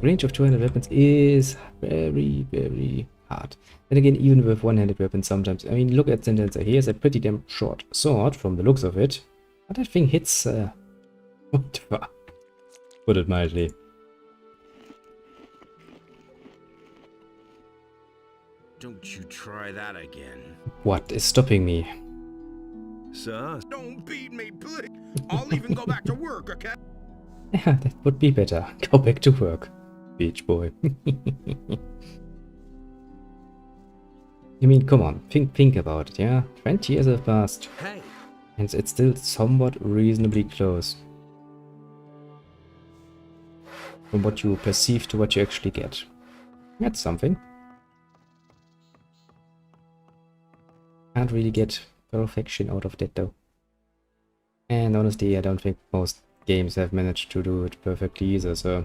Range of 200 weapons is very, very hard. Then again, even with one-handed weapons sometimes. I mean, look at Sentencer. He has a pretty damn short sword from the looks of it. But that thing hits, what the fuck? Put it mildly. don't you try that again. What is stopping me? Sir? Don't beat me, please. I'll even go back to work, okay? Yeah, that would be better. Go back to work, beach boy. I mean, come on, think about it, yeah? 20 years have passed, Hey! and it's still somewhat reasonably close. From what you perceive to what you actually get. That's something. Can't really get perfection out of that though. And honestly, I don't think most games have managed to do it perfectly either, so...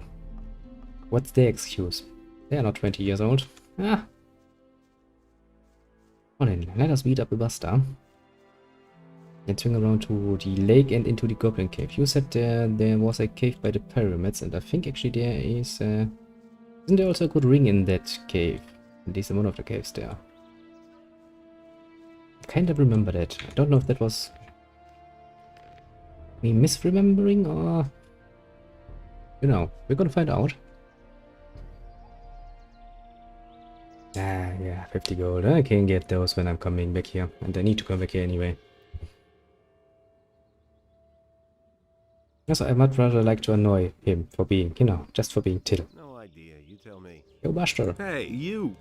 What's their excuse? They are not 20 years old. Ah! Well then, let us beat up a Buster. Then swing around to the lake and into the goblin cave. You said there was a cave by the pyramids, and I think actually there is... isn't there also a good ring in that cave? At least in one of the caves there. I kind of remember that. I don't know if that was me misremembering or... You know, we're gonna find out. Ah, yeah, 50 gold. I can get those when I'm coming back here. And I need to come back here anyway. Also, I much rather like to annoy him for being, you know, just for being Till. No idea, you tell me. Yo, Buster. Hey, you!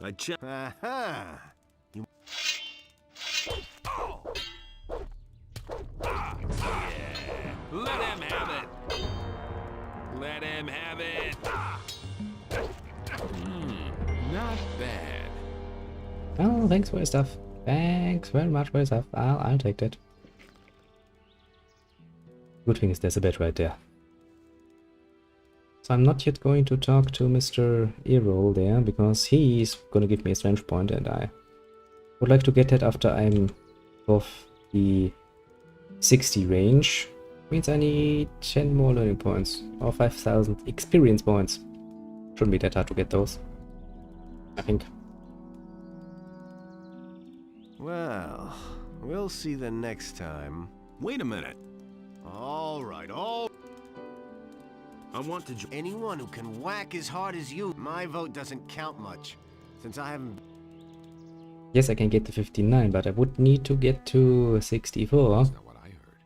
Aha! You... Let him have it. Let him have it. Not bad. Oh, thanks for your stuff. Thanks very much for your stuff. I'll take that. Good thing is there's a bed right there. So I'm not yet going to talk to Mr. Errol there, because he's gonna give me a strength point, and I would like to get that after I'm off the 60 range. Means I need 10 more learning points, or 5,000 experience points. Shouldn't be that hard to get those, I think. Well, we'll see the next time. Wait a minute. All right, all... I want to Anyone who can whack as hard as you, my vote doesn't count much, since I haven't... Yes, I can get to 59, but I would need to get to 64. That's not what I heard.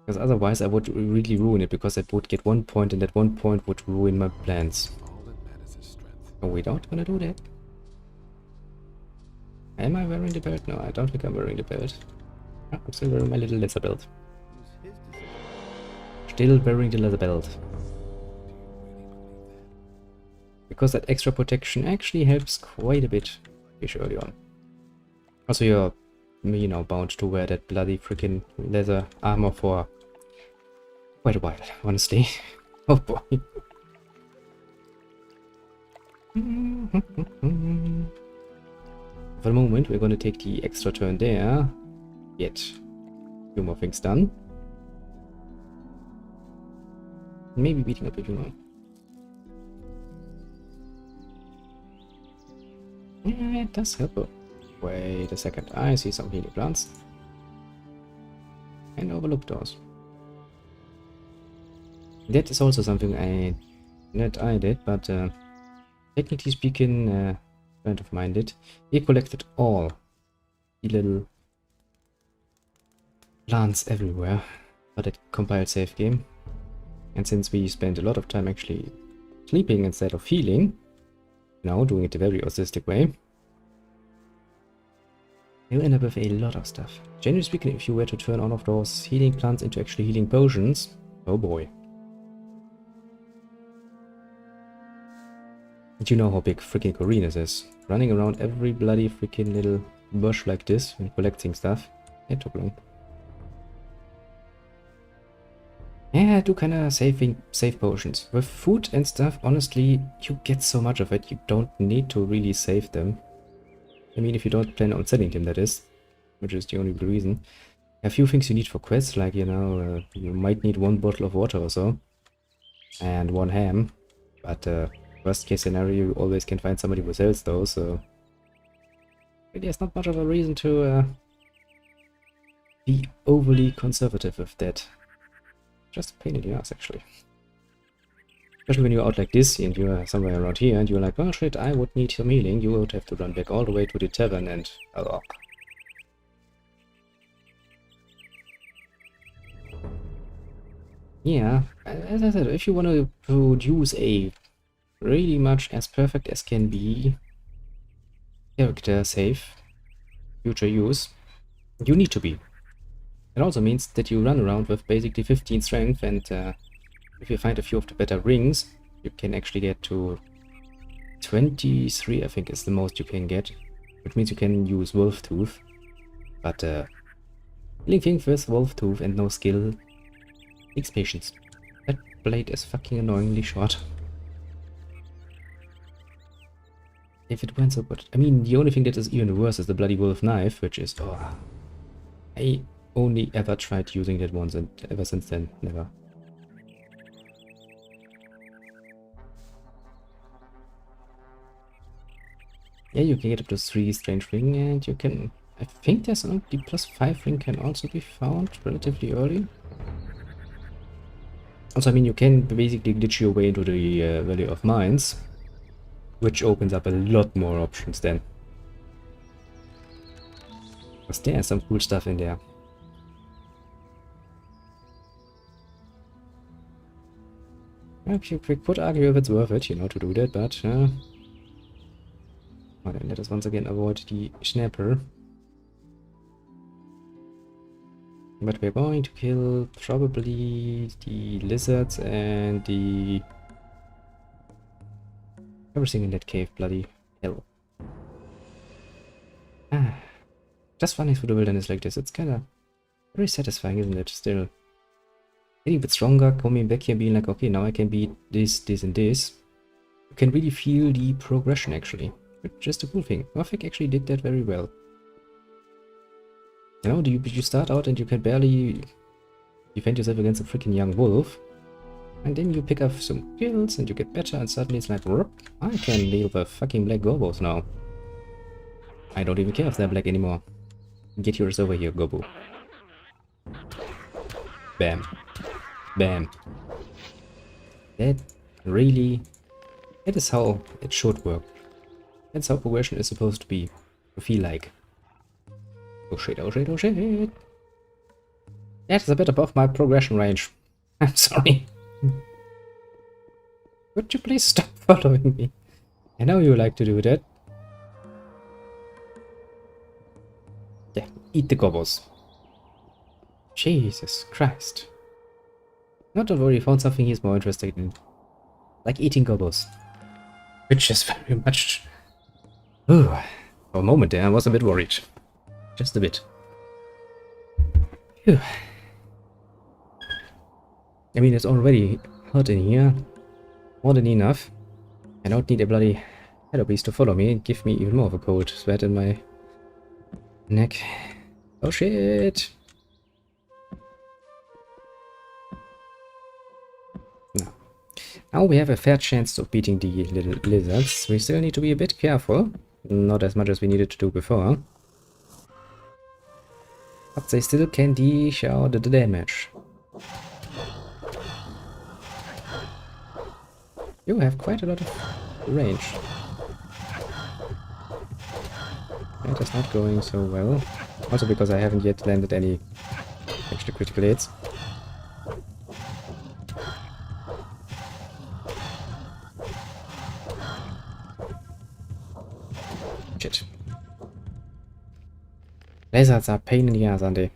Because otherwise I would really ruin it, because I would get 1 point, and that 1 point would ruin my plans. All that matters is strength. Oh, we don't wanna do that. Am I wearing the belt? No, I don't think I'm wearing the belt. Oh, I'm still wearing my little leather belt. His decision. Still wearing the leather belt. Because that extra protection actually helps quite a bit early on. Also, you're, you know, bound to wear that bloody freaking leather armor for quite a while, honestly. Oh boy. For the moment, we're going to take the extra turn there. Get a few more things done. Maybe beating up a few more. Yeah, it does help. Wait a second. I see some healing plants. And overlook those. That is also something I did, but technically speaking, a friend of mine did. He collected all the little plants everywhere for that compiled save game. And since we spent a lot of time actually sleeping instead of healing, now doing it the very autistic way, you'll end up with a lot of stuff. Generally speaking, if you were to turn all of those healing plants into actually healing potions, oh boy. And you know how big freaking Corinus is. Running around every bloody freaking little bush like this and collecting stuff, it took long. Yeah, I do kinda save potions. With food and stuff, honestly, you get so much of it, you don't need to really save them. I mean, if you don't plan on selling them, that is. Which is the only reason. A few things you need for quests, like, you know, you might need 1 bottle of water or so. And 1 ham. But, worst case scenario, you always can find somebody who sells those, so... Really, there's not much of a reason to, be overly conservative with that. Just a pain in the ass, actually. Especially when you're out like this and you're somewhere around here and you're like, oh shit, I would need some healing. You would have to run back all the way to the tavern and... Oh. Yeah, as I said, if you want to produce a really much as perfect as can be character safe, future use, you need to be. It also means that you run around with basically 15 strength, and if you find a few of the better rings, you can actually get to 23, I think is the most you can get, which means you can use Wolf Tooth. But killing things with Wolf Tooth and no skill takes patience. That blade is fucking annoyingly short. if it went so good. I mean, the only thing that is even worse is the bloody wolf knife, which is... Oh, I only ever tried using that once, and ever since then, never. Yeah, you can get up to 3 strange ring, and you can... I think there's the +5 ring can also be found relatively early. Also, I mean, you can basically glitch your way into the Valley of Mines, which opens up a lot more options then. Because there's some cool stuff in there. Okay, we could argue if it's worth it, you know, to do that, but... well, then let us once again avoid the Schnapper. But we're going to kill probably the lizards and the... everything in that cave, bloody hell. Just running through the wilderness like this, it's kinda very satisfying, isn't it? Still. Getting a bit stronger, coming back here and being like, okay, now I can beat this, this and this. You can really feel the progression actually. Which is the cool thing. Gothic actually did that very well. You know, you start out and you can barely defend yourself against a freaking young wolf. And then you pick up some kills and you get better and suddenly it's like, I can deal with fucking black gobos now. I don't even care if they're black anymore. Get yours over here, Gobo. Bam. Bam. That really... That is how it should work. That's how progression is supposed to be. To feel like. Oh shit, oh shit, oh shit. That is a bit above my progression range. I'm sorry. Would you please stop following me? I know you like to do that. Yeah, eat the gobbles. Jesus Christ. Not don't worry, found something he's more interested in. Like eating gobbles. Which is very much... Ooh, for a moment there I was a bit worried. Just a bit. Phew. I mean, it's already hot in here. More than enough. I don't need a bloody hello beast to follow me and give me even more of a cold sweat in my neck. Oh shit! No. Now we have a fair chance of beating the little lizards. We still need to be a bit careful. Not as much as we needed to do before. But they still can dish out the damage. You have quite a lot of range. That is not going so well. Also because I haven't yet landed any extra critical hits. Shit. Lizards are a pain in the ass, aren't they?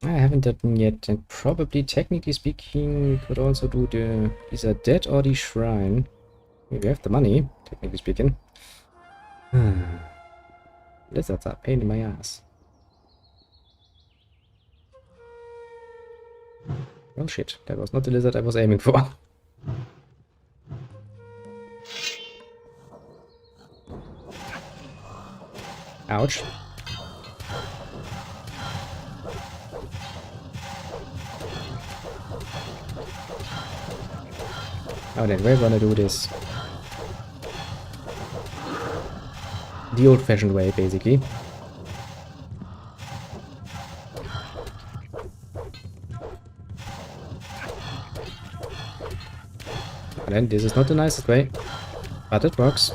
I haven't done them yet, and probably, technically speaking, could also do the either that or the shrine. We have the money, technically speaking. Lizards are a pain in my ass. Oh shit, that was not the lizard I was aiming for. Ouch. Oh, then we're gonna do this the old-fashioned way, basically. And then this is not the nicest way, but it works.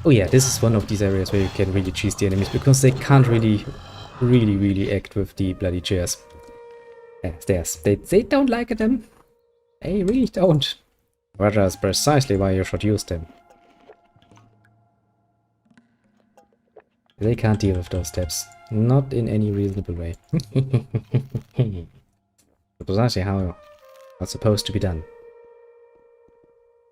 Oh yeah, this is one of these areas where you can really cheese the enemies, because they can't really act with the bloody chairs. Yeah, stairs. They don't like them. They really don't. But that's precisely why you should use them. They can't deal with those steps. Not in any reasonable way. Precisely how it's supposed to be done.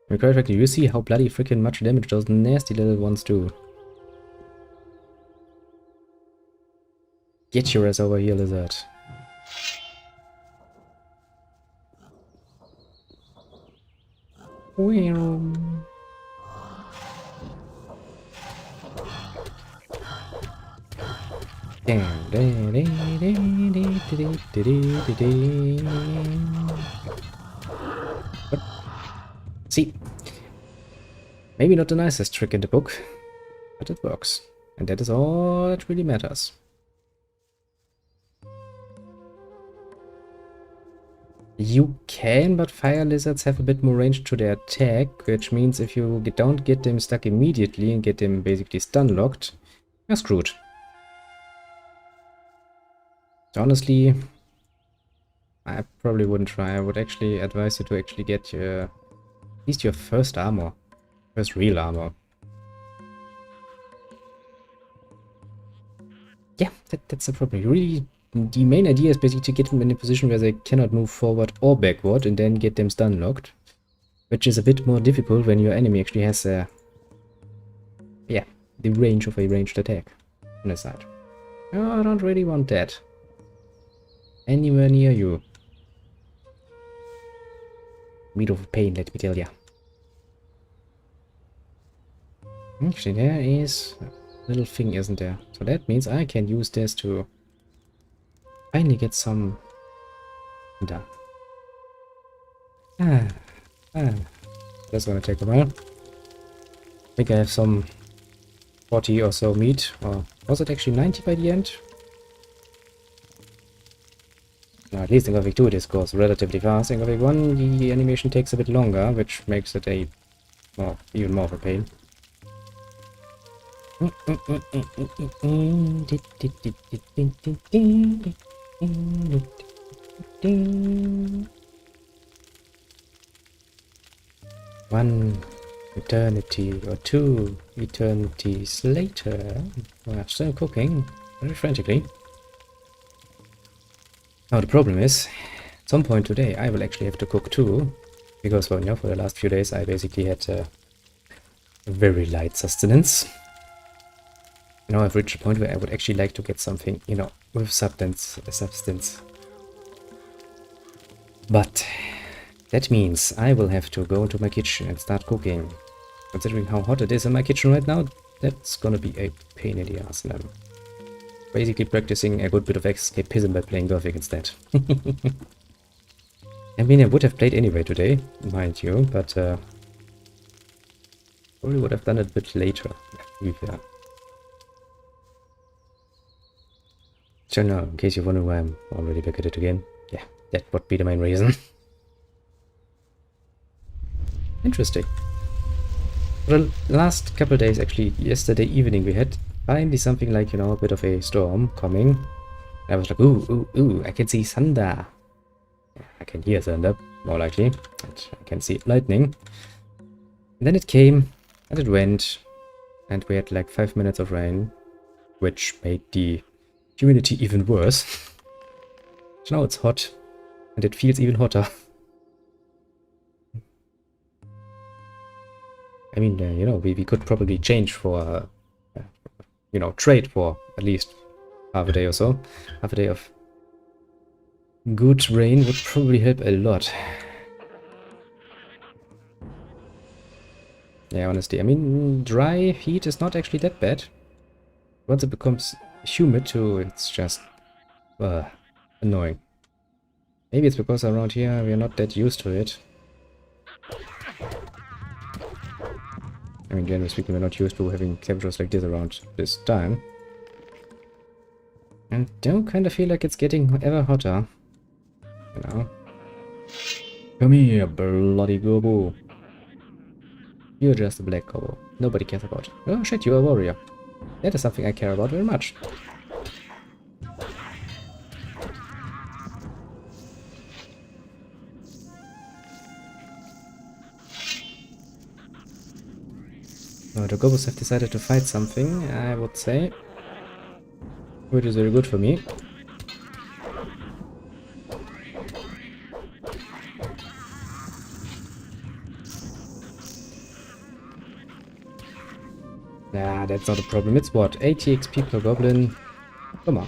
Quite frankly, you see how bloody freaking much damage those nasty little ones do. Get your ass over here, lizard. Well. What? See, maybe not the nicest trick in the book, but it works. And that is all that really matters. You can, but fire lizards have a bit more range to their attack, which means if you don't get them stuck immediately and get them basically stun locked, you're screwed. So honestly, I probably wouldn't try. I would actually advise you to actually get at least your first armor. First real armor. Yeah, that's the problem. Really, the main idea is basically to get them in a position where they cannot move forward or backward and then get them stun locked. Which is a bit more difficult when your enemy actually has the range of a ranged attack on his side. Oh, I don't really want that anywhere near you. Meat of pain, let me tell ya. Actually, there is a little thing, isn't there? So that means I can use this to finally get some done. That's gonna take a while. I think I have some 40 or so meat, or was it actually 90 by the end? No, at least in Gothic 2 this goes relatively fast. In Gothic 1 the animation takes a bit longer, which makes it even more of a pain. One eternity or 2 eternities later, we're still cooking very frantically. Now the problem is, at some point today I will actually have to cook too, because well, for the last few days I basically had a very light sustenance. Now I've reached a point where I would actually like to get something, with substance. But that means I will have to go into my kitchen and start cooking. Considering how hot it is in my kitchen right now, that's gonna be a pain in the ass, and I'm basically practicing a good bit of escapism by playing Gothic instead. I mean, I would have played anyway today, mind you, but probably would have done it a bit later, to be fair. So now, in case you're wondering why I'm already back at it again, yeah, that would be the main reason. Interesting. For the last couple of days, actually, yesterday evening, we had finally something like, a bit of a storm coming. I was like, ooh, I can see thunder. I can hear thunder, more likely. And I can see lightning. And then it came, and it went, and we had like 5 minutes of rain, which made the humidity even worse. So now it's hot, and it feels even hotter. I mean, we could probably change for, trade for at least half a day or so. Half a day of good rain would probably help a lot. Yeah, honestly, I mean, dry heat is not actually that bad. Once it becomes humid too, it's just annoying. Maybe it's because around here we're not that used to it. I mean, generally speaking, we're not used to having temperatures like this around this time. And don't kind of feel like it's getting ever hotter. Come here, bloody gobo. You're just a black gobo. Nobody cares about. Oh shit, you're a warrior. That is something I care about very much. The gobos have decided to fight something, I would say. Which is very good for me. Nah, that's not a problem. It's what? 80 XP per goblin? Come on.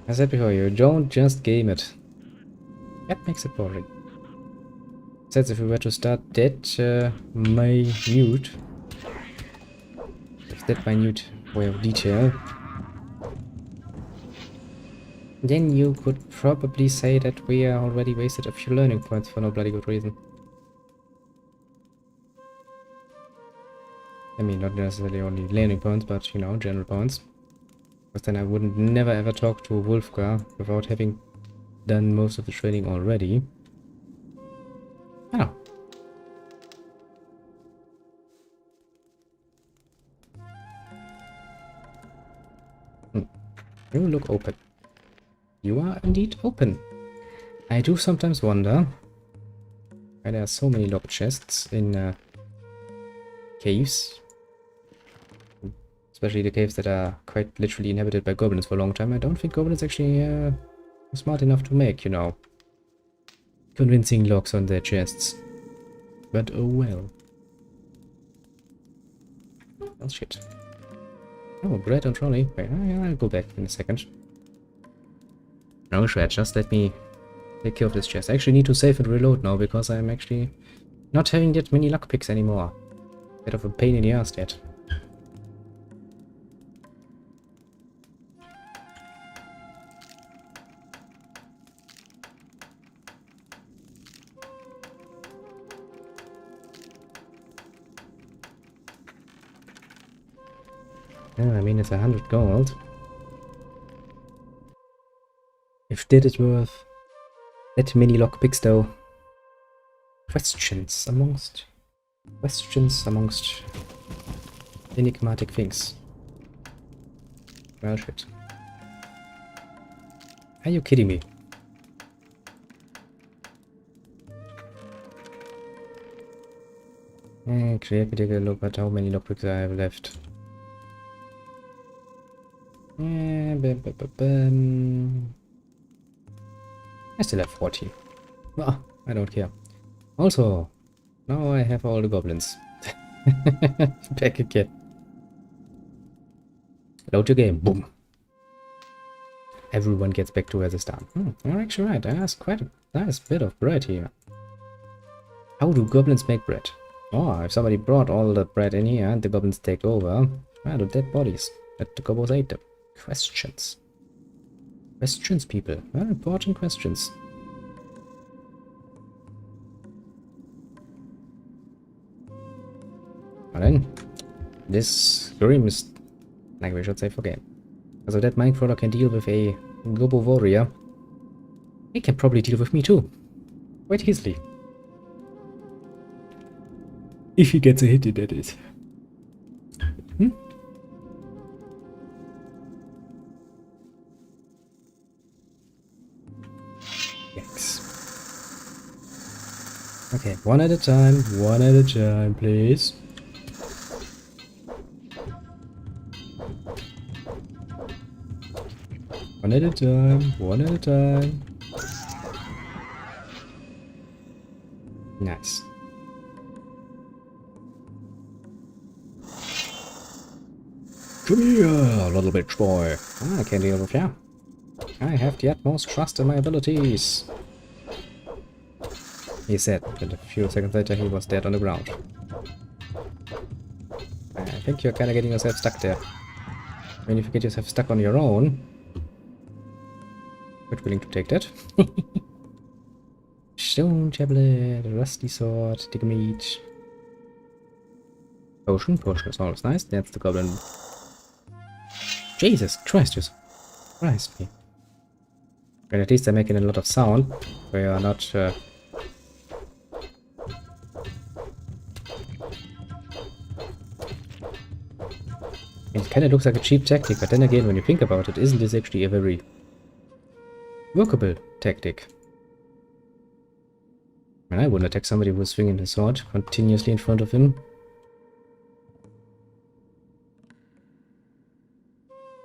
I said before, you don't just game it. That makes it boring. Says if we were to start that minute, with that minute way of detail, then you could probably say that we are already wasted a few learning points for no bloody good reason. I mean, not necessarily only learning points, but, you know, general points. Because then I wouldn't never ever talk to Wolfgar without having done most of the training already. Oh. You look open. You are indeed open. I do sometimes wonder why there are so many locked chests in caves. Especially the caves that are quite literally inhabited by goblins for a long time. I don't think goblins actually are smart enough to make, you know, convincing locks on their chests. But oh well. Oh shit. Oh, bread and trolley. Wait, I'll go back in a second. No sweat, just let me take care of this chest. I actually need to save and reload now because I'm actually not having that many lockpicks anymore. Bit of a pain in the ass that. Yeah, I mean, it's 100 gold. If that is worth that many lockpicks, though. Questions amongst enigmatic things. Well, shit. Are you kidding me? Actually, let me take a look at how many lockpicks I have left. I still have 14. Ah, I don't care. Also, now I have all the goblins. Back again. Load your game. Boom. Everyone gets back to where they start. You're actually right. That's quite a nice bit of bread here. How do goblins make bread? Oh, if somebody brought all the bread in here and the goblins take over, well, the dead bodies that the gobos ate them. Questions. Questions, people. Very important questions. And then, this screams like we should say for game. So that Minecrawler can deal with a Gobo warrior. He can probably deal with me too. Quite easily. If he gets a hit in, that is. Yikes. Okay, one at a time, please. One at a time. Nice. Come here, little bitch boy. I can deal with you. I have the utmost trust in my abilities. He said, but a few seconds later he was dead on the ground. I think you're kinda getting yourself stuck there. I mean, if you get yourself stuck on your own, quite willing to take that. Stone tablet, rusty sword, dig meat. Potion is always nice. That's the goblin. Jesus Christ, just Christ me. But at least they're making a lot of sound. We are not it kinda looks like a cheap tactic, but then again, when you think about it, isn't this actually a very workable tactic? I mean, I wouldn't attack somebody who's swinging his sword continuously in front of him.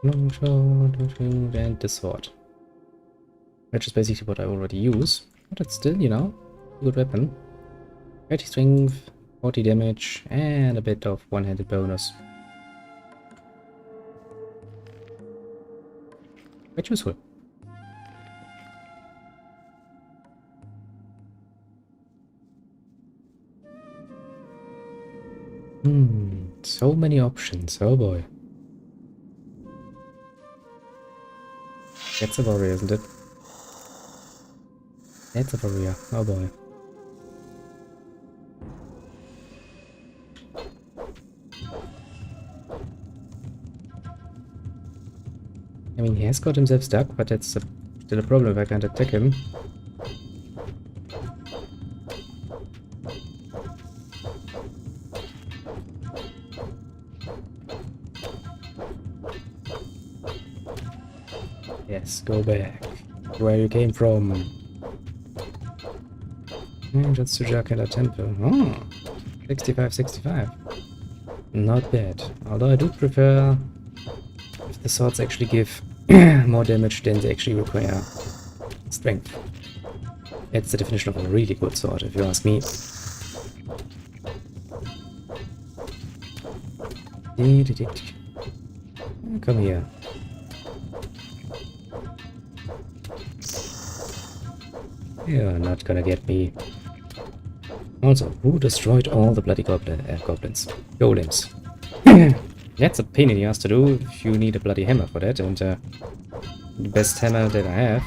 Long sword, and the sword. Which is basically what I already use. But it's still, you know, a good weapon. 30 strength, 40 damage, and a bit of one-handed bonus. Quite useful. So many options. Oh boy. That's a warrior, isn't it? That's a warrior. Oh boy. I mean, he has got himself stuck, but that's still a problem if I can't attack him. Yes, go back. Where you came from. Just to Jakela Temple. Oh, 65. Not bad. Although I do prefer if the swords actually give more damage than they actually require strength. That's the definition of a really good sword, if you ask me. Come here. You're not gonna get me. Also, who destroyed all the bloody goblins? Golems. That's a pain in the ass to do if you need a bloody hammer for that, and the best hammer that I have.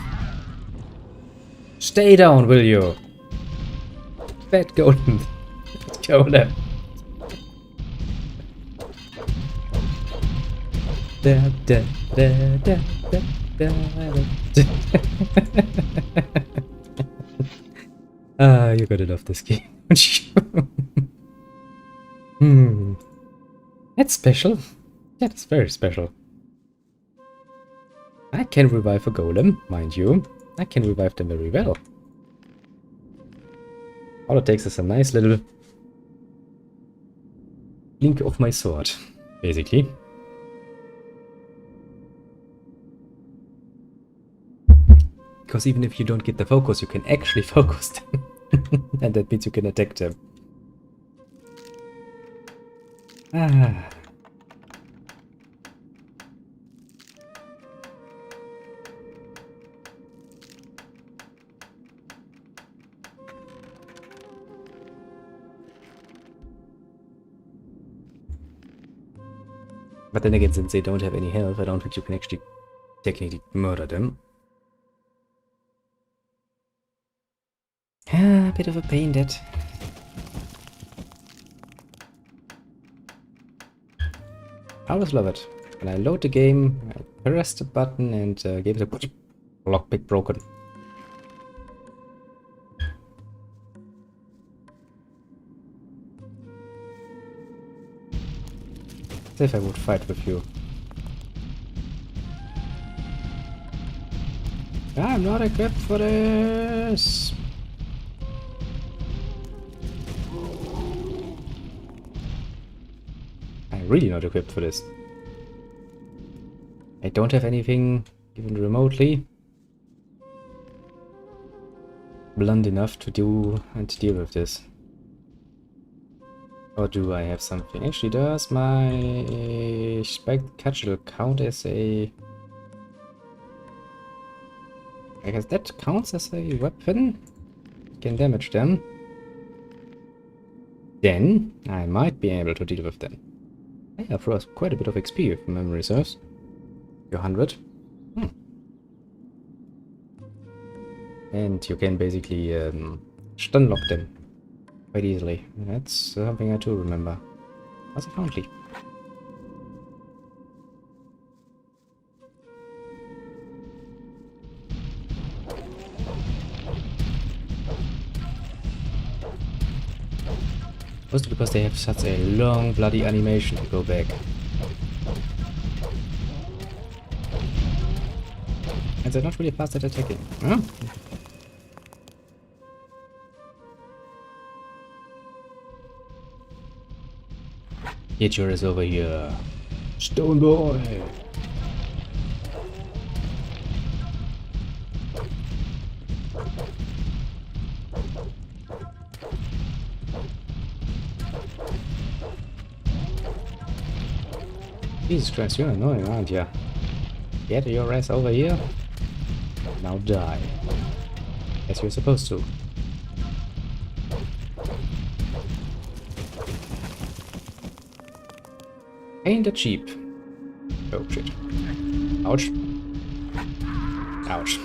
Stay down, will you? Bad golem. Golem. Da, da, da, da, da, da, da. Ah, you're gonna love this game. That's special. That is very special. I can revive a golem, mind you. I can revive them very well. All it takes is a nice little link of my sword, basically. Because even if you don't get the focus, you can actually focus them. And that means you can attack them. Ah. But then again, since they don't have any health, I don't think you can actually technically murder them. Ah, a bit of a pain, that. I always love it. When I load the game, I press the button and game is a lockpick broken. As if I would fight with you. I'm not equipped for this! I'm really not equipped for this. I don't have anything, even remotely, blunt enough to do and deal with this. Or do I have something? Actually, does my spiked cudgel count as a... I guess that counts as a weapon? Can damage them. Then I might be able to deal with them. I have quite a bit of XP if memory serves. 100. And you can basically stun lock them quite easily. That's something I do remember. As a foundly. Mostly because they have such a long bloody animation to go back. And they're not really fast at attacking. Huh? Get your ass over here, Stone Boy! Jesus Christ, you're annoying, aren't you? Get your ass over here. Now die. As you're supposed to. Ain't that cheap? Oh shit. Ouch. Ouch.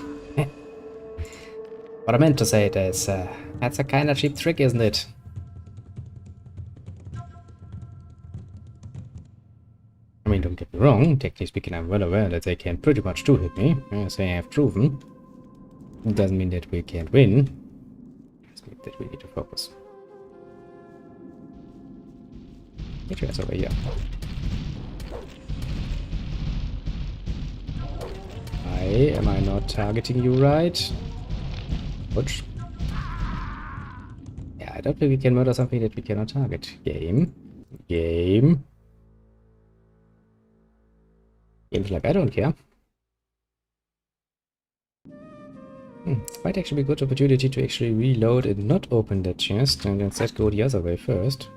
What I meant to say is, that's a kinda cheap trick, isn't it? I mean, don't get me wrong, technically speaking, I'm well aware that they can pretty much two-hit me, as they have proven. It doesn't mean that we can't win. It just means that we need to focus. Get your ass over here. Why am I not targeting you right? Which? Yeah, I don't think we can murder something that we cannot target. Game. Game. Game's like, I don't care. Might actually be a good opportunity to actually reload and not open that chest and instead go the other way first.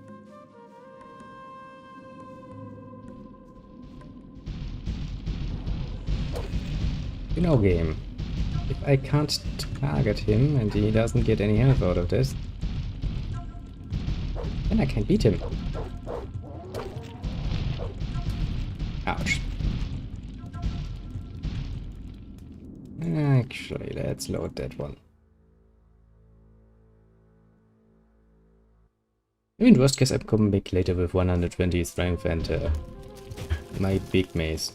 You know, game. If I can't target him and he doesn't get any health out of this, then I can't beat him. Ouch. Actually, let's load that one. I mean, worst case, I'm coming back later with 120 strength and my big mace.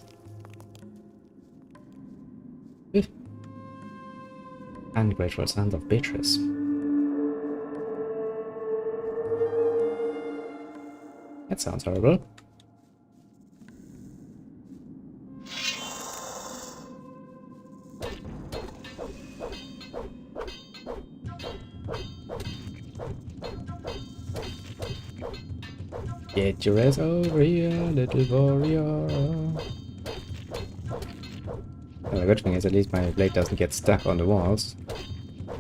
Ungrateful sons of bitches. That sounds horrible. Get your ass over here, little warrior. Well, the good thing is at least my blade doesn't get stuck on the walls.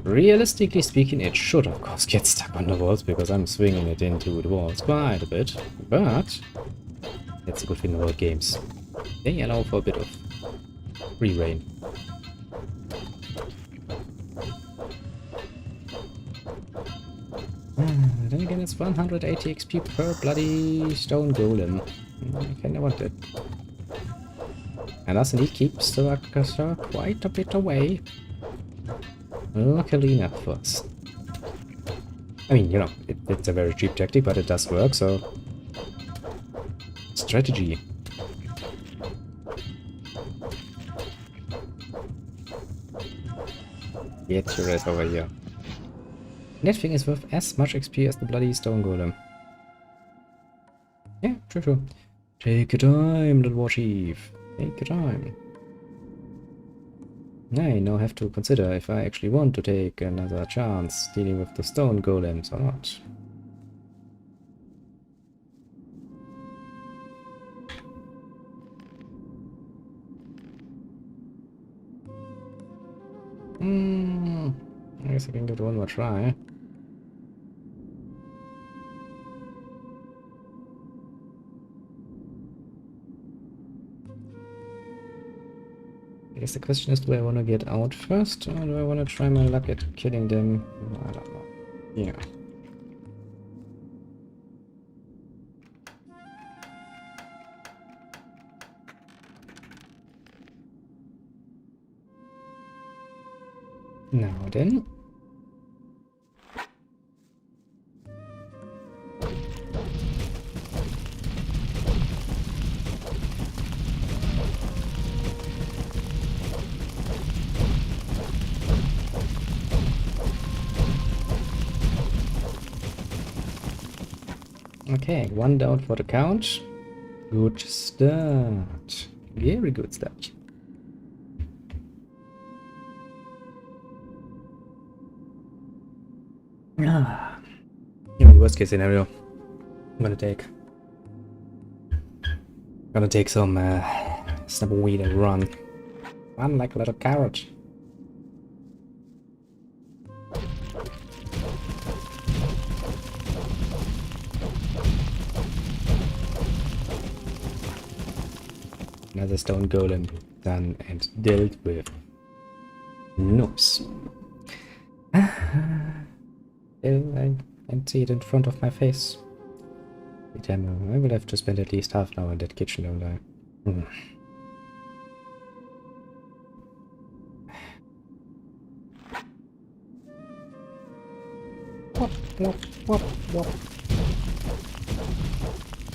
Realistically speaking, it should of course get stuck on the walls because I'm swinging it into the walls quite a bit. But that's a good thing about games. They allow for a bit of free reign. Then again, it's 180 XP per bloody stone golem. I kinda want it. And thus he keeps the orchestra quite a bit away. Luckily enough for us. I mean, you know, it's a very cheap tactic, but it does work, so... Strategy. Get your ass over here. That thing is worth as much XP as the bloody stone golem. Yeah, true. Take your time, little war chief. Take your time. I now have to consider if I actually want to take another chance dealing with the stone golems or not. I guess I can give it one more try. I guess the question is, do I want to get out first, or do I want to try my luck at killing them? I don't know. Yeah. Now then. Okay, one down for the count. Good start. Very good start. In worst case scenario, I'm gonna take some weed and run. Run like a little carrot. Another stone golem done and dealt with. Nice. I can see it in front of my face. Damn, I will have to spend at least half an hour in that kitchen, don't I? Hmm. Whoop, whoop, whoop, whoop.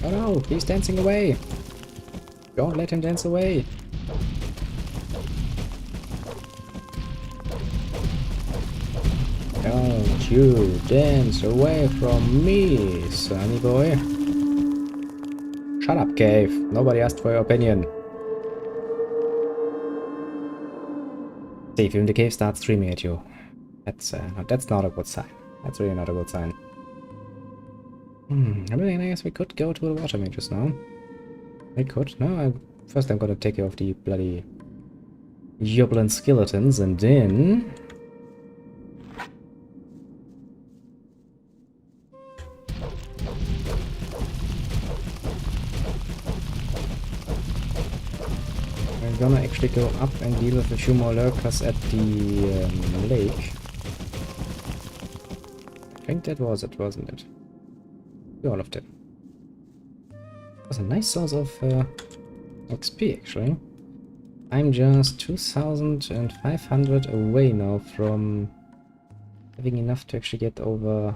Oh no, he's dancing away! Don't let him dance away! Don't you dance away from me, sonny boy! Shut up, Cave! Nobody asked for your opinion! See, if even the cave starts screaming at you, that's not a good sign. That's really not a good sign. I really guess we could go to the water mages now. We could. No, first I'm gonna take care of the bloody Yoblin skeletons, and then... we're gonna actually go up and deal with a few more lurkers at the lake. I think that was it, wasn't it? All of them. It was a nice source of XP, actually. I'm just 2,500 away now from having enough to actually get over...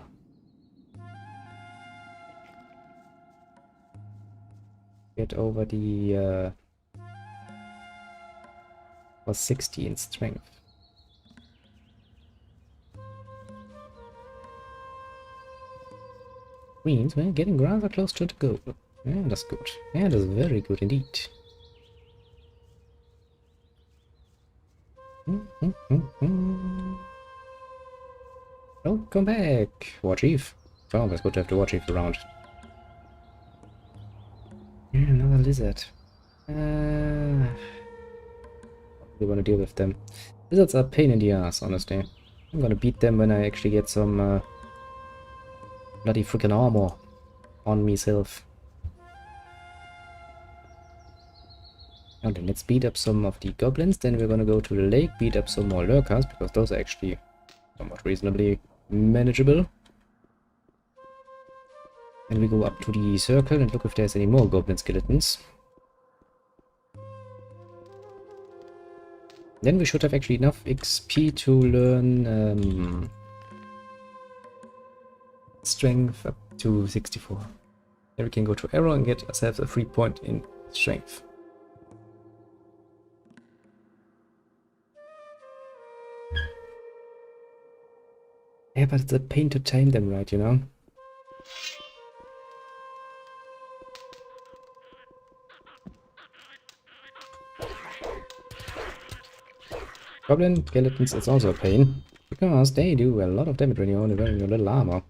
the... was 60 in strength. Means we're getting rather close to the goal. Yeah, that's good. Yeah, that's very good indeed. Welcome back, War Chief. It's always good to have the War Chief around. Yeah, another lizard. We want to deal with them. Lizards are a pain in the ass, honestly. I'm gonna beat them when I actually get some bloody freaking armor on myself. Now then, let's beat up some of the goblins, then we're gonna go to the lake, beat up some more lurkers, because those are actually somewhat reasonably manageable. And we go up to the circle and look if there's any more goblin skeletons. Then we should have actually enough XP to learn strength up to 64. Then we can go to arrow and get ourselves a free point in strength. Yeah, but it's a pain to tame them, right, you know? Goblin skeletons is also a pain, because they do a lot of damage when you're only wearing your little armor.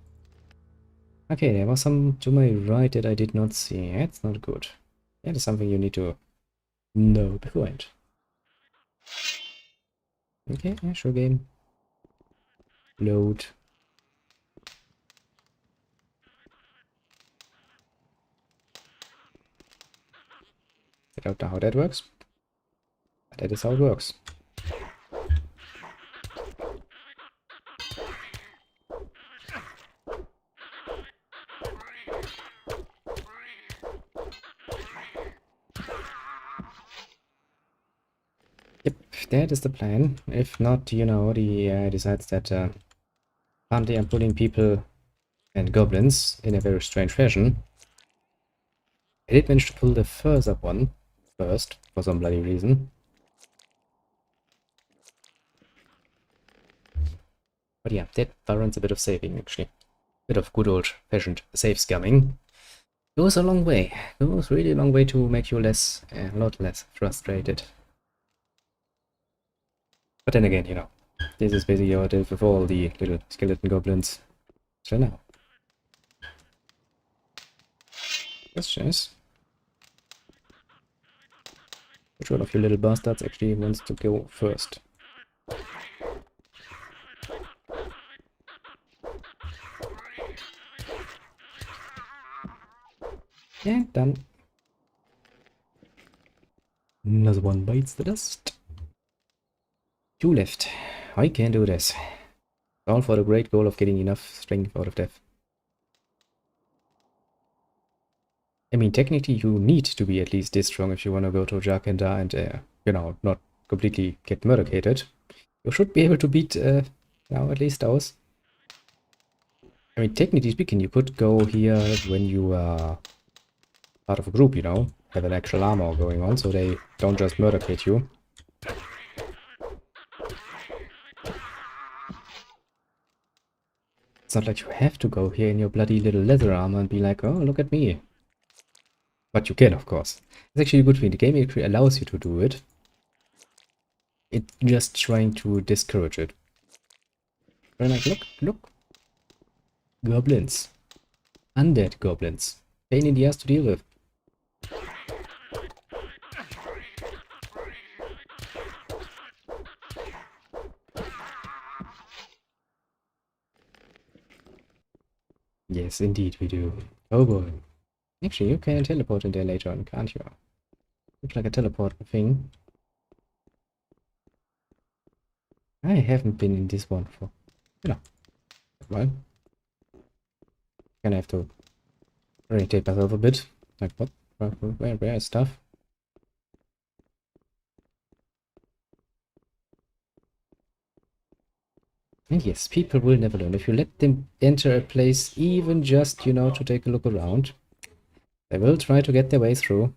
Okay, there was some to my right that I did not see. That's not good. That is something you need to know beforehand. Okay, yeah, sure game. Load. I don't know how that works, but that is how it works. Yep, that is the plan. If not, you know, the decides that apparently I'm pulling people and goblins in a very strange fashion. I did manage to pull the further one first, for some bloody reason. But yeah, that warrants a bit of saving, actually. Bit of good old-fashioned save scamming. Goes a long way. Goes really a long way to make you less, a lot less frustrated. But then again, you know, this is basically how I deal with all the little skeleton goblins. So now. Question is, which one of you little bastards actually wants to go first? Yeah, done. Another one bites the dust. 2 left. I can do this. All for the great goal of getting enough strength out of death. I mean, technically you need to be at least this strong if you want to go to Jarkandar and, you know, not completely get murdercated. You should be able to beat, now at least those. I mean, technically speaking, you could go here when you are part of a group, you know, have an actual armor going on, so they don't just murdercate you. It's not like you have to go here in your bloody little leather armor and be like, oh, look at me. But you can, of course. It's actually a good thing. The game actually allows you to do it. It's just trying to discourage it. They're like, look, look. Goblins. Undead goblins. Pain in the ass to deal with. Yes, indeed we do. Oh boy. Actually, you can teleport in there later on, can't you? Looks like a teleport thing. I haven't been in this one for, you know, a while. Gonna have to orientate myself a bit. Like, what? Where is stuff? And yes, people will never learn. If you let them enter a place, even just, you know, to take a look around, they will try to get their way through.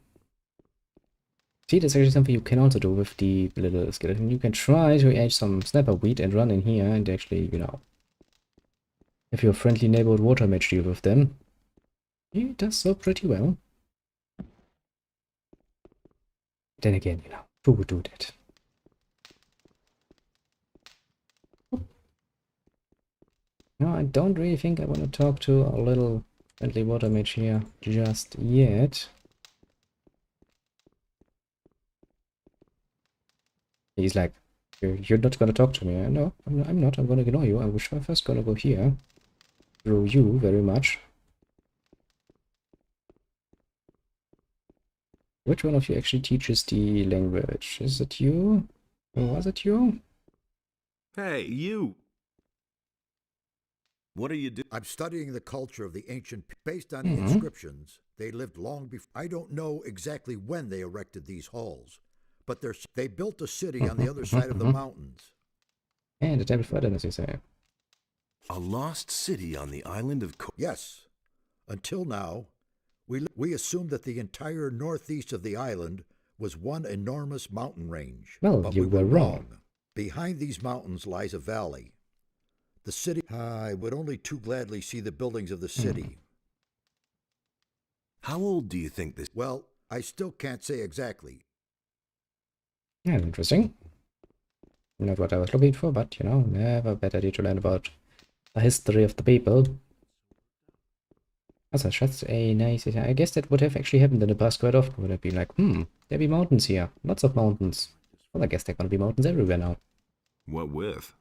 See, that's actually something you can also do with the little skeleton. You can try to add some sniper weed and run in here and actually, you know, if your friendly neighborhood water mage deal with them, he does so pretty well. Then again, you know, who would do that? No, I don't really think I want to talk to a little friendly water mage here just yet. He's like, you're not gonna talk to me. No, I'm not. I'm gonna ignore you. I was first gonna go here. Through you very much. Which one of you actually teaches the language? Is it you? Or was it you? Hey, you! What are you doing? I'm studying the culture of the ancient. Based on the inscriptions, they lived long before. I don't know exactly when they erected these halls, but they built a city on the other side of the mountains. And the temple further, as you say. A lost city on the island of Yes. Until now, we assumed that the entire northeast of the island was one enormous mountain range. Well, but you we were wrong. Behind these mountains lies a valley. The city, I would only too gladly see the buildings of the city. How old do you think this? Well, I still can't say exactly. Yeah, interesting. Not what I was looking for, but, you know, never bad idea to learn about the history of the people. Also, that's a nice... I guess that would have actually happened in the past quite often. Would have been like, there be mountains here. Lots of mountains. Well, I guess there are gonna be mountains everywhere now. What with?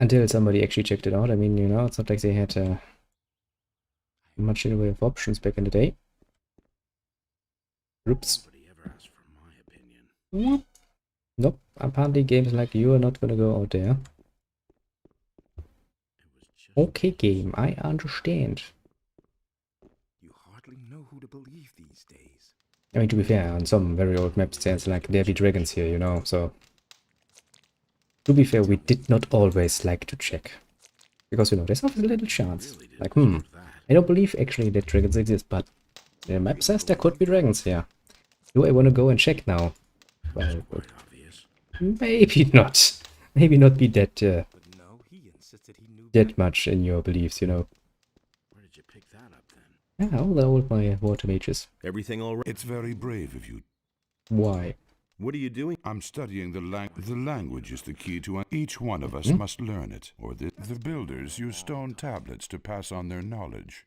Until somebody actually checked it out. I mean, you know, it's not like they had much in the way of options back in the day. Oops. Nobody ever asked for my opinion. Whoop. Nope. Apparently games like you are not gonna go out there. It was just Okay, game. I understand. You hardly know who to believe these days. I mean, to be fair, on some very old maps, there's like, there be dragons here, you know, so... To be fair, we did not always like to check. Because, you know, there's always a little chance. Like, I don't believe actually that dragons exist, but the map says there could be dragons here. Do I want to go and check now? Well, quite obvious. maybe not. Maybe not be that, But no, he insisted he knew that much in your beliefs, you know. Where did you pick that up then? Yeah, how old my water mages? Everything all right? It's very brave of you. Why? What are you doing? I'm studying the language is the key to each one of us must learn it, or the builders use stone tablets to pass on their knowledge.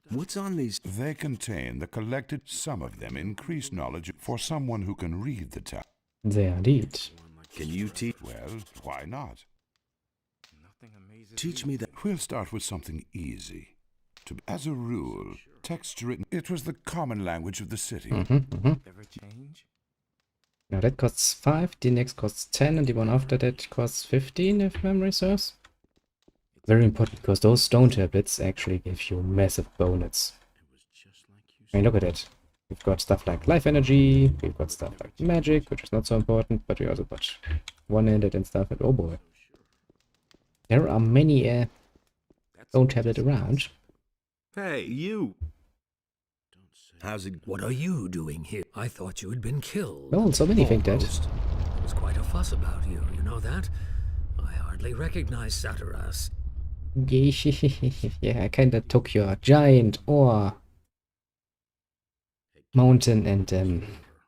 What's on these? They contain the collected, some of them increase knowledge for someone who can read the tab. They are indeed. Can you teach? Well, why not? nothing amazes Teach me. me that. We'll start with something easy. As a rule, text written, it was the common language of the city. Ever change? Now that costs 5, the next costs 10, and the one after that costs 15, if memory serves. Very important, because those stone tablets actually give you massive bonus. I mean, look at it. We've got stuff like life energy, we've got stuff like magic, which is not so important, but we also got one-handed and stuff, and oh boy. There are many stone tablet around. Hey, you! How's it? What are you doing here? I thought you had been killed. No, so many think that. Almost. There was quite a fuss about you, you know that? I hardly recognize Saturas. Yeah, I kinda took your giant ore mountain and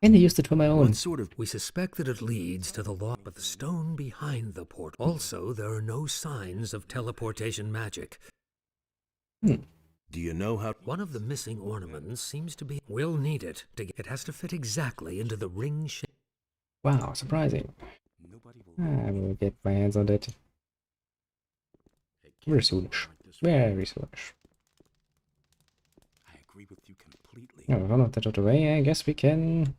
I used it for my own. What sort of... We suspect that it leads to the lock, but the stone behind the port. Also, there are no signs of teleportation magic. Do you know how... One of the missing ornaments seems to be... We'll need it. It has to fit exactly into the ring shape. Wow, surprising. I will get my hands on that very soonish. Very soonish. I agree with you completely. No, one of that out of the way, I guess we can...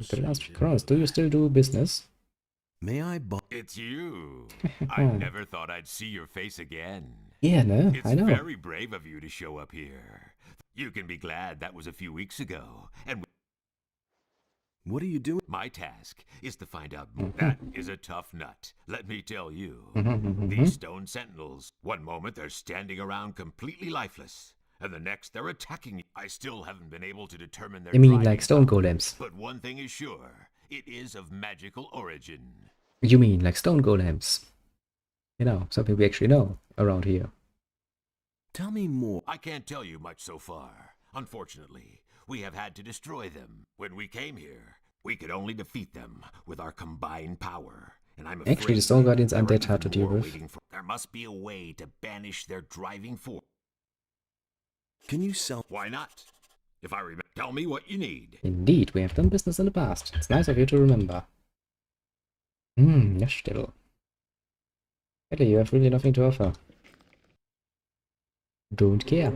The last few crowns. Do you still do business? May I buy... It's you. I never thought I'd see your face again. Yeah, no, It's I know. very brave of you to show up here. You can be glad that was a few weeks ago. And What are you doing? my task is to find out more. That is a tough nut, let me tell you. Mm-hmm, These stone sentinels, one moment they're standing around completely lifeless, and the next they're attacking you. I still haven't been able to determine their You mean driving like stone power, golems? But one thing is sure, it is of magical origin. You mean like stone golems? You know, something we actually know around here. Tell me more. I can't tell you much so far. Unfortunately, we have had to destroy them. When we came here, we could only defeat them with our combined power. And I'm afraid Actually, the stone guardians aren't there are that hard to even deal more with. waiting for- There must be a way to banish their driving force. Can you sell... Why not? If I remember, tell me what you need. Indeed, we have done business in the past. It's nice of you to remember. Yes, still. Ellie, you have really nothing to offer. Don't care.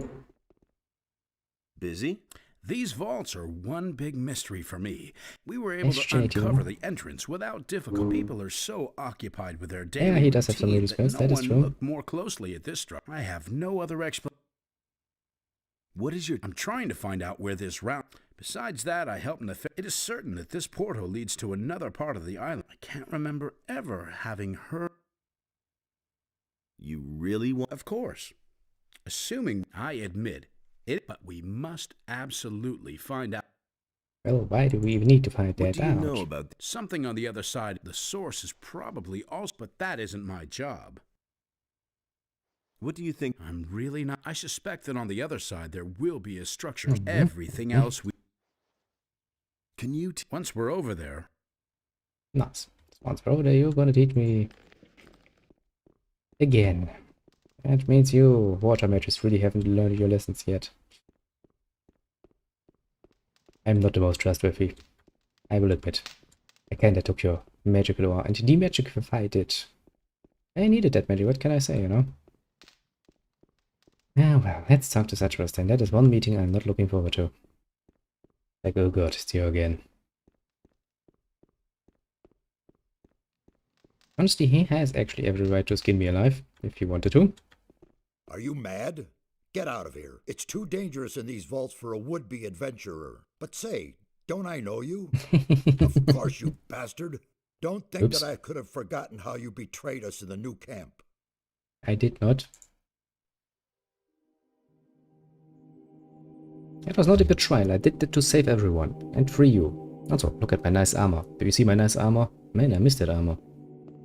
Busy? These vaults are one big mystery for me. We were able to Appreciate you. uncover the entrance without difficulty. People are so occupied with their daily Yeah, he does have some routine really spells, no that is one true. looked more closely at this structure. I have no other explanation. What is your... I'm trying to find out where this route... Besides that, I help in the... It is certain that this portal leads to another part of the island. I can't remember ever having heard... You really want... Of course. Assuming I admit it, but we must absolutely find out. Well, why do we even need to find What that do you out? know about... Something on the other side. The source is probably also... But that isn't my job. What do you think... I'm really not... I suspect that on the other side there will be a structure. Everything else we... Can you... Once we're over there... Nice. Once we're over there, you're gonna teach me... again. That means you, water mages, really haven't learned your lessons yet. I'm not the most trustworthy. I will admit. I kinda took your magical ore and demagikified it. I needed that magic, what can I say, you know? Ah, well, let's talk to Satyrus then. That is one meeting I'm not looking forward to. Like, oh god, it's you again. Honestly, he has actually every right to skin me alive, if he wanted to. Are you mad? Get out of here. It's too dangerous in these vaults for a would-be adventurer. But say, don't I know you? Of course, you bastard. Don't think Oops. that I could have forgotten how you betrayed us in the new camp. I did not. It was not a betrayal. I did that to save everyone and free you. Also, look at my nice armor. Do you see my nice armor? Man, I missed that armor.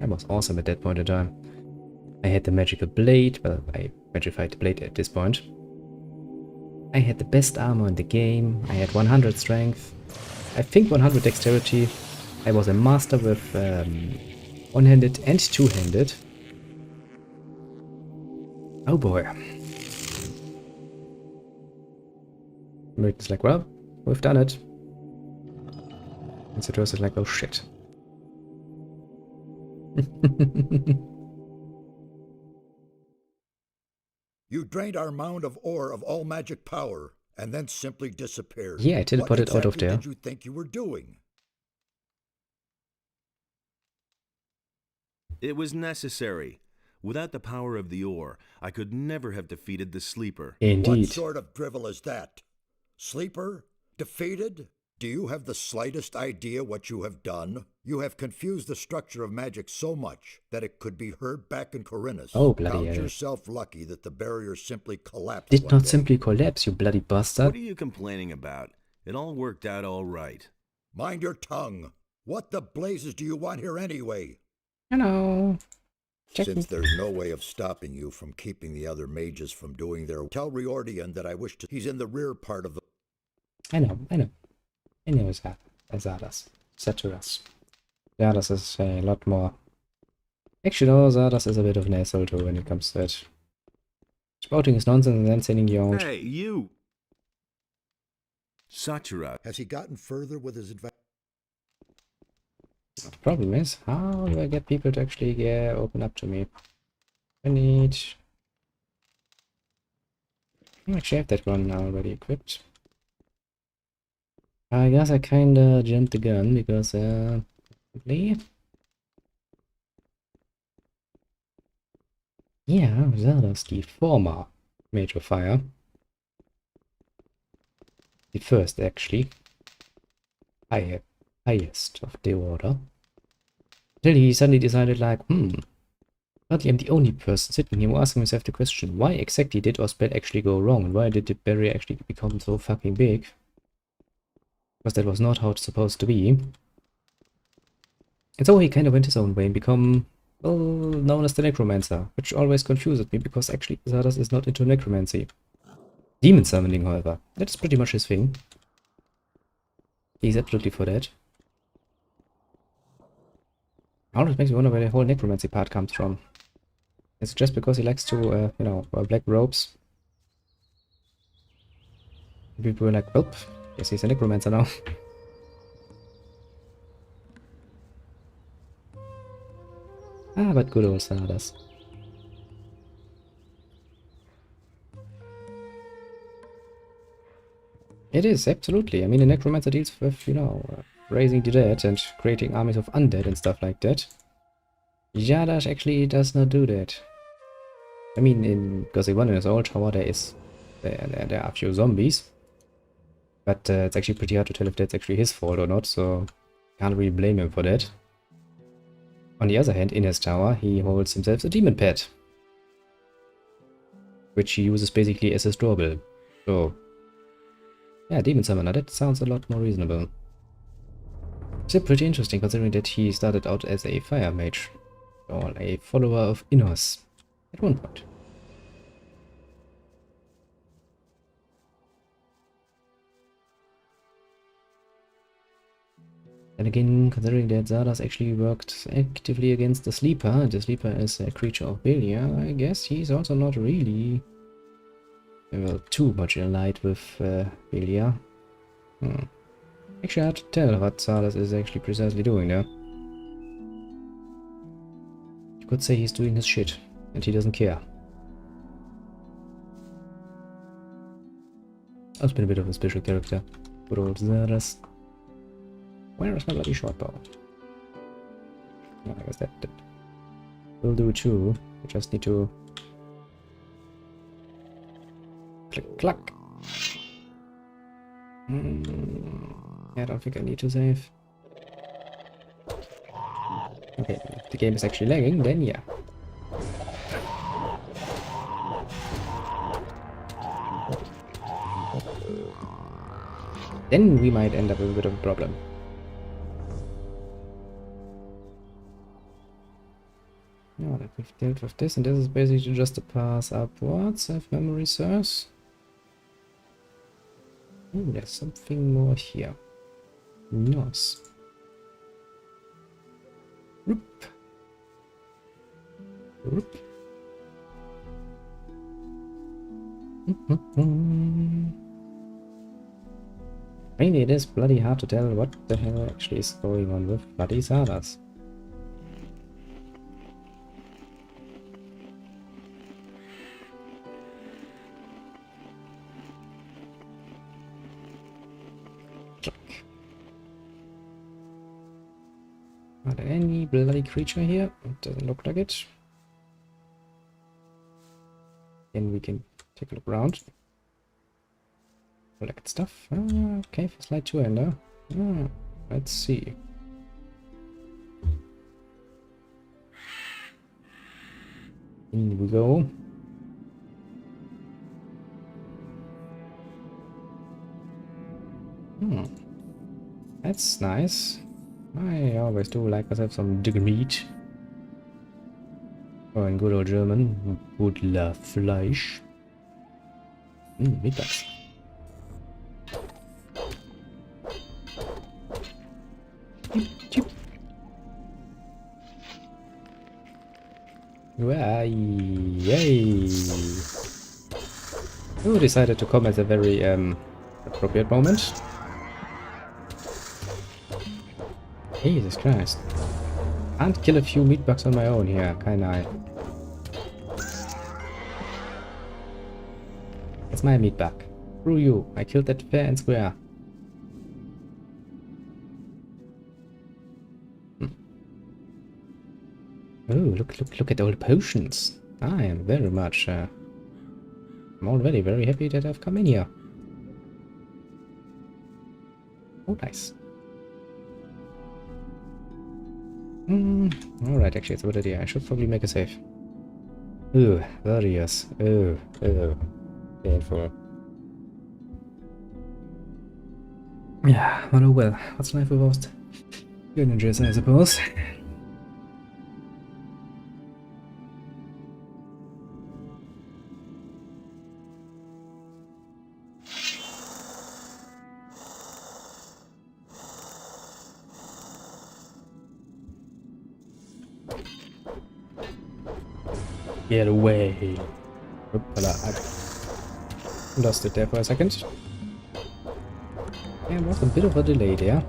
That was awesome at that point in time. I had the magical blade. Well, I magified the blade at this point. I had the best armor in the game. I had 100 strength. I think 100 dexterity. I was a master with one-handed and two-handed. Oh boy. Merton's like, well, we've done it. And Satyrus is like, oh shit. You drained our mound of ore of all magic power, and then simply disappeared. Yeah, I teleported what out of exactly there. did you think you were doing? It was necessary. Without the power of the ore, I could never have defeated the Sleeper. Indeed. What sort of drivel is that? Sleeper? Defeated? Do you have the slightest idea what you have done? You have confused the structure of magic so much that it could be heard back in Corinus. Oh, bloody Count hell. yourself lucky that the barrier simply collapsed. Did one not day. simply collapse, you bloody bastard. What are you complaining about? It all worked out all right. Mind your tongue. What the blazes do you want here anyway? Hello. Since there's no way of stopping you from keeping the other mages from doing their... Tell Riordian that I wish to... He's in the rear part of the... I know. I know Zardas. Saturas. Zardas is a lot more... Actually, no, Zardas is a bit of an asshole too when it comes to it. Spouting is nonsense and then sending you out. Hey, you! Satura. Has he gotten further with his advice? The problem is, how do I get people to actually open up to me? I need... I actually have that one already equipped. I guess I kinda jumped the gun because, probably... Yeah, Zardas, the former Mage of Fire. The first, actually. Highest of the order. Until he suddenly decided like, apparently I'm the only person sitting here asking himself the question, why exactly did our spell actually go wrong? And why did the barrier actually become so fucking big? Because that was not how it's supposed to be. And so he kind of went his own way and become, well, known as the Necromancer, which always confuses me because actually Zardas is not into necromancy. Demon summoning, however, that's pretty much his thing. He's absolutely for that. Always makes me wonder where the whole necromancy part comes from. It's just because he likes to, you know, wear black robes. People were like, well, guess he's a necromancer now. But good old Zardas. It is, absolutely. I mean, a necromancer deals with, you know, raising the dead and creating armies of undead and stuff like that. Zardas actually does not do that. I mean, in Gothic 1 in his old tower there are a few zombies. But it's actually pretty hard to tell if that's actually his fault or not, so can't really blame him for that. On the other hand, in his tower, he holds himself a demon pet. Which he uses basically as his doorbell. So, yeah, Demon Summoner, that sounds a lot more reasonable. Still pretty interesting considering that he started out as a fire mage. Or a follower of Innos at one point. And again, considering that Zardas actually worked actively against the Sleeper, and the Sleeper is a creature of Belia, I guess he's also not really well, too much allied with Belia. Actually, hard to tell what Zardas is actually precisely doing there. You could say he's doing his shit, and he doesn't care. I've been a bit of a special character. Good old Zardas. Where is my bloody short bow? Oh, I guess that will do too. We just need to click clack. Yeah, I don't think I need to save. Okay, if the game is actually lagging, then yeah. Then we might end up with a bit of a problem. Yeah, that we've dealt with this, and this is basically just a pass upwards, if memory serves. Ooh, there's something more here. Nice. Whoop. Whoop. Really, it is bloody hard to tell what the hell actually is going on with bloody Zardas. Are there any bloody creature here? It doesn't look like it. Then we can take a look around. Collect stuff. Okay, for slide 2-hander. Let's see. In we go. That's nice. I always do like myself some digger meat. Or in good old German, Buddler Fleisch. Meatbags. Chip. Yay! Who decided to come at a very appropriate moment? Jesus Christ. Can't kill a few meatbugs on my own here, can I? It's my meatbug. Screw you. I killed that fair and square. Oh, look at all the potions. I am very much I'm already very happy that I've come in here. Oh, nice. Alright, actually, it's a good idea. I should probably make a save. Ooh, various. Oh, painful. Yeah, well, oh well. What's life without challenges, I suppose? Get away. Oopala, I lost it there for a second. There was a bit of a delay there.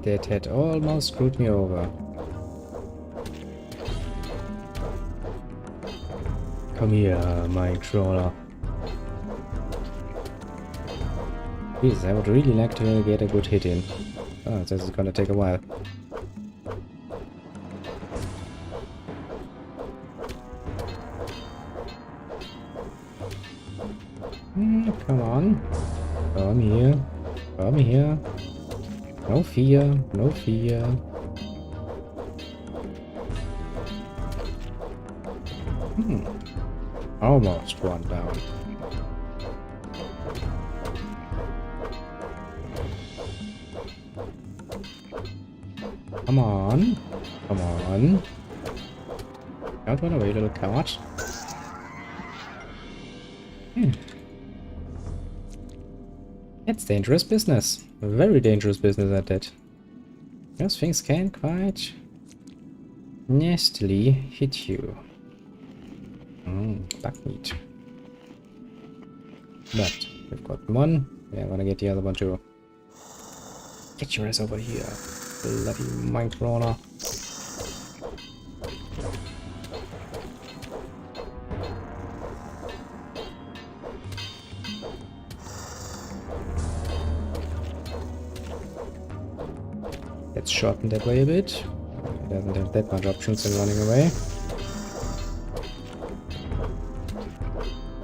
That had almost screwed me over. Come here, my trawler. Jesus, I would really like to get a good hit in. Oh, this is gonna take a while. Come on. Come here. Come here. No fear. No fear. Almost one down. Come on. Come on. Don't run away, little coward. It's dangerous business. Very dangerous business at that. Those things can quite nastily hit you. Back meat. But we've got one. Yeah, I'm gonna get the other one too. Get your ass over here, bloody mine crawler. Let's shorten that way a bit. It doesn't have that much options in running away.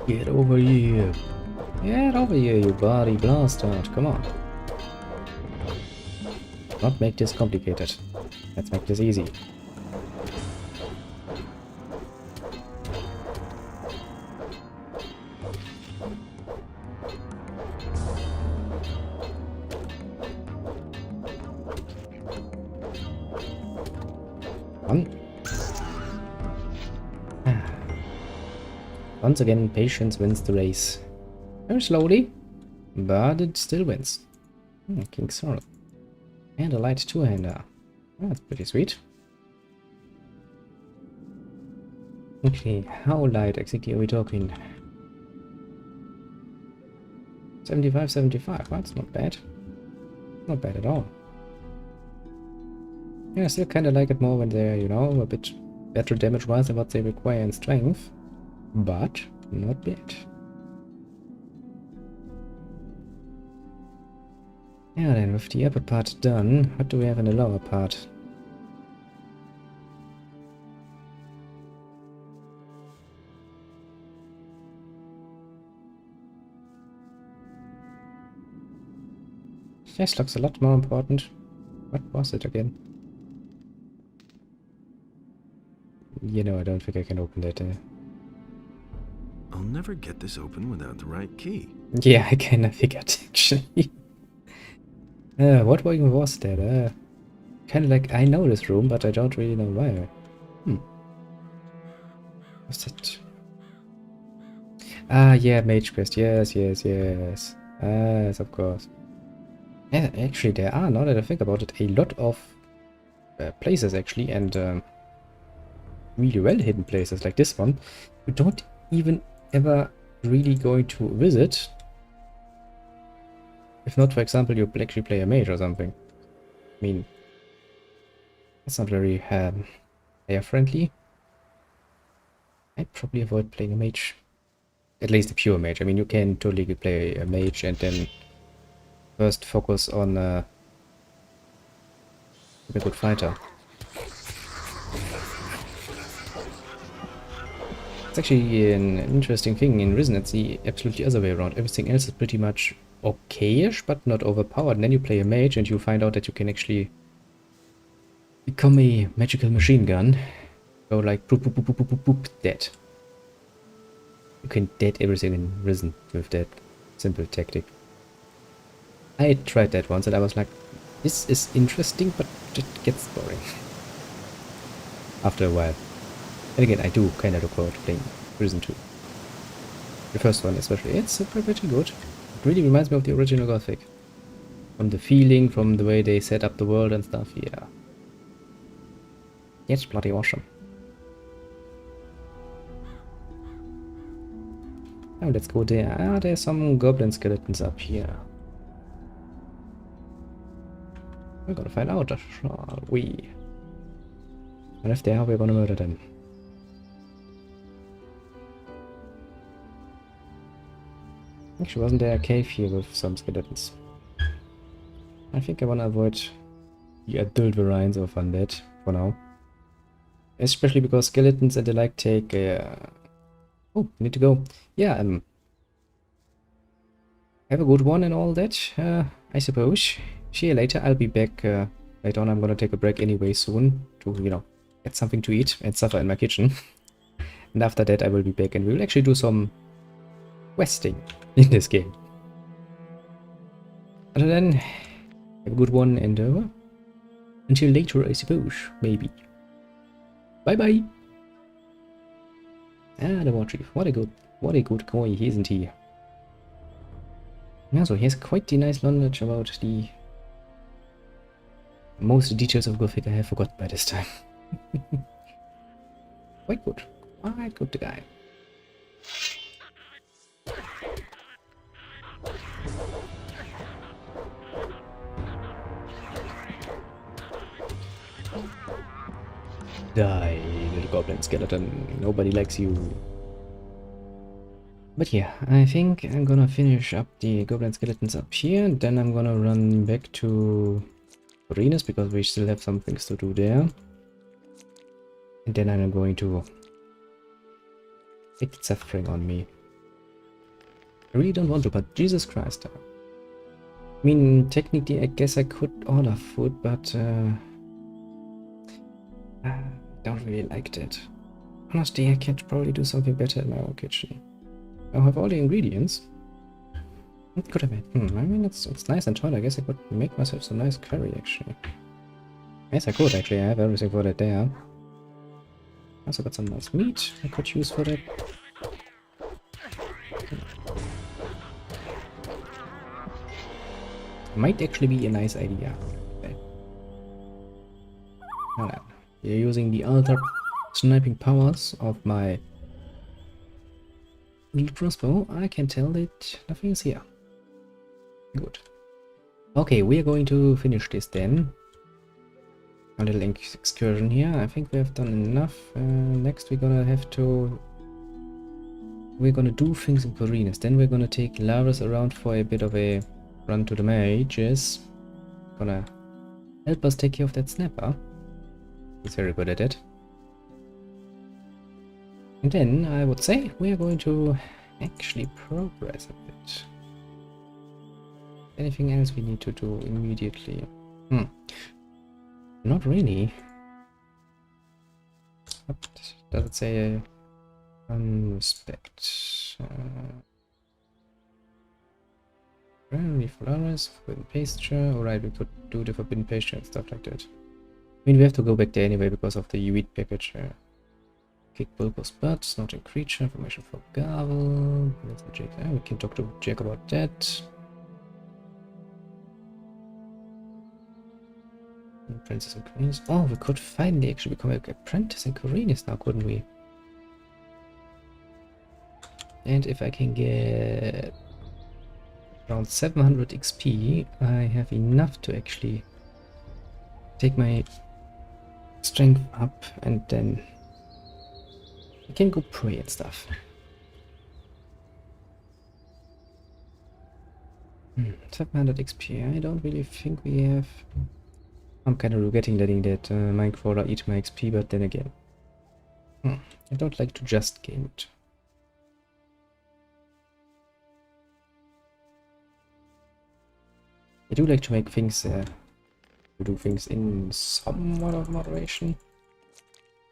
Get over here. Get over here, you body bastard. Come on. Not make this complicated. Let's make this easy. Once again, patience wins the race. Very slowly, but it still wins. King's Sword. And a light two-hander. That's pretty sweet. Okay, how light exactly are we talking? 75, 75. That's not bad. Not bad at all. Yeah, I still kind of like it more when they're, you know, a bit better damage-wise than what they require in strength. But not bad. Yeah, then with the upper part done, what do we have in the lower part? Yes, looks a lot more important. What was it again? You know, I don't think I can open that. I'll never get this open without the right key. Yeah, I kinda figured, actually. What even was that? Kinda like, I know this room, but I don't really know why. What's that? Ah, yeah, Mage Quest. Yes, yes, yes. Yes, of course. Yeah, actually, there are, now that I think about it, a lot of places, actually, and really well hidden places like this one. You don't even ever really going to visit. If not, for example, you actually play a mage or something. I mean, that's not very player-friendly. I'd probably avoid playing a mage. At least a pure mage. I mean, you can totally play a mage and then first focus on a good fighter. It's actually an interesting thing. In Risen, it's the absolutely other way around. Everything else is pretty much okay-ish, but not overpowered. And then you play a mage and you find out that you can actually become a magical machine gun. Go like boop, boop, boop, boop, boop, boop, boop, dead. You can dead everything in Risen with that simple tactic. I tried that once and I was like, this is interesting, but it gets boring. After a while. And again, I do kind of look forward to playing Risen 2. The first one especially. It's pretty good. It really reminds me of the original Gothic. From the feeling, from the way they set up the world and stuff, yeah. It's bloody awesome. Now let's go there. Ah, there's some goblin skeletons up here. We're gonna find out, shall we? And if they are, we're gonna murder them. Actually, wasn't there a cave here with some skeletons? I think I wanna avoid the adult variants of undead for now. Especially because skeletons and the like take... Oh, we need to go. Yeah, have a good one and all that, I suppose. See you later. I'll be back later on. I'm gonna take a break anyway soon to, you know, get something to eat and suffer in my kitchen. And after that I will be back and we will actually do some questing in this game. Other than, have a good one and until later, I suppose, maybe. Bye bye. Ah, the Warchief. What a good guy, isn't he? Yeah, so he has quite the nice knowledge about the most details of Gothic I have forgotten by this time. Quite good. Quite good guy. Die, little goblin skeleton. Nobody likes you. But yeah, I think I'm gonna finish up the goblin skeletons up here, and then I'm gonna run back to Arenas because we still have some things to do there. And then I'm going to take the suffering on me. I really don't want to, but Jesus Christ. I mean, technically I guess I could order food, but I don't really like that. Honestly, I could probably do something better in my own kitchen. I have all the ingredients. What could I make? I mean, it's nice and tall. I guess I could make myself some nice curry, actually. Yes, I could, actually. I have everything for that there. Also got some nice meat I could use for that. Might actually be a nice idea. Okay. Hold on. You're using the ultra sniping powers of my little crossbow. I can tell that nothing is here. Good. Okay, we are going to finish this then. A little excursion here. I think we have done enough. Next we're gonna have to... We're gonna do things in Corinas. Then we're gonna take Laris around for a bit of a run to the mages. Gonna help us take care of that snapper. He's very good at it. And then I would say we are going to actually progress a bit. Anything else we need to do immediately? Not really. What does it say? Respect. Primary flowers, forbidden pasture. Alright, we could do the forbidden pasture and stuff like that. I mean, we have to go back there anyway because of the wheat package. Kick bulbous butts, not a creature, information for Gavel. We can talk to Jack about that. Princess and Queens. Oh, we could finally actually become an apprentice in Koreans now, couldn't we? And if I can get around 700 XP, I have enough to actually take my strength up, and then I can go pray and stuff. 700 XP. I don't really think we have. I'm kind of regretting letting that Minecrawler eat my XP, but then again, I don't like to just game it. I do like to make things, to do things in somewhat of moderation.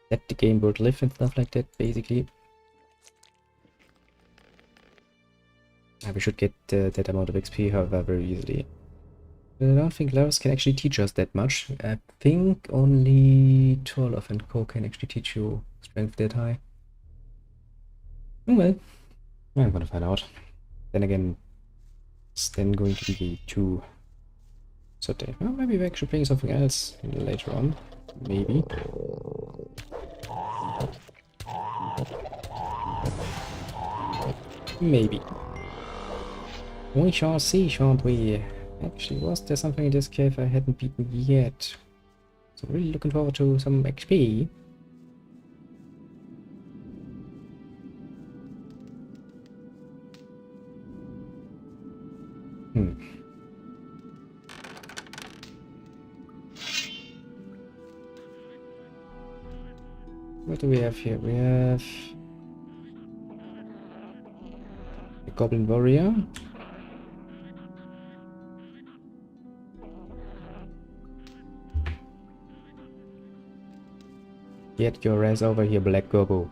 Let the game world live and stuff like that, basically. We should get that amount of XP, however, very easily. I don't think Laros can actually teach us that much. I think only Torloff and Co can actually teach you strength that high. Oh well, I'm gonna find out. Then again, it's then going to be too certain. Well, maybe we're actually playing something else later on. Maybe. Maybe. We shall see, shan't we? Actually, was there something in this cave I hadn't beaten yet? So really looking forward to some XP. What do we have here? We have a Goblin Warrior. Get your ass over here, Black Gobo.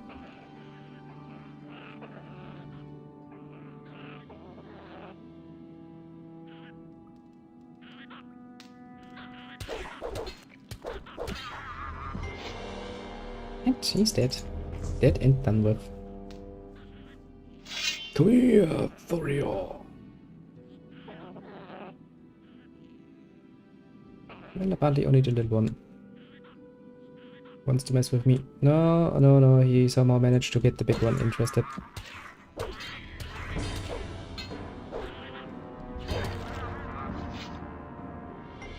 And he's dead. Dead and done with. Come here, warrior. Well, apparently only the little one wants to mess with me. No, no, no, he somehow managed to get the big one interested.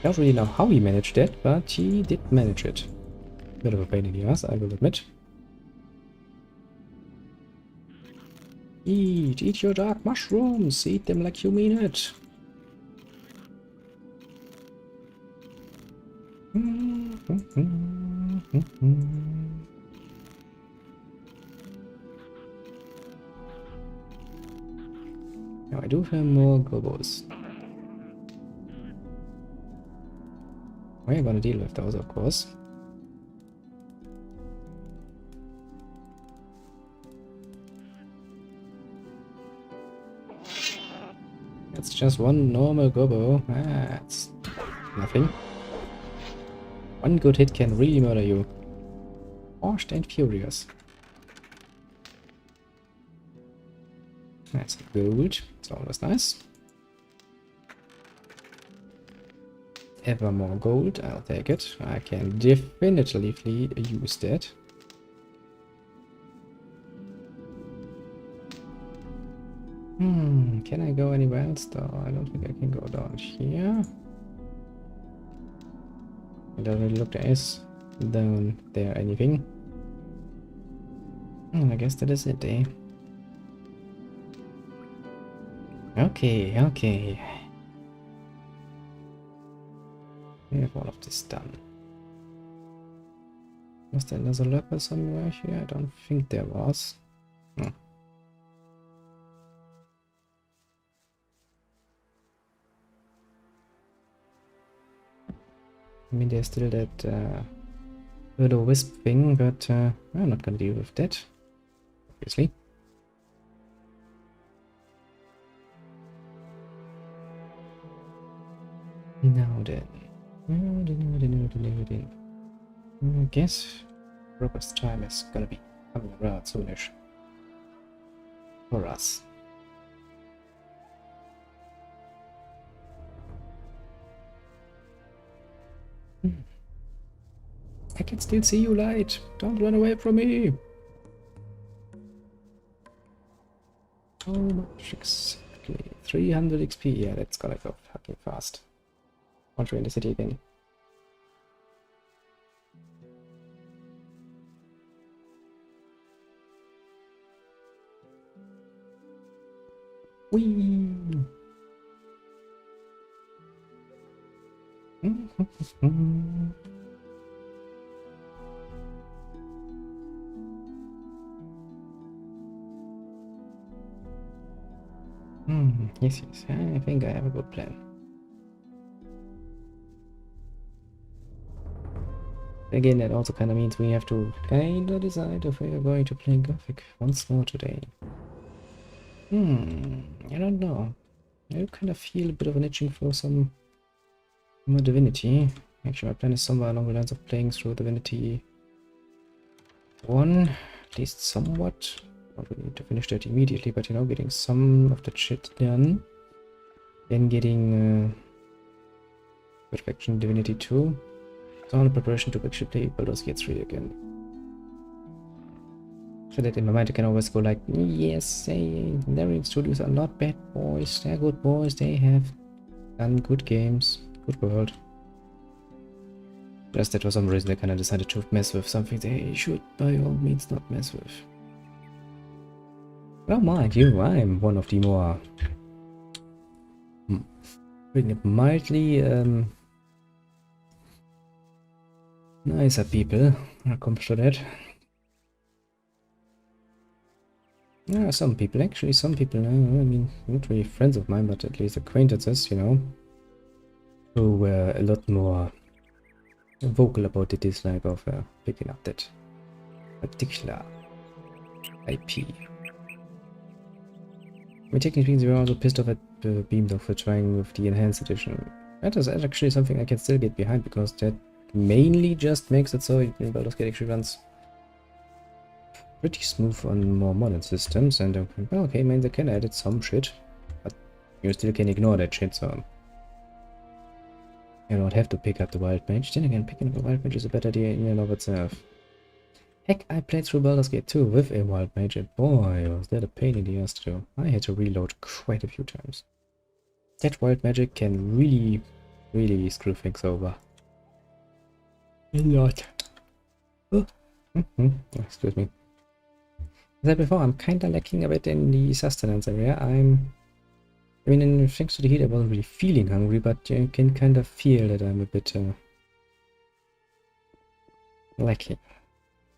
Don't really know how he managed that, but he did manage it. Bit of a pain in the ass, I will admit. Eat your dark mushrooms, eat them like you mean it. Now I do have more gobos. We're gonna deal with those, of course. That's just one normal gobo. That's nothing. One good hit can really murder you. Forced and furious. That's good. It's always nice. Ever more gold, I'll take it. I can definitively use that. Can I go anywhere else though? I don't think I can go down here. It doesn't really look down there anything. I guess that is it, eh? Okay, okay. We have all of this done. Was there another leper somewhere here? I don't think there was. No. I mean, there's still that little wisp thing, but I'm not gonna deal with that, obviously. Now then. I guess Robert's time is gonna be coming around soonish. For us. I can still see you, light. Don't run away from me. How much exactly? 300 XP. Yeah, that's gonna go fucking fast. Once we're in the city again. Whee! Yes, I think I have a good plan. Again, that also kind of means we have to kind of decide if we are going to play Gothic once more today. I don't know. I kind of feel a bit of an itching for some more Divinity. Actually, my plan is somewhere along the lines of playing through Divinity 1, at least somewhat. Not really need to finish that immediately, but you know, getting some of that shit done. Then getting Perfection Divinity 2. It's all in preparation to actually play Baldur's Gate 3 again. So that in my mind I can always go like, yes, Larian Studios are not bad boys, they're good boys, they have done good games, good world. Just that for some reason they kind of decided to mess with something they should by all means not mess with. Well, mind you, I'm one of the more putting it mildly nicer people when it comes to that. Yeah, some people, actually, some people, I mean, not really friends of mine, but at least acquaintances, you know, who were a lot more vocal about the dislike of picking up that particular IP. I mean, technically, they were also pissed off at Beamdog for trying with the Enhanced Edition. That is actually something I can still get behind, because that mainly just makes it so Baldur's Gate actually runs pretty smooth on more modern systems, and well, okay, man, they can edit some shit, but you still can ignore that shit, so you don't have to pick up the Wild Mage. Then again, picking up the Wild Mage is a better idea in and of itself. Heck, I played through Baldur's Gate 2 with a Wild Mage, and boy, was that a pain in the ass to do. I had to reload quite a few times. That Wild Magic can really, really screw things over. A lot. Oh. Excuse me. As I said before, I'm kinda lacking a bit in the sustenance area. I mean, thanks to the heat, I wasn't really feeling hungry, but you can kind of feel that I'm a bit lacking.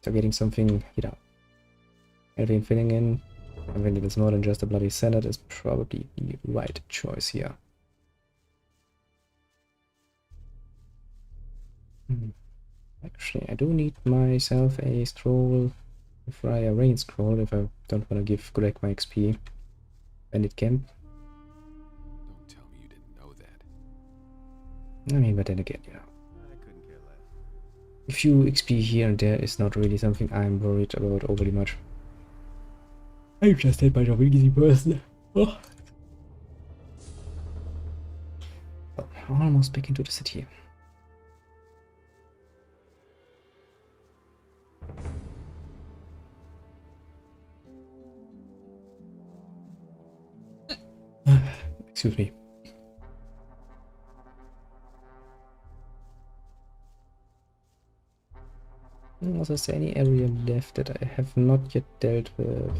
So getting something, you know, healthy and filling in, something that is more than just a bloody salad, is probably the right choice here. Actually, I do need myself a scroll, a Friar Rain scroll, if I don't want to give Greg my XP. Bandit Camp. Don't tell me you didn't know that. I mean, but then again, you know, a few XP here and there is not really something I'm worried about overly much. I'm just that much of an easy person. Oh. Oh, almost back into the city. Excuse me. Also, is there any area left that I have not yet dealt with?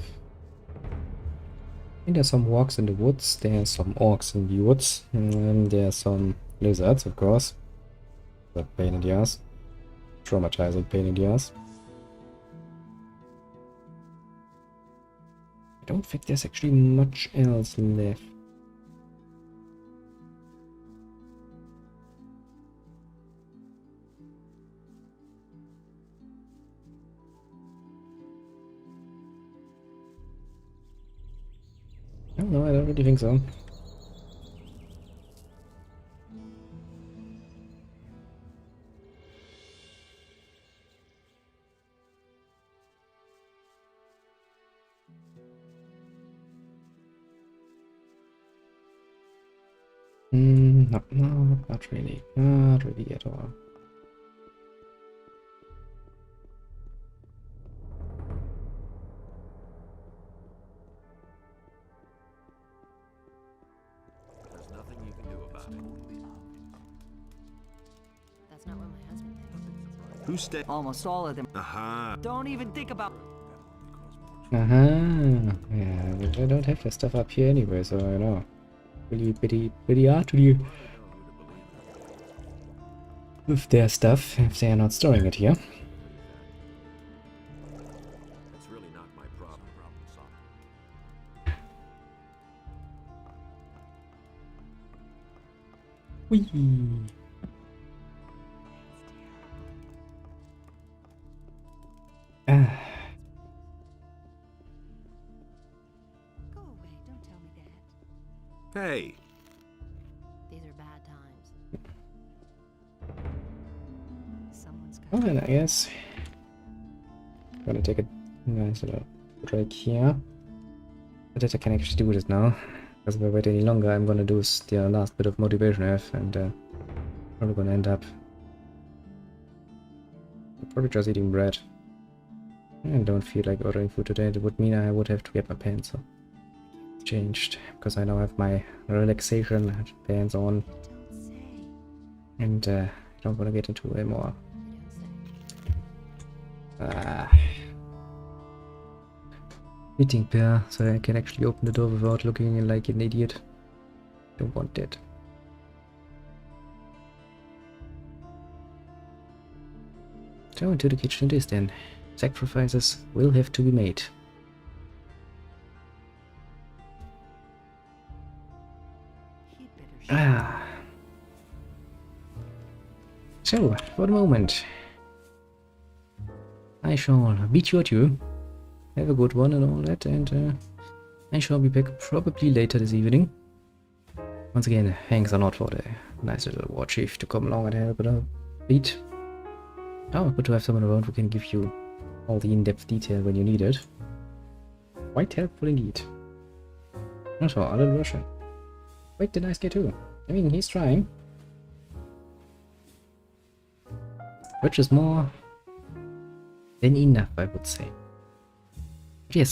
I think there's some walks in the woods, there's some orcs in the woods, and there's some lizards, of course. A pain in the ass. Traumatizing pain in the ass. I don't think there's actually much else left. no, I don't really think so. No, not really. Not really at all. There's nothing you can do about it. That's not what my husband thinks. Who stay? Almost all of them. Aha. Don't even think about. Yeah, I don't have the stuff up here anyway, so I know. Really pretty hard to do with their stuff if they are not storing it here. It's really not my problem. Whee! Ah. Go away, don't tell me that. Hey. These are bad times. Someone's got Oh, and I guess I'm gonna take a nice little break here. But that I can actually do this now. Because if I wait any longer, I'm gonna lose the last bit of motivation I have, and probably gonna end up probably just eating bread. I don't feel like ordering food today. It would mean I would have to get my pants changed, because I now have my relaxation pants on, and I don't want to get into a more meeting pair, so I can actually open the door without looking like an idiot. Don't want that. So into the kitchen it is then. Sacrifices will have to be made. So, for the moment, I shall beat you at you. Have a good one and all that, and I shall be back probably later this evening. Once again, thanks a lot for the nice little war chief to come along and help it out. Beat. Oh, good to have someone around who can give you all the in-depth detail when you need it. Quite helpful indeed. Also, a little Russian. Quite the nice guy too. I mean, he's trying. Which is more than enough, I would say. Yes.